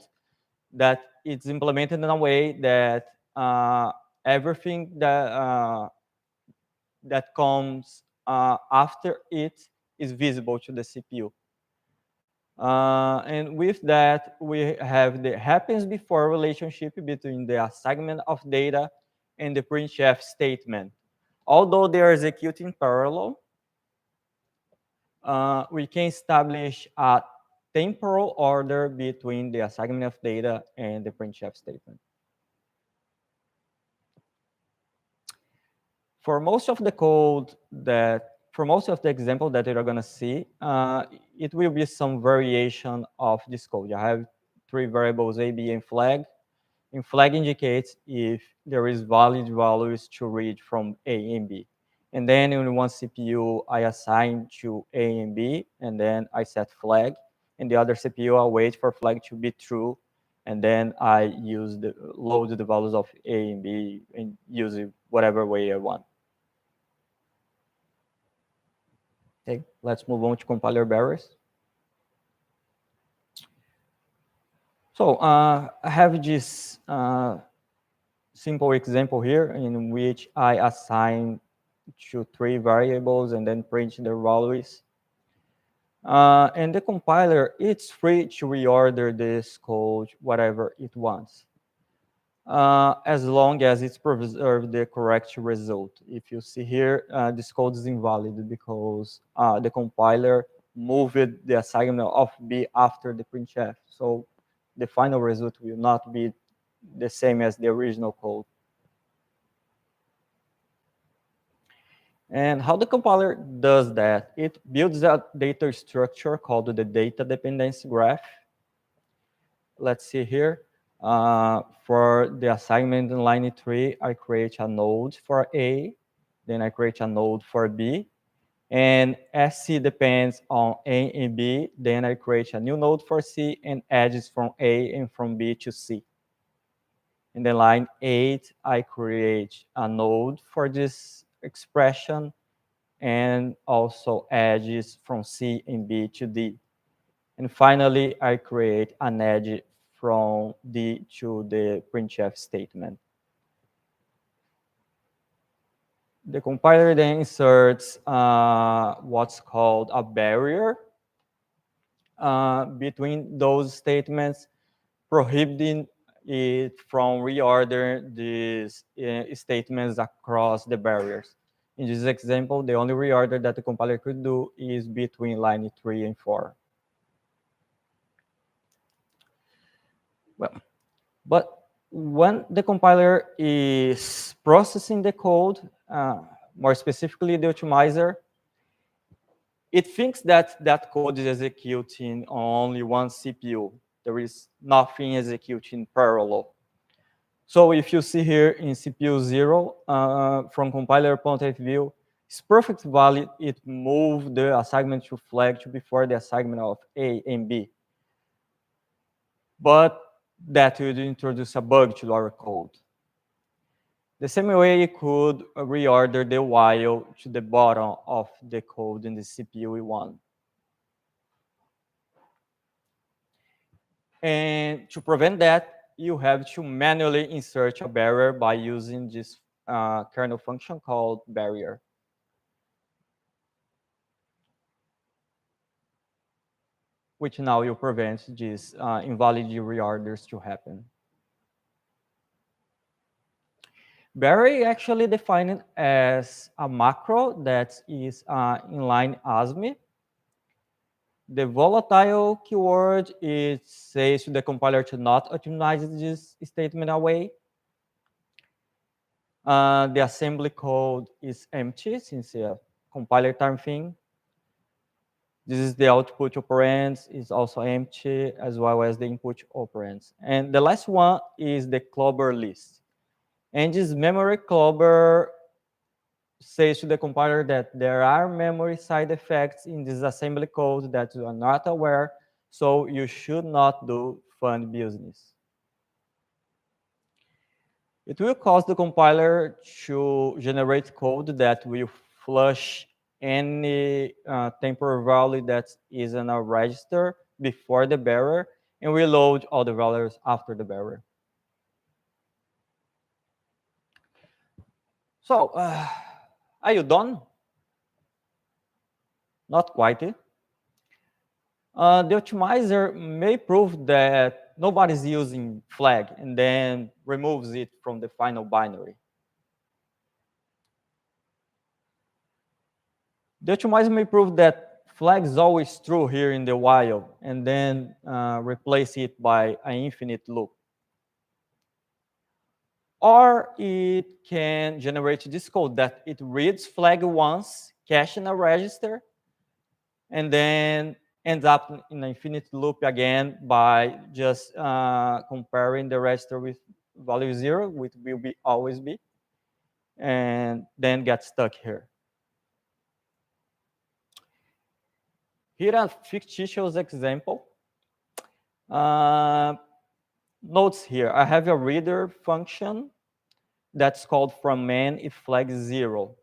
that it's implemented in a way that everything that that comes after it is visible to the CPU. And with that, we have the happens before relationship between the assignment of data and the printf statement. Although they are executing parallel, we can establish a temporal order between the assignment of data and the printf statement. For most of the example that you're going to see, it will be some variation of this code. I have three variables, A, B, and flag. And flag indicates if there is valid values to read from A and B. And then in one CPU, I assign to A and B, and then I set flag. And the other CPU, I wait for flag to be true, and then I load the values of A and B and use it whatever way I want. Okay, let's move on to compiler barriers. So I have this simple example here in which I assign to 3 variables and then print their values. And the compiler, it's free to reorder this code whatever it wants, as long as it's preserved the correct result. If you see here, this code is invalid because the compiler moved the assignment of B after the printf. So the final result will not be the same as the original code. And how the compiler does that? It builds a data structure called the data dependency graph. Let's see here. For the assignment in line 3, I create a node for A, then I create a node for B. And as C depends on A and B, then I create a new node for C and edges from A and from B to C. In the line 8, I create a node for this expression and also edges from C and B to D. And finally, I create an edge from D to the printf statement. The compiler then inserts what's called a barrier between those statements, prohibiting it from reordering these statements across the barriers. In this example, the only reorder that the compiler could do is between line 3 and 4. Well, but when the compiler is processing the code, more specifically the optimizer, it thinks that that code is executing on only one CPU. There is nothing executing parallel. So if you see here in CPU 0, from compiler point of view, it's perfectly valid. It moved the assignment to flag to before the assignment of A and B. But that would introduce a bug to our code. The same way you could reorder the while to the bottom of the code in the CPU one. And to prevent that, you have to manually insert a barrier by using this kernel function called barrier. Which now will prevent these invalid reorders to happen. Barrier actually defined as a macro that is inline ASME. The volatile keyword, it says to the compiler to not optimize this statement away. The assembly code is empty since it's a compiler time thing. This is the output operands, is also empty, as well as the input operands. And the last one is the clubber list. And this memory clubber says to the compiler that there are memory side effects in this assembly code that you are not aware, so you should not do fun business. It will cause the compiler to generate code that will flush any temporary value that is in a register before the barrier and reload all the values after the barrier. So, are you done? Not quite. The optimizer may prove that nobody's using flag and then removes it from the final binary. The optimizer may prove that flag is always true here in the while and then replace it by an infinite loop. Or it can generate this code that it reads flag once, cache in a register, and then ends up in an infinite loop again by just comparing the register with value 0, which will be always be, and then get stuck here. Here a fictitious example. Notes here, I have a reader function that's called from main if flag 0.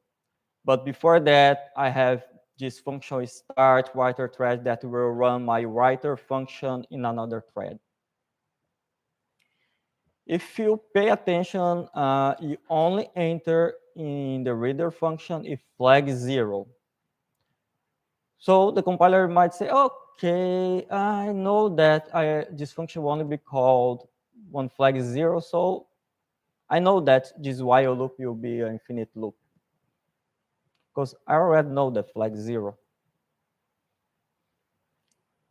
But before that, I have this function start writer thread that will run my writer function in another thread. If you pay attention, you only enter in the reader function if flag 0. So the compiler might say, okay, I know that this function will only be called when flag is 0, so I know that this while loop will be an infinite loop, because I already know that flag 0.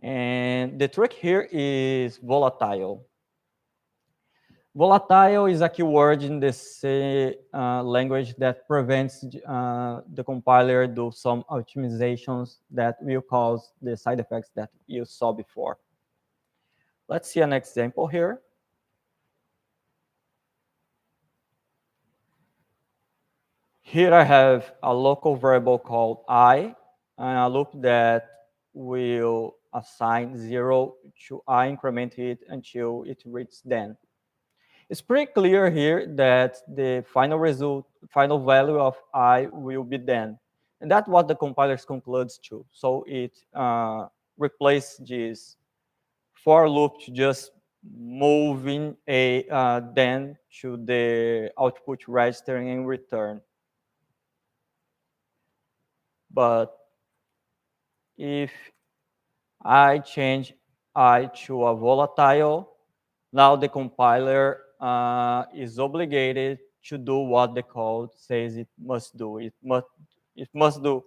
And the trick here is volatile. Volatile is a keyword in the C language that prevents the compiler do some optimizations that will cause the side effects that you saw before. Let's see an example here. Here I have a local variable called I, and a loop that will assign 0 to I, increment it until it reaches then. It's pretty clear here that the final value of I will be then. And that's what the compiler concludes to. So it replaces this for loop to just moving a then to the output register and return. But if I change I to a volatile, now the compiler is obligated to do what the code says it must do. It must do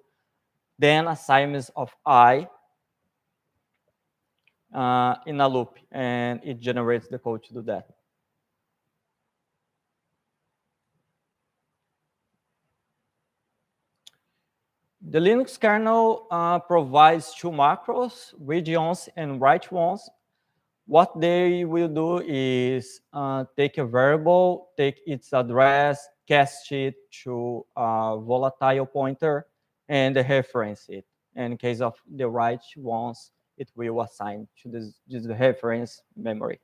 then assignments of I in a loop, and it generates the code to do that. The Linux kernel provides two macros, read once and write once. What they will do is take a variable, take its address, cast it to a volatile pointer, and reference it. And in case of the write once, it will assign to this reference memory.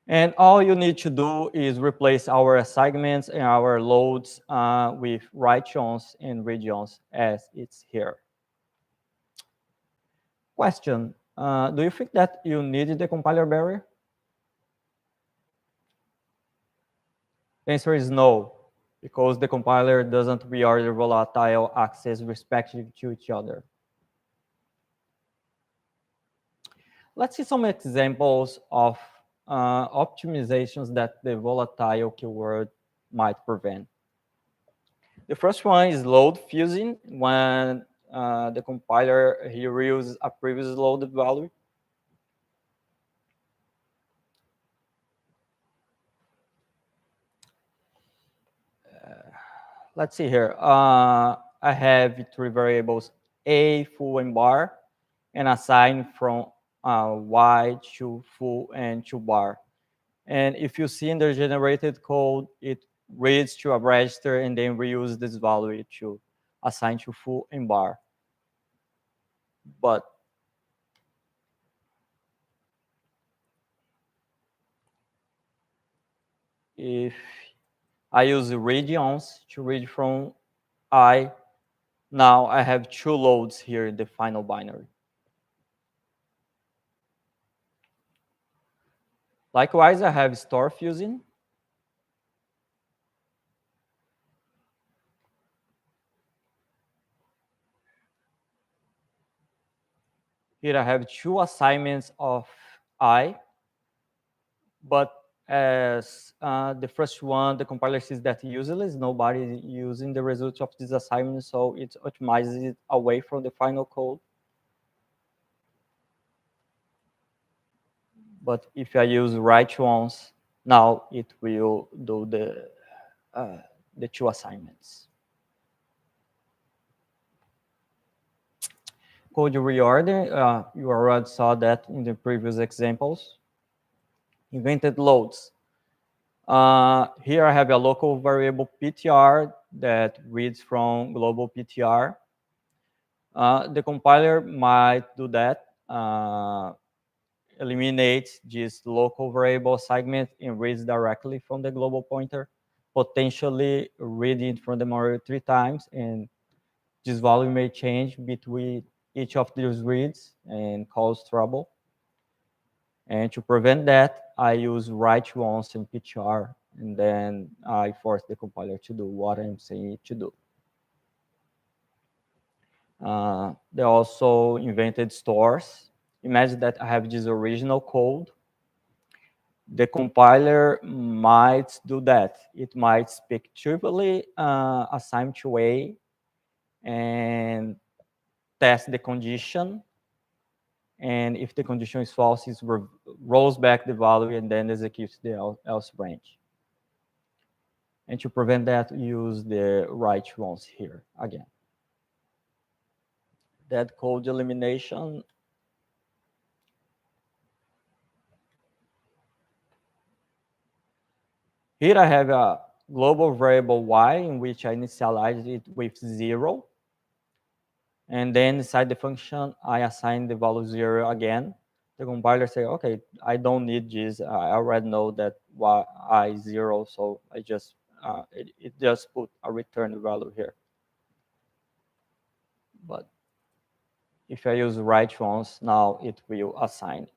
And all you need to do is replace our assignments and our loads with write once and read once as it's here. Question. Do you think that you needed the compiler barrier? The answer is no, because the compiler doesn't reorder volatile access respective to each other. Let's see some examples of optimizations that the volatile keyword might prevent. The first one is load fusing, when the compiler here reuses a previous loaded value. Let's see here. I have three variables, a, full, and bar, and assign from y to full and to bar. And if you see in the generated code, it reads to a register and then reuses this value to assign to full and bar. But if I use read once to read from I, now I have two loads here in the final binary. Likewise, I have store fusing. Here I have two assignments of I, but as the first one, the compiler says that useless, nobody is using the result of this assignment, so it optimizes it away from the final code. But if I use write once, now it will do the two assignments. Code reorder, you already saw that in the previous examples. Invented loads. Here I have a local variable PTR that reads from global PTR. The compiler might do that, eliminate this local variable segment and reads directly from the global pointer, potentially reading from the memory 3 times, and this value may change between each of these reads and cause trouble. And to prevent that, I use write once in PTR, and then I force the compiler to do what I'm saying it to do. They also invented stores. Imagine that I have this original code. The compiler might do that. It might speculatively assign to A and test the condition. And if the condition is false, it rolls back the value and then executes the else branch. And to prevent that, use the write once here again. That code elimination. Here I have a global variable y in which I initialize it with 0. And then inside the function, I assign the value 0 again. The compiler say, okay, I don't need this. I already know that y 0, so I just it just put a return value here. But if I use write once, now it will assign.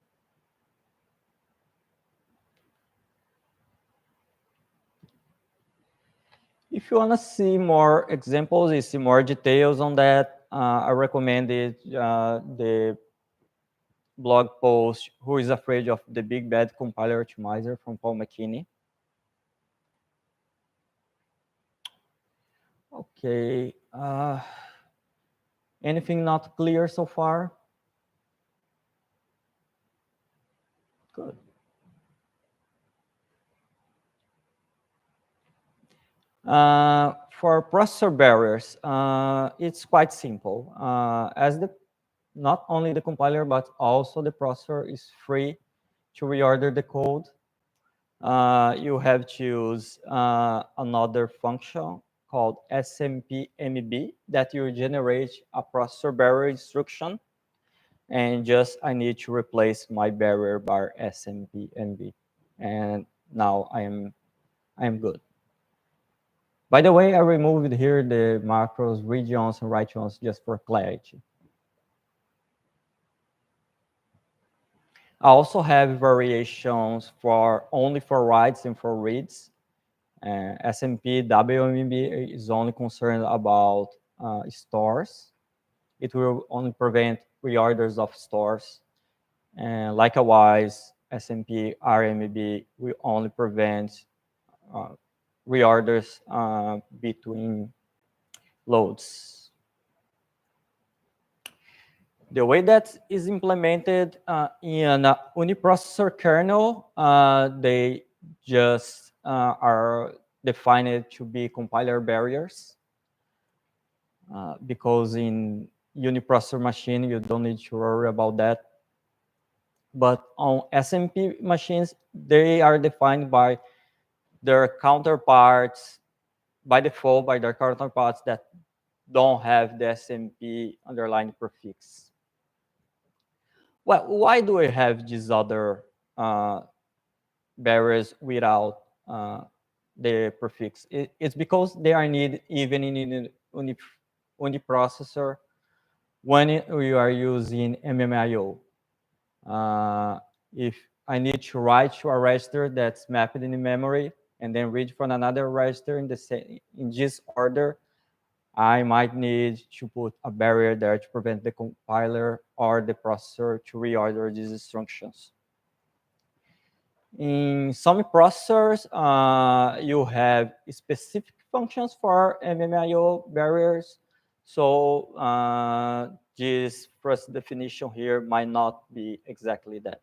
If you want to see more examples and see more details on that, I recommend the blog post, Who is Afraid of the Big Bad Compiler Optimizer from Paul McKinney. Okay. Anything not clear so far? Good. For processor barriers, it's quite simple. As not only the compiler, but also the processor is free to reorder the code. You have to use another function called SMPMB that will generate a processor barrier instruction. And just I need to replace my barrier by SMPMB. And now I am good. By the way, I removed here the macros read once and write once just for clarity. I also have variations for only for writes and for reads. SMP WMB is only concerned about stores. It will only prevent reorders of stores. And likewise, SMP RMB will only prevent reorders between loads. The way that is implemented in a uniprocessor kernel, they just are defined to be compiler barriers. Because in uniprocessor machine, you don't need to worry about that. But on SMP machines, they are defined by their counterparts, by default, by their counterparts that don't have the SMP underlying prefix. Well, why do we have these other barriers without the prefix? It's because they are needed even in uniprocessor when you are using MMIO. If I need to write to a register that's mapped in the memory and then read from another register in this order, I might need to put a barrier there to prevent the compiler or the processor to reorder these instructions. In some processors, you have specific functions for MMIO barriers. So this first definition here might not be exactly that.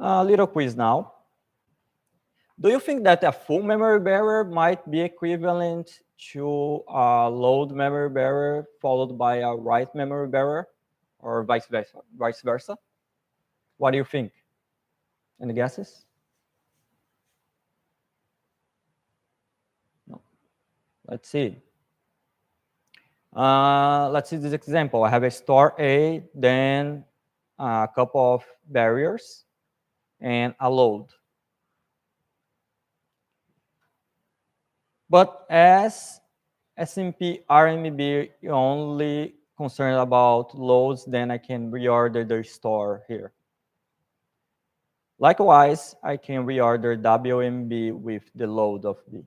A little quiz now. Do you think that a full memory barrier might be equivalent to a load memory barrier followed by a write memory barrier, or vice versa? What do you think? Any guesses? No. Let's see. Let's see this example. I have a store A, then a couple of barriers, and a load. But as SMP RMB only concerned about loads, then I can reorder the store here. Likewise, I can reorder WMB with the load of B.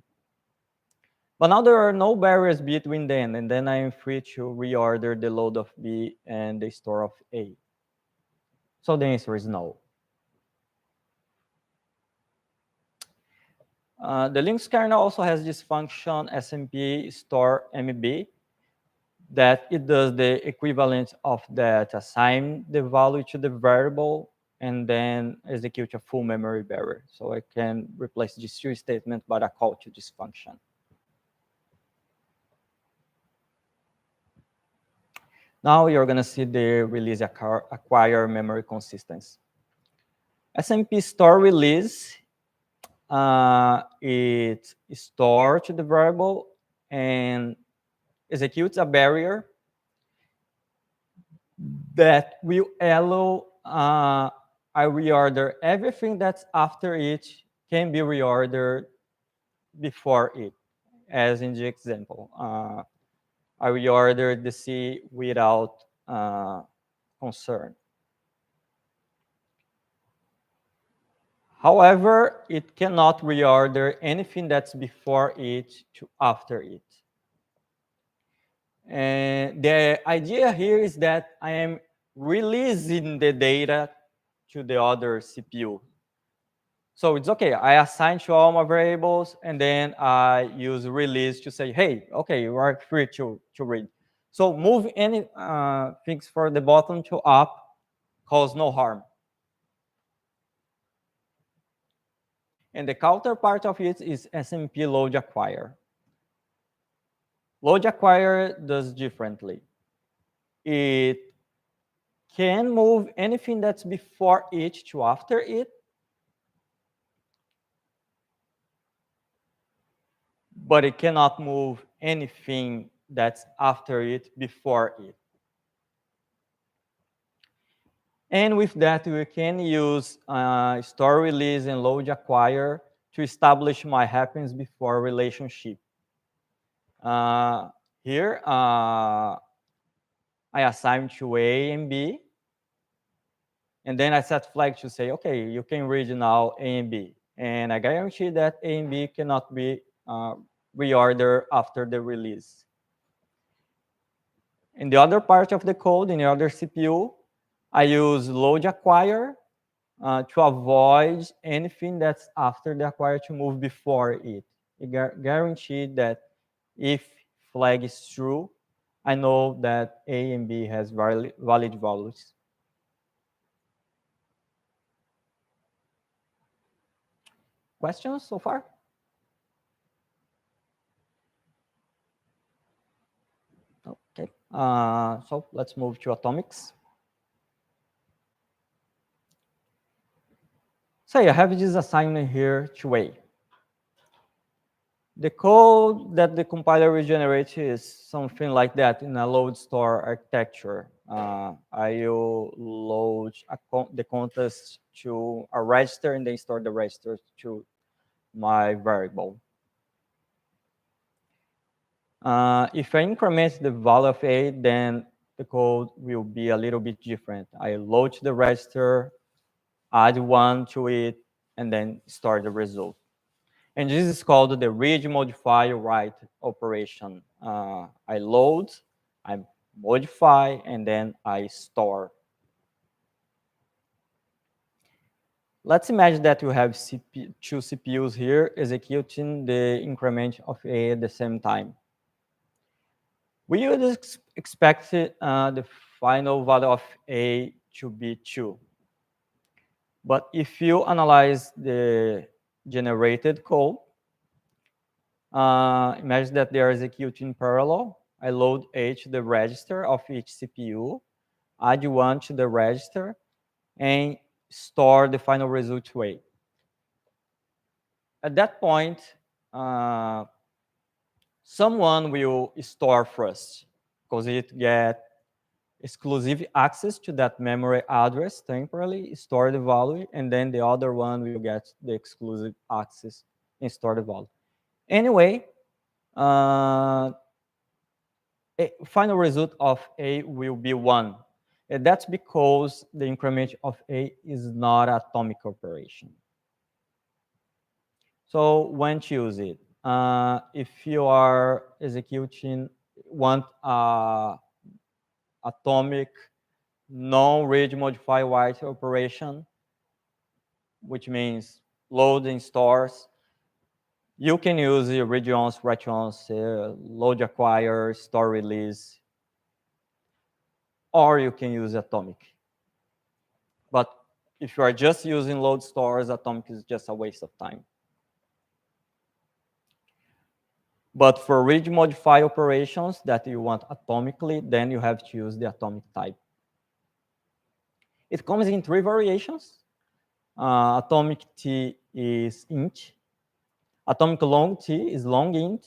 But now there are no barriers between them, and then I am free to reorder the load of B and the store of A. So the answer is no. The Linux kernel also has this function SMP store MB that it does the equivalent of that, assign the value to the variable and then execute a full memory barrier. So I can replace this two statement by a call to this function. Now you're going to see the release acquire memory consistency. SMP store release, it stores to the variable and executes a barrier that will allow I reorder everything that's after it can be reordered before it, as in the example. I reordered the C without concern. However, it cannot reorder anything that's before it to after it. And the idea here is that I am releasing the data to the other CPU. So it's okay, I assign to all my variables, and then I use release to say, hey, okay, you are free to read. So move any things from the bottom to up, cause no harm. And the counterpart of it is SMP load acquire. Load acquire does differently. It can move anything that's before it to after it, but it cannot move anything that's after it before it. And with that, we can use store release and load acquire to establish my happens before relationship. Here, I assign to A and B, and then I set flag to say, okay, you can read now A and B. And I guarantee that A and B cannot be reordered after the release. In the other part of the code, in the other CPU, I use load acquire to avoid anything that's after the acquire to move before it. It guaranteed that if flag is true, I know that A and B has valid values. Questions so far? Okay, so let's move to atomics. So I have this assignment here to A. The code that the compiler will generate is something like that in a load store architecture. I will load the contents to a register and then store the register to my variable. If I increment the value of A, then the code will be a little bit different. I load the register, add 1 to it, and then store the result. And this is called the read, modify, write operation. I load, I modify, and then I store. Let's imagine that you have two CPUs here executing the increment of A at the same time. We would expect the final value of A to be 2. But if you analyze the generated code, imagine that they are executing in parallel. I load A to the register of each CPU, add 1 to the register, and store the final result to A. At that point, someone will store first. because it gets exclusive access to that memory address temporarily, store the value, and then the other one will get the exclusive access and store the value. Anyway, a final result of A will be 1. And that's because the increment of A is not an atomic operation. So when to use it? If you are executing, want atomic non-read modify write operation, which means load and stores, you can use the read once, write once, load acquire, store release, or you can use atomic. But if you are just using load stores, atomic is just a waste of time. But for read modify operations that you want atomically, then you have to use the atomic type. It comes in 3 variations. Atomic T is int. Atomic long T is long int.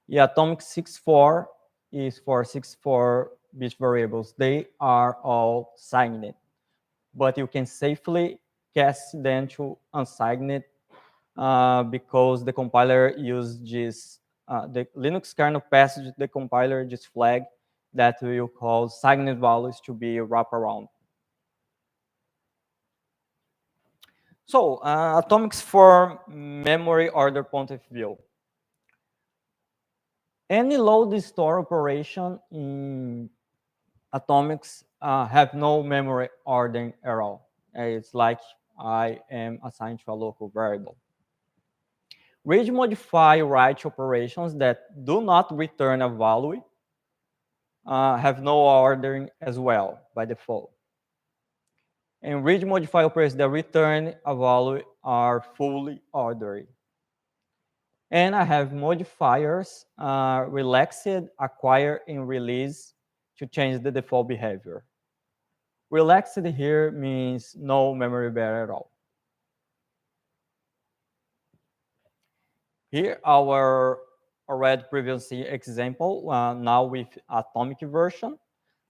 The atomic 64 is for 64-bit variables. They are all signed, but you can safely cast them to unsigned because the compiler uses this. The Linux kernel passes the compiler this flag that will cause signed values to be wrapped around. So atomics for memory order point of view. Any load store operation in atomics have no memory ordering at all. It's like I am assigned to a local variable. Read modify write operations that do not return a value have no ordering as well by default. And read modify operations that return a value are fully ordered. And I have modifiers, relaxed, acquire, and release to change the default behavior. Relaxed here means no memory barrier at all. Here, our already previously example, now with atomic version.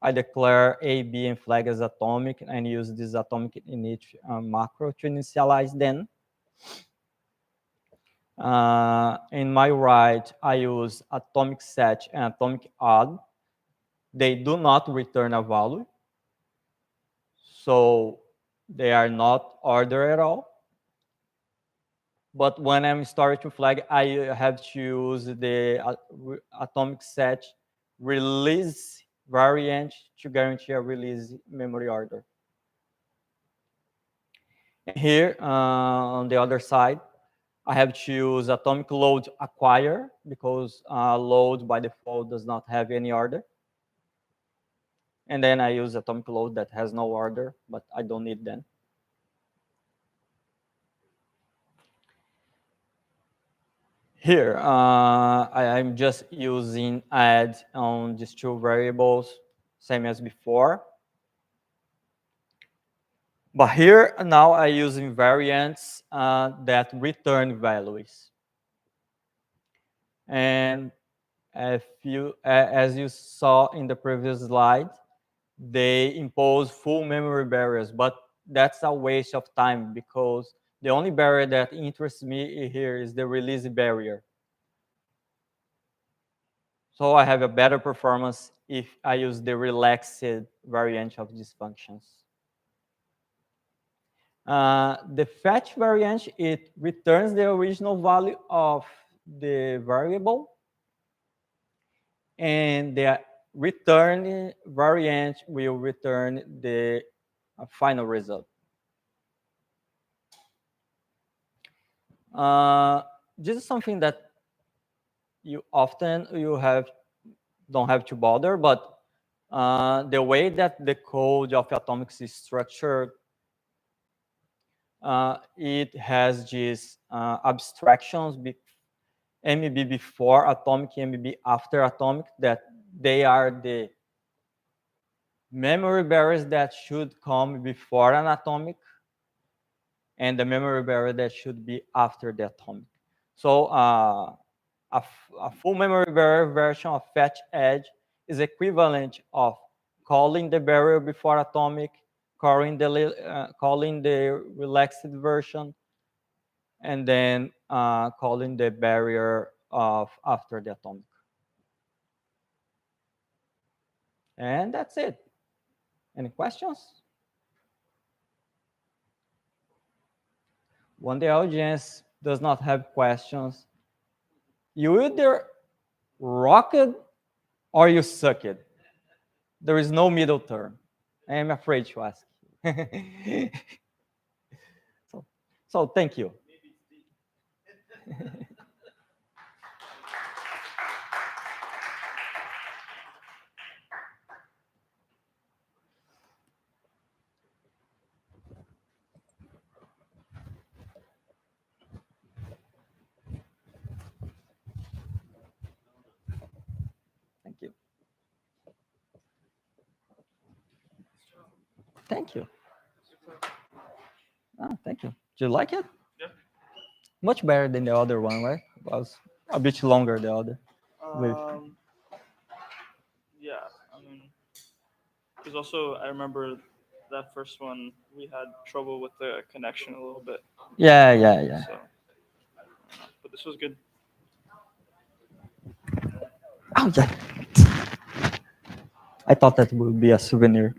I declare A, B, and flag as atomic and use this atomic init macro to initialize them. In my write, I use atomic set and atomic add. They do not return a value, so they are not ordered at all. But when I'm starting to flag, I have to use the atomic set release variant to guarantee a release memory order. And here, on the other side, I have to use atomic load acquire because load by default does not have any order. And then I use atomic load that has no order, but I don't need them. Here, I'm just using add on these 2 variables, same as before. But here, now I'm using variants that return values. And as you saw in the previous slide, they impose full memory barriers, but that's a waste of time because the only barrier that interests me here is the release barrier. So I have a better performance if I use the relaxed variant of these functions. The fetch variant, it returns the original value of the variable, and the return variant will return the final result. This is something that you often don't have to bother, but the way that the code of atomics is structured, it has these abstractions, MB before atomic, MB after atomic, that they are the memory barriers that should come before an atomic and the memory barrier that should be after the atomic. So a full memory barrier version of fetch edge is equivalent of calling the barrier before atomic, calling the relaxed version, and then calling the barrier of after the atomic. And that's it. Any questions? When the audience does not have questions, you either rock it or you suck it. There is no middle term. I am afraid to ask. so thank you. Thank you. Thank you. Oh, thank you. Do you like it? Yeah. Much better than the other one, right? It was a bit longer, the other. Yeah, I mean, because also I remember that first one we had trouble with the connection a little bit. Yeah. So, but this was good. Oh, yeah. I thought that would be a souvenir.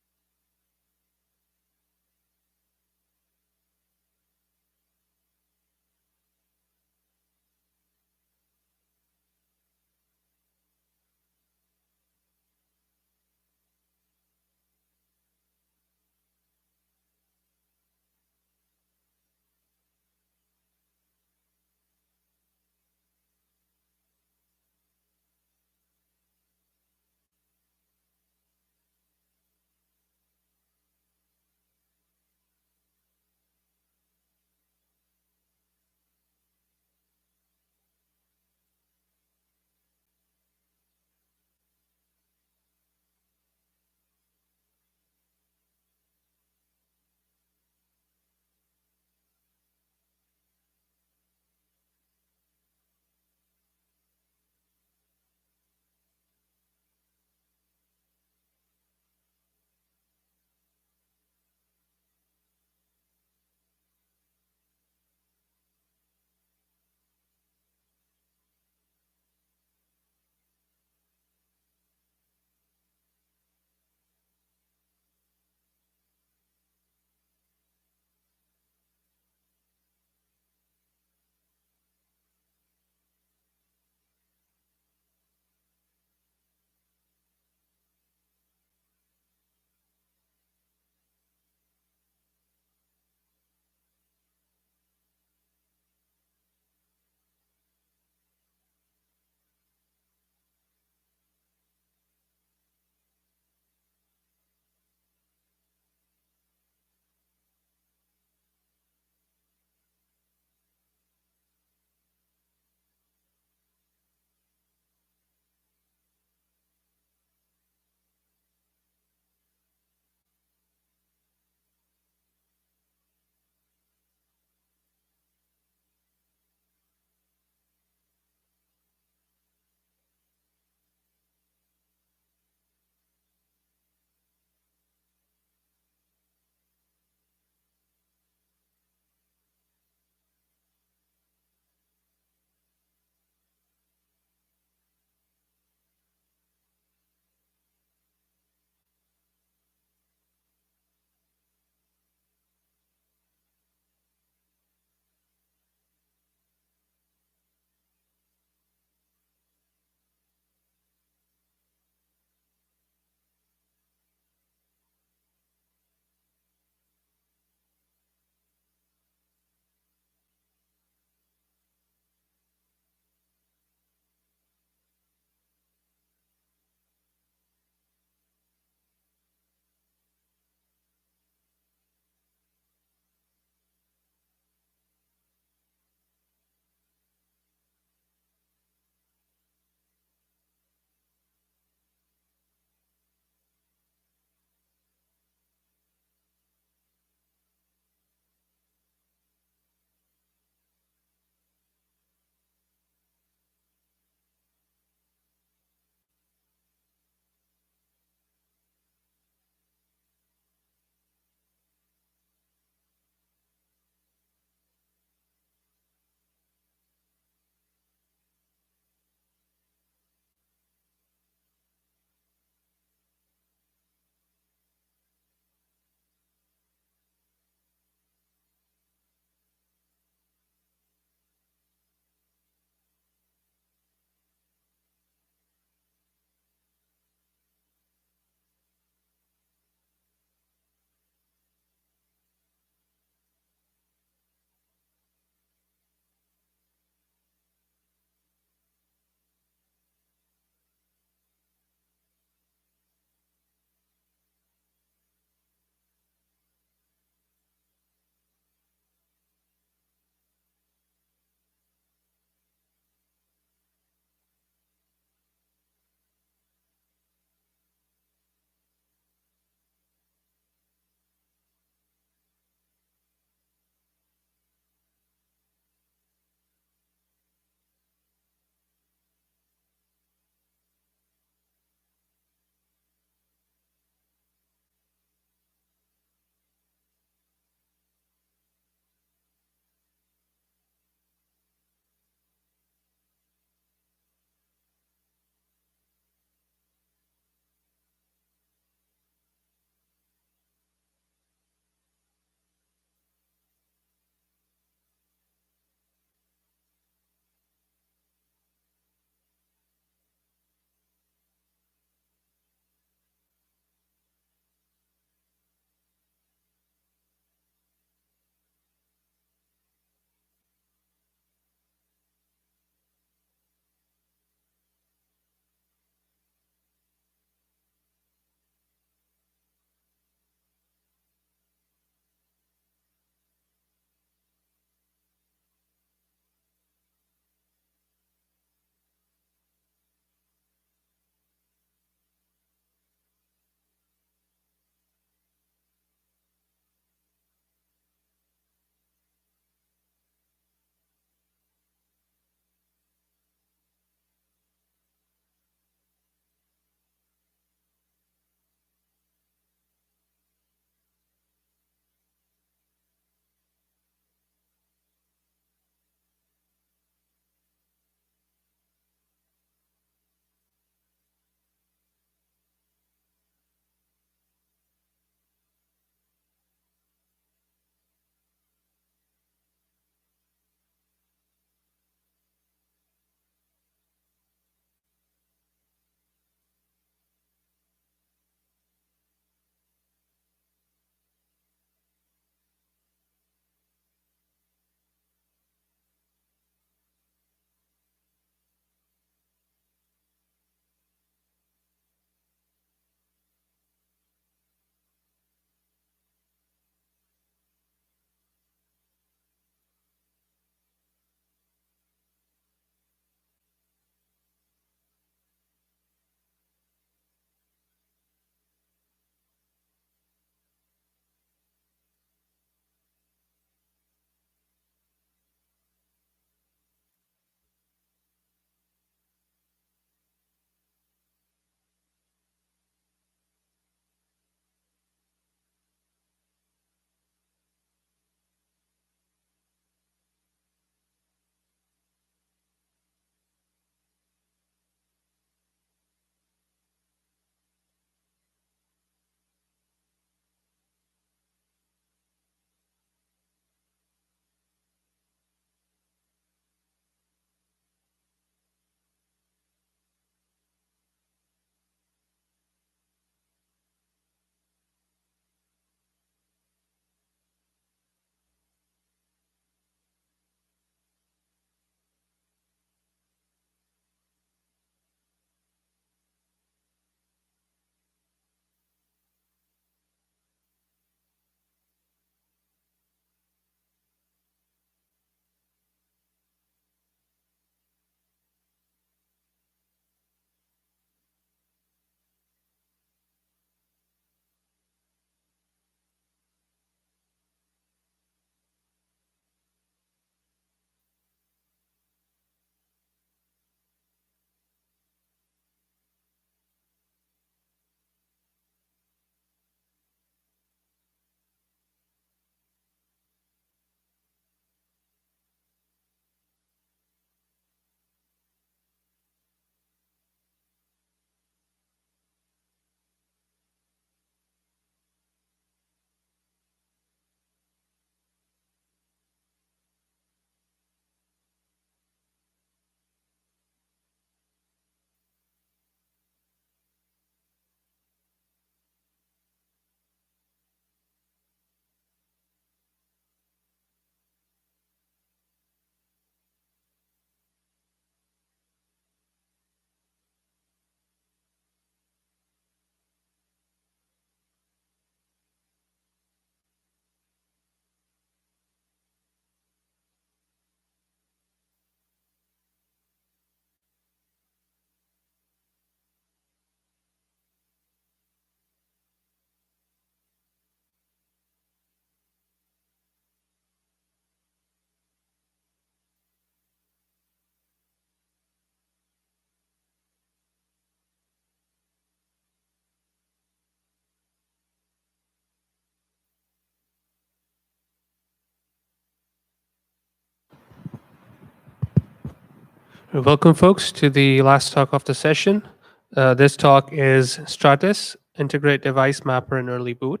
Welcome, folks, to the last talk of the session. This talk is Stratus, Integrate Device Mapper in Early Boot.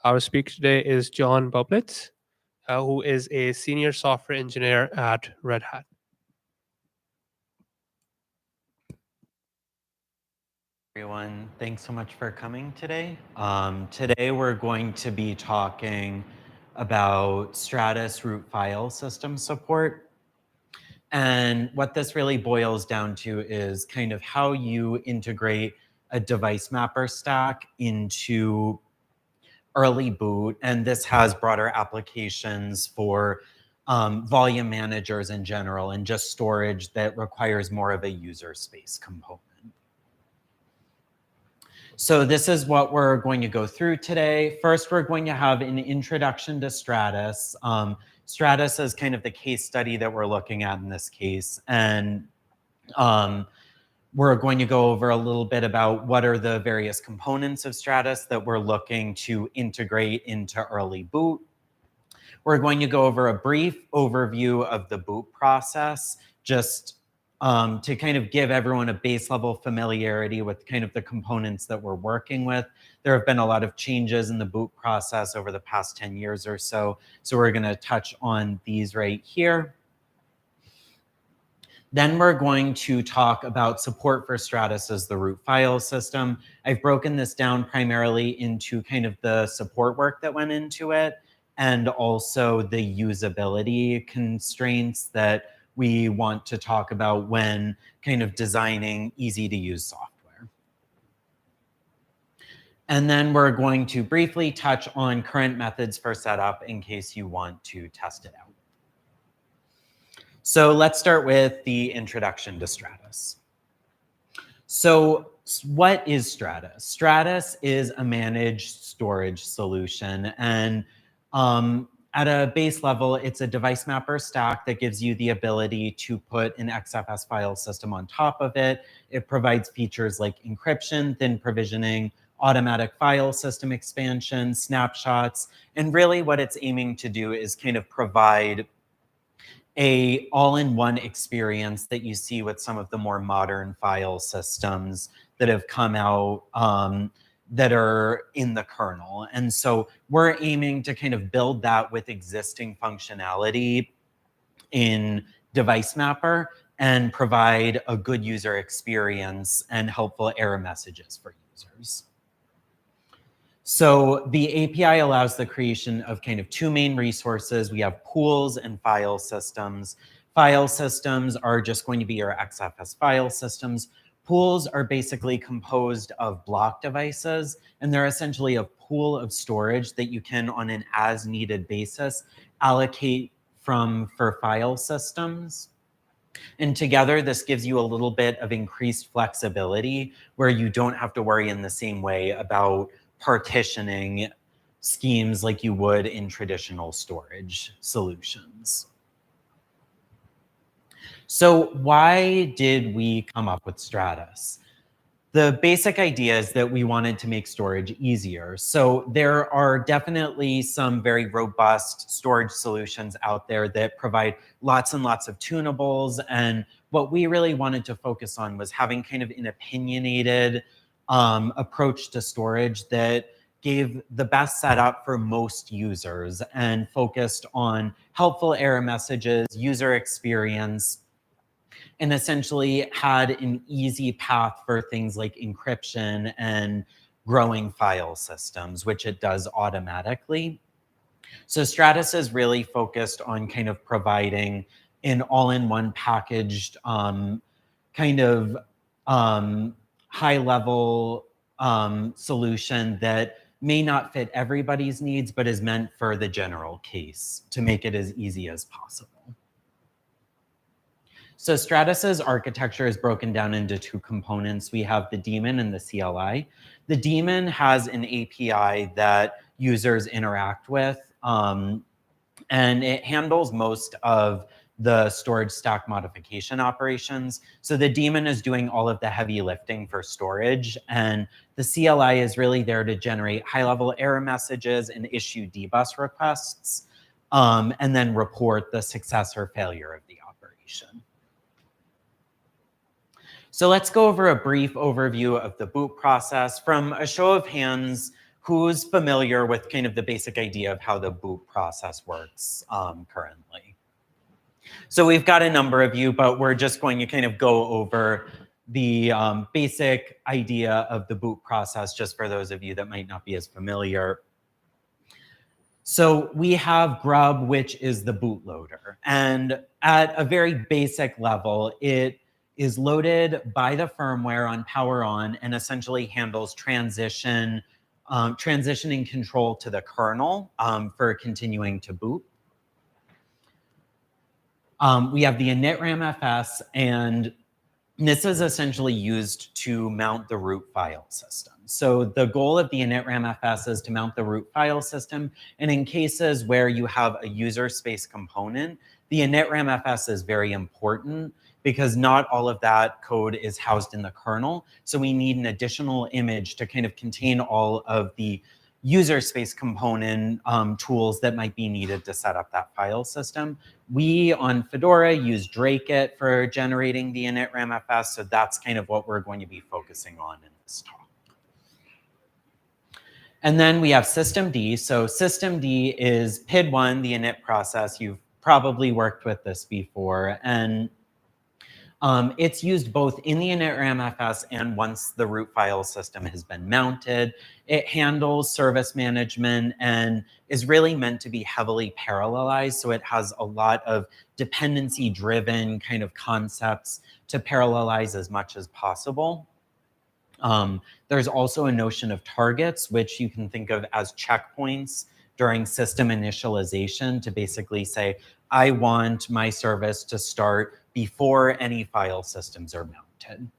Our speaker today is John Bublitz, who is a senior software engineer at Red Hat. Everyone, thanks so much for coming today. Today we're going to be talking about Stratus root file system support. And what this really boils down to is kind of how you integrate a device mapper stack into early boot. And this has broader applications for volume managers in general and just storage that requires more of a user space component. So this is what we're going to go through today. First, we're going to have an introduction to Stratus. Stratus is kind of the case study that we're looking at in this case. And we're going to go over a little bit about what are the various components of Stratus that we're looking to integrate into early boot. We're going to go over a brief overview of the boot process, just to kind of give everyone a base level familiarity with kind of the components that we're working with. There have been a lot of changes in the boot process over the past 10 years or so. So we're going to touch on these right here. Then we're going to talk about support for Stratus as the root file system. I've broken this down primarily into kind of the support work that went into it and also the usability constraints that we want to talk about when kind of designing easy to use software. And then we're going to briefly touch on current methods for setup in case you want to test it out. So let's start with the introduction to Stratus. So what is Stratus? Stratus is a managed storage solution. And at a base level, it's a device mapper stack that gives you the ability to put an XFS file system on top of it. It provides features like encryption, thin provisioning, automatic file system expansion, snapshots. And really what it's aiming to do is kind of provide a all-in-one experience that you see with some of the more modern file systems that have come out that are in the kernel. And so we're aiming to kind of build that with existing functionality in Device Mapper and provide a good user experience and helpful error messages for users. So the API allows the creation of kind of two main resources. We have pools and file systems. File systems are just going to be your XFS file systems. Pools are basically composed of block devices, and they're essentially a pool of storage that you can, on an as-needed basis, allocate for file systems. And together, this gives you a little bit of increased flexibility where you don't have to worry in the same way about partitioning schemes like you would in traditional storage solutions. So why did we come up with Stratus? The basic idea is that we wanted to make storage easier. So there are definitely some very robust storage solutions out there that provide lots and lots of tunables. And what we really wanted to focus on was having kind of an opinionated approach to storage that gave the best setup for most users and focused on helpful error messages, user experience, and essentially had an easy path for things like encryption and growing file systems, which it does automatically. So Stratus is really focused on kind of providing an all-in-one packaged kind of high-level solution that may not fit everybody's needs, but is meant for the general case to make it as easy as possible. So Stratus's architecture is broken down into two components. We have the daemon and the CLI. The daemon has an API that users interact with, and it handles most of the storage stack modification operations. So the daemon is doing all of the heavy lifting for storage, and the CLI is really there to generate high-level error messages and issue dbus requests, and then report the success or failure of the operation. So let's go over a brief overview of the boot process. From a show of hands, who's familiar with kind of the basic idea of how the boot process works currently? So we've got a number of you, but we're just going to kind of go over the basic idea of the boot process, just for those of you that might not be as familiar. So we have Grub, which is the bootloader. And at a very basic level, it is loaded by the firmware on power on and essentially handles transitioning control to the kernel for continuing to boot. We have the initramfs, and this is essentially used to mount the root file system. So the goal of the initramfs is to mount the root file system, and in cases where you have a user space component, the initramfs is very important because not all of that code is housed in the kernel. So we need an additional image to kind of contain all of the user space component tools that might be needed to set up that file system. We on Fedora use Drakit for generating the initramfs, so that's kind of what we're going to be focusing on in this talk. And then we have systemd. So systemd is PID1, the init process. You've probably worked with this before. And it's used both in the initramfs and once the root file system has been mounted. It handles service management and is really meant to be heavily parallelized. So it has a lot of dependency-driven kind of concepts to parallelize as much as possible. There's also a notion of targets, which you can think of as checkpoints during system initialization to basically say, I want my service to start before any file systems are mounted.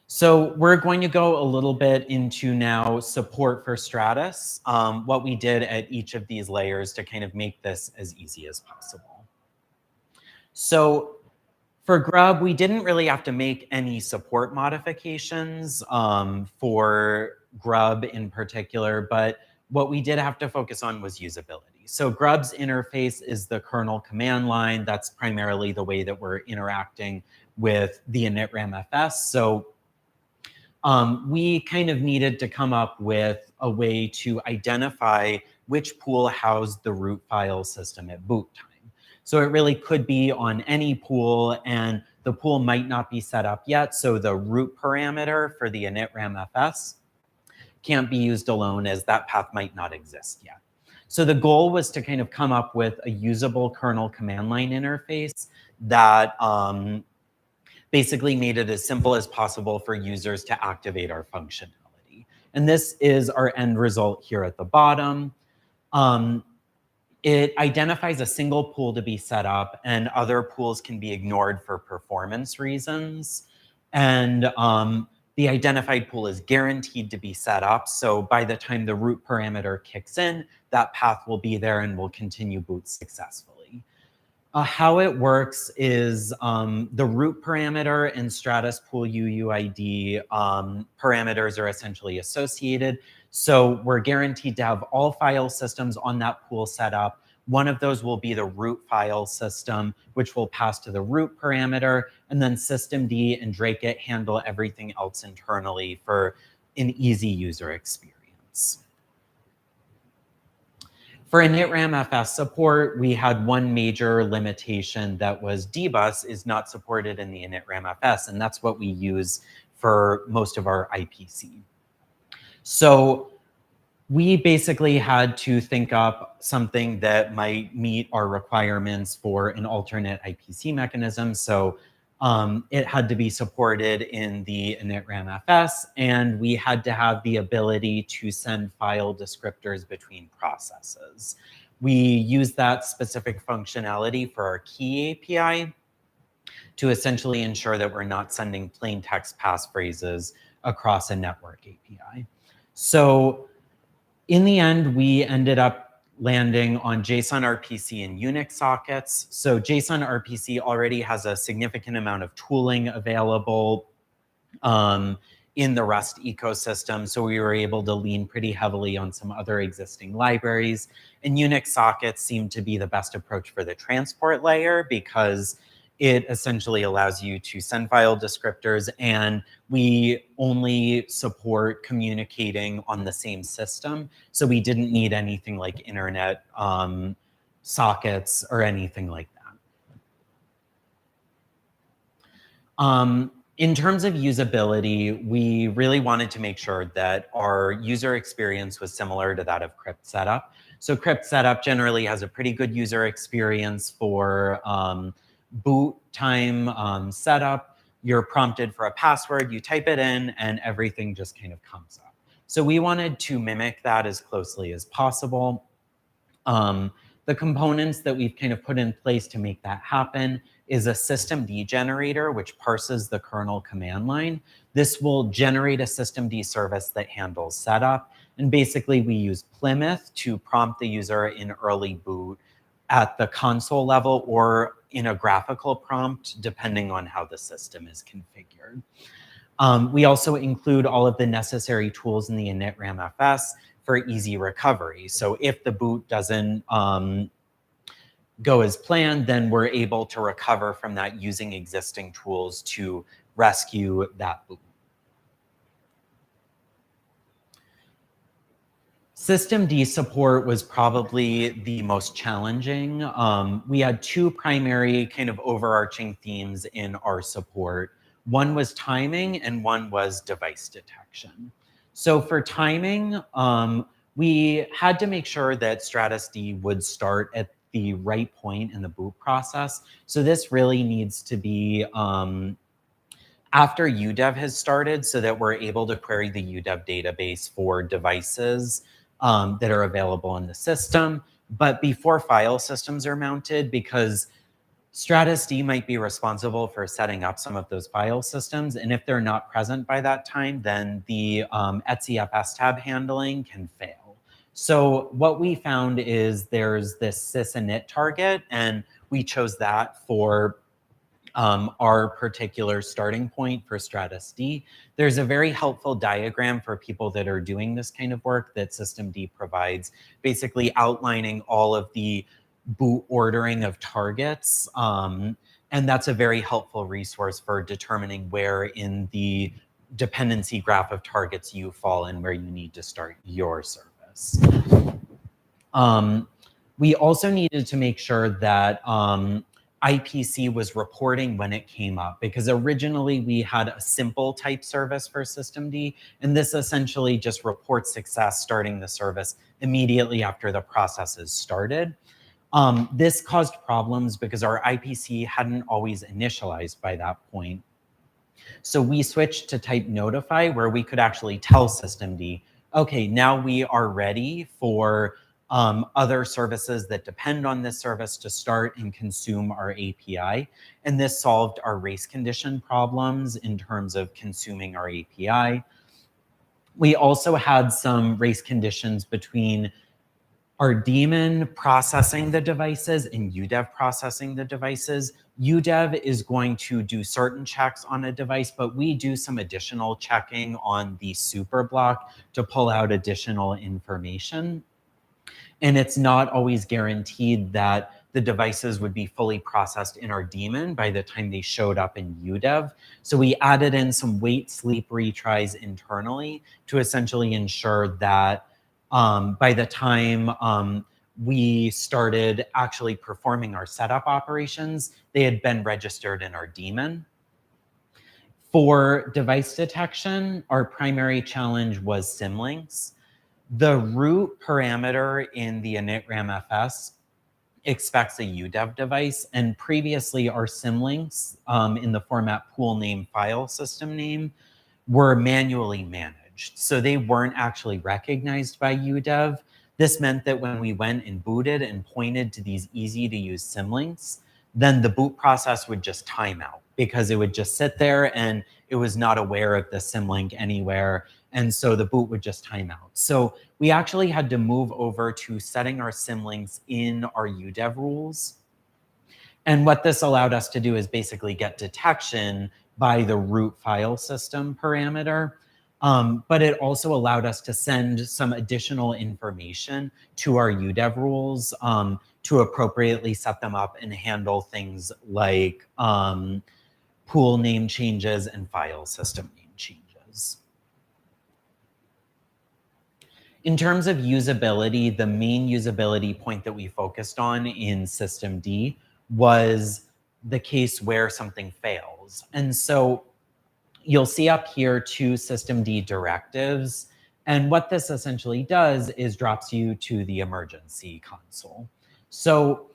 So we're going to go a little bit into now support for Stratus, what we did at each of these layers to kind of make this as easy as possible. So for Grub, we didn't really have to make any support modifications for Grub in particular, but what we did have to focus on was usability. So Grub's interface is the kernel command line. That's primarily the way that we're interacting with the initramfs. So we kind of needed to come up with a way to identify which pool housed the root file system at boot time. So it really could be on any pool, and the pool might not be set up yet. So the root parameter for the initramfs can't be used alone, as that path might not exist yet. So the goal was to kind of come up with a usable kernel command line interface that basically made it as simple as possible for users to activate our functionality. And this is our end result here at the bottom. It identifies a single pool to be set up, and other pools can be ignored for performance reasons. And the identified pool is guaranteed to be set up. So by the time the root parameter kicks in, that path will be there and will continue boot successfully. How it works is the root parameter and Stratus pool UUID parameters are essentially associated. So we're guaranteed to have all file systems on that pool set up. One of those will be the root file system, which will pass to the root parameter, and then systemd and Drakit handle everything else internally for an easy user experience. For initramfs support, we had one major limitation that was dbus is not supported in the initramfs, and that's what we use for most of our IPC. So we basically had to think up something that might meet our requirements for an alternate IPC mechanism. So it had to be supported in the initramfs, and we had to have the ability to send file descriptors between processes. We use that specific functionality for our key API to essentially ensure that we're not sending plain text passphrases across a network API. So in the end, we ended up landing on JSON RPC and Unix sockets. So JSON RPC already has a significant amount of tooling available in the Rust ecosystem. So we were able to lean pretty heavily on some other existing libraries. And Unix sockets seemed to be the best approach for the transport layer because it essentially allows you to send file descriptors, and we only support communicating on the same system. So we didn't need anything like internet sockets or anything like that. In terms of usability, we really wanted to make sure that our user experience was similar to that of crypt setup. So crypt setup generally has a pretty good user experience for boot time setup. You're prompted for a password, you type it in, and everything just kind of comes up. So we wanted to mimic that as closely as possible. The components that we've kind of put in place to make that happen is a systemd generator, which parses the kernel command line. This will generate a systemd service that handles setup. And basically, we use Plymouth to prompt the user in early boot at the console level or in a graphical prompt, depending on how the system is configured. We also include all of the necessary tools in the initramfs for easy recovery. So if the boot doesn't go as planned, then we're able to recover from that using existing tools to rescue that boot. Systemd support was probably the most challenging. We had two primary kind of overarching themes in our support. One was timing and one was device detection. So for timing, we had to make sure that stratusd would start at the right point in the boot process. So this really needs to be after UDEV has started so that we're able to query the UDEV database for devices that are available in the system, but before file systems are mounted, because stratusd might be responsible for setting up some of those file systems. And if they're not present by that time, then the etc tab handling can fail. So what we found is there's this sysinit target, and we chose that for our particular starting point for stratusd. There's a very helpful diagram for people that are doing this kind of work that systemd provides, basically outlining all of the boot ordering of targets. And that's a very helpful resource for determining where in the dependency graph of targets you fall and where you need to start your service. We also needed to make sure that IPC was reporting when it came up, because originally we had a simple type service for systemd, and this essentially just reports success starting the service immediately after the process is started. This caused problems because our IPC hadn't always initialized by that point. So we switched to type notify, where we could actually tell systemd, okay, now we are ready for other services that depend on this service to start and consume our API. And this solved our race condition problems in terms of consuming our API. We also had some race conditions between our daemon processing the devices and UDEV processing the devices. UDEV is going to do certain checks on a device, but we do some additional checking on the super block to pull out additional information. And it's not always guaranteed that the devices would be fully processed in our daemon by the time they showed up in UDEV. So we added in some wait sleep retries internally to essentially ensure that by the time we started actually performing our setup operations, they had been registered in our daemon. For device detection, our primary challenge was symlinks. The root parameter in the initramfs expects a UDEV device, and previously our symlinks in the format pool name file system name were manually managed. So they weren't actually recognized by UDEV. This meant that when we went and booted and pointed to these easy to use symlinks, then the boot process would just time out because it would just sit there and it was not aware of the symlink anywhere. And so the boot would just time out. So we actually had to move over to setting our symlinks in our UDEV rules. And what this allowed us to do is basically get detection by the root file system parameter. But it also allowed us to send some additional information to our UDEV rules to appropriately set them up and handle things like pool name changes and file system name changes. In terms of usability, the main usability point that we focused on in systemd was the case where something fails. And so you'll see up here 2 systemd directives. And what this essentially does is drops you to the emergency console. So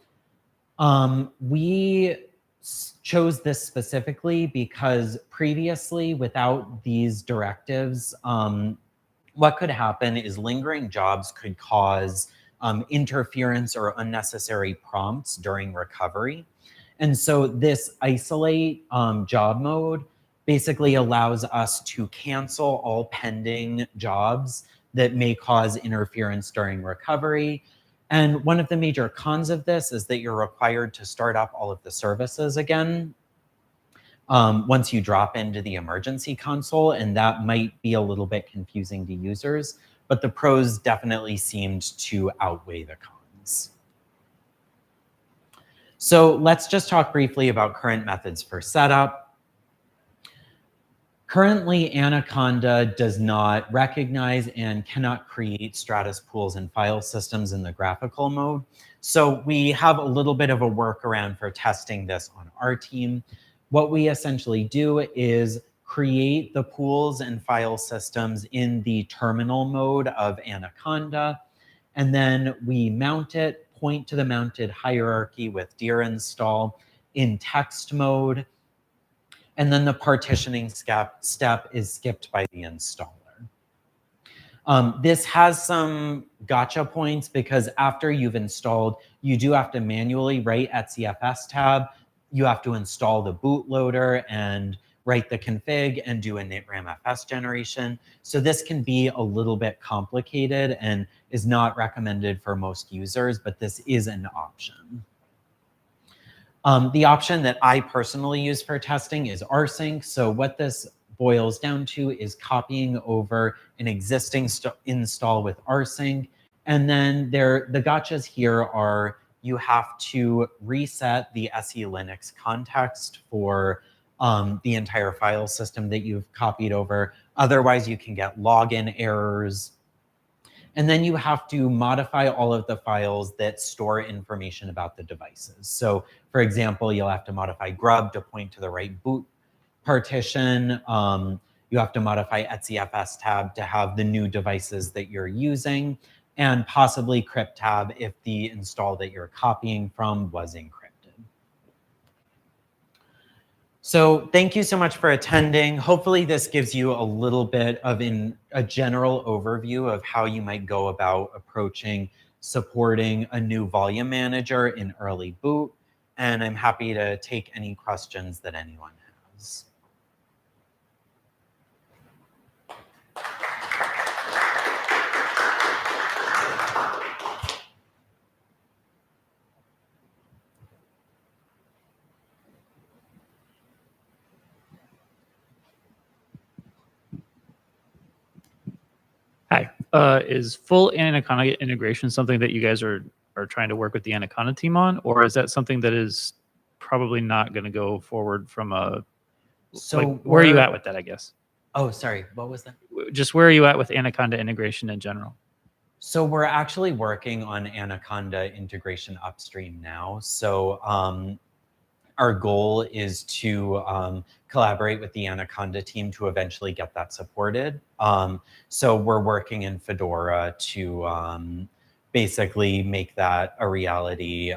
we chose this specifically because previously, without these directives, what could happen is lingering jobs could cause interference or unnecessary prompts during recovery. And so this isolate job mode basically allows us to cancel all pending jobs that may cause interference during recovery. And one of the major cons of this is that you're required to start up all of the services again once you drop into the emergency console, and that might be a little bit confusing to users, but the pros definitely seemed to outweigh the cons. So let's just talk briefly about current methods for setup. Currently, Anaconda does not recognize and cannot create Stratus pools and file systems in the graphical mode. So we have a little bit of a workaround for testing this on our team. What we essentially do is create the pools and file systems in the terminal mode of Anaconda, and then we mount it, point to the mounted hierarchy with dir install in text mode, and then the partitioning step is skipped by the installer. This has some gotcha points because after you've installed, you do have to manually write at CFS tab. You have to install the bootloader and write the config and do a NitRamFS generation. So this can be a little bit complicated and is not recommended for most users, but this is an option. The option that I personally use for testing is rsync. So what this boils down to is copying over an existing install with rsync. And then the gotchas here are you have to reset the SE Linux context for the entire file system that you've copied over. Otherwise, you can get login errors. And then you have to modify all of the files that store information about the devices. So for example, you'll have to modify grub to point to the right boot partition. You have to modify etcfs tab to have the new devices that you're using, and possibly crypt tab if the install that you're copying from was encrypted. So thank you so much for attending. Hopefully this gives you a little bit of a general overview of how you might go about approaching supporting a new volume manager in early boot. And I'm happy to take any questions that anyone has. Hi. Is full Anaconda integration something that you guys are trying to work with the Anaconda team on, or is that something that is probably not going to go forward from a? So like, where are you at with that? I guess. Oh, sorry. What was that? Just where are you at with Anaconda integration in general? So we're actually working on Anaconda integration upstream now. So our goal is to collaborate with the Anaconda team to eventually get that supported. So we're working in Fedora to basically make that a reality.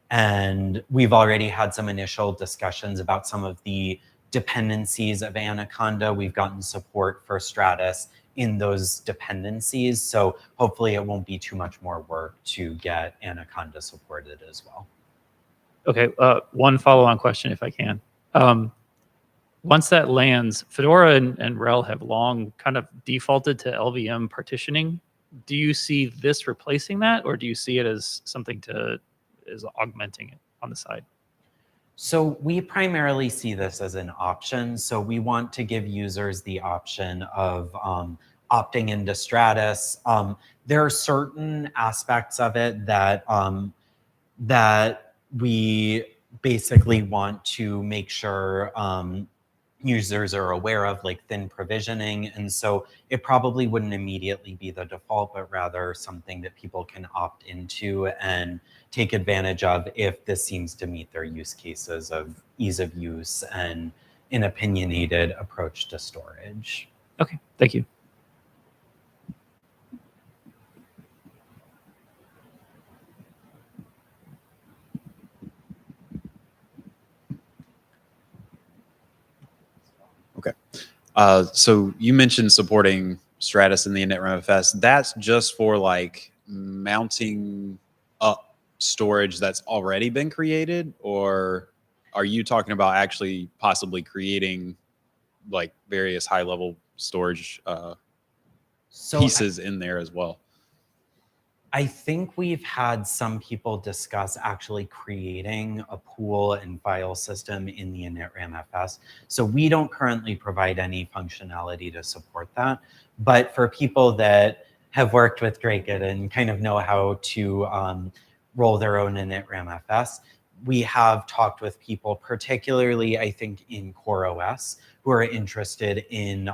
And we've already had some initial discussions about some of the dependencies of Anaconda. We've gotten support for Stratus in those dependencies. So hopefully it won't be too much more work to get Anaconda supported as well. Okay, one follow-on question, if I can. Once that lands, Fedora and RHEL have long kind of defaulted to LVM partitioning. Do you see this replacing that, or do you see it as something is augmenting it on the side? So we primarily see this as an option. So we want to give users the option of opting into Stratus. There are certain aspects of it that that we basically want to make sure users are aware of, like thin provisioning. And so it probably wouldn't immediately be the default, but rather something that people can opt into and take advantage of if this seems to meet their use cases of ease of use and an opinionated approach to storage. Okay, thank you. Okay. So you mentioned supporting Stratus in the initramfs. That's just for like mounting up storage that's already been created, or are you talking about actually possibly creating like various high-level storage pieces in there as well? I think we've had some people discuss actually creating a pool and file system in the initramfs. So we don't currently provide any functionality to support that. But for people that have worked with Drakit and kind of know how to roll their own initramfs, we have talked with people, particularly I think in CoreOS, who are interested in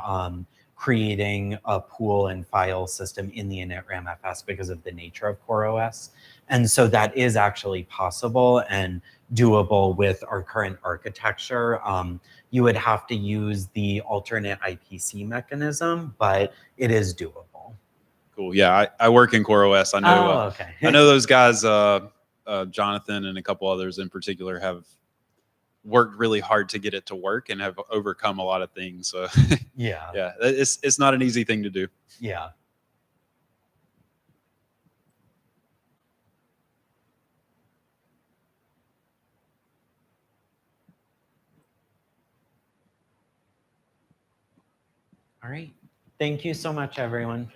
creating a pool and file system in the initramfs because of the nature of CoreOS. And so that is actually possible and doable with our current architecture. You would have to use the alternate IPC mechanism, but it is doable. Cool. Yeah, I work in CoreOS. I know. Oh, okay. I know those guys, Jonathan and a couple others in particular, have worked really hard to get it to work and have overcome a lot of things. So yeah, it's not an easy thing to do. Yeah. All right. Thank you so much, everyone.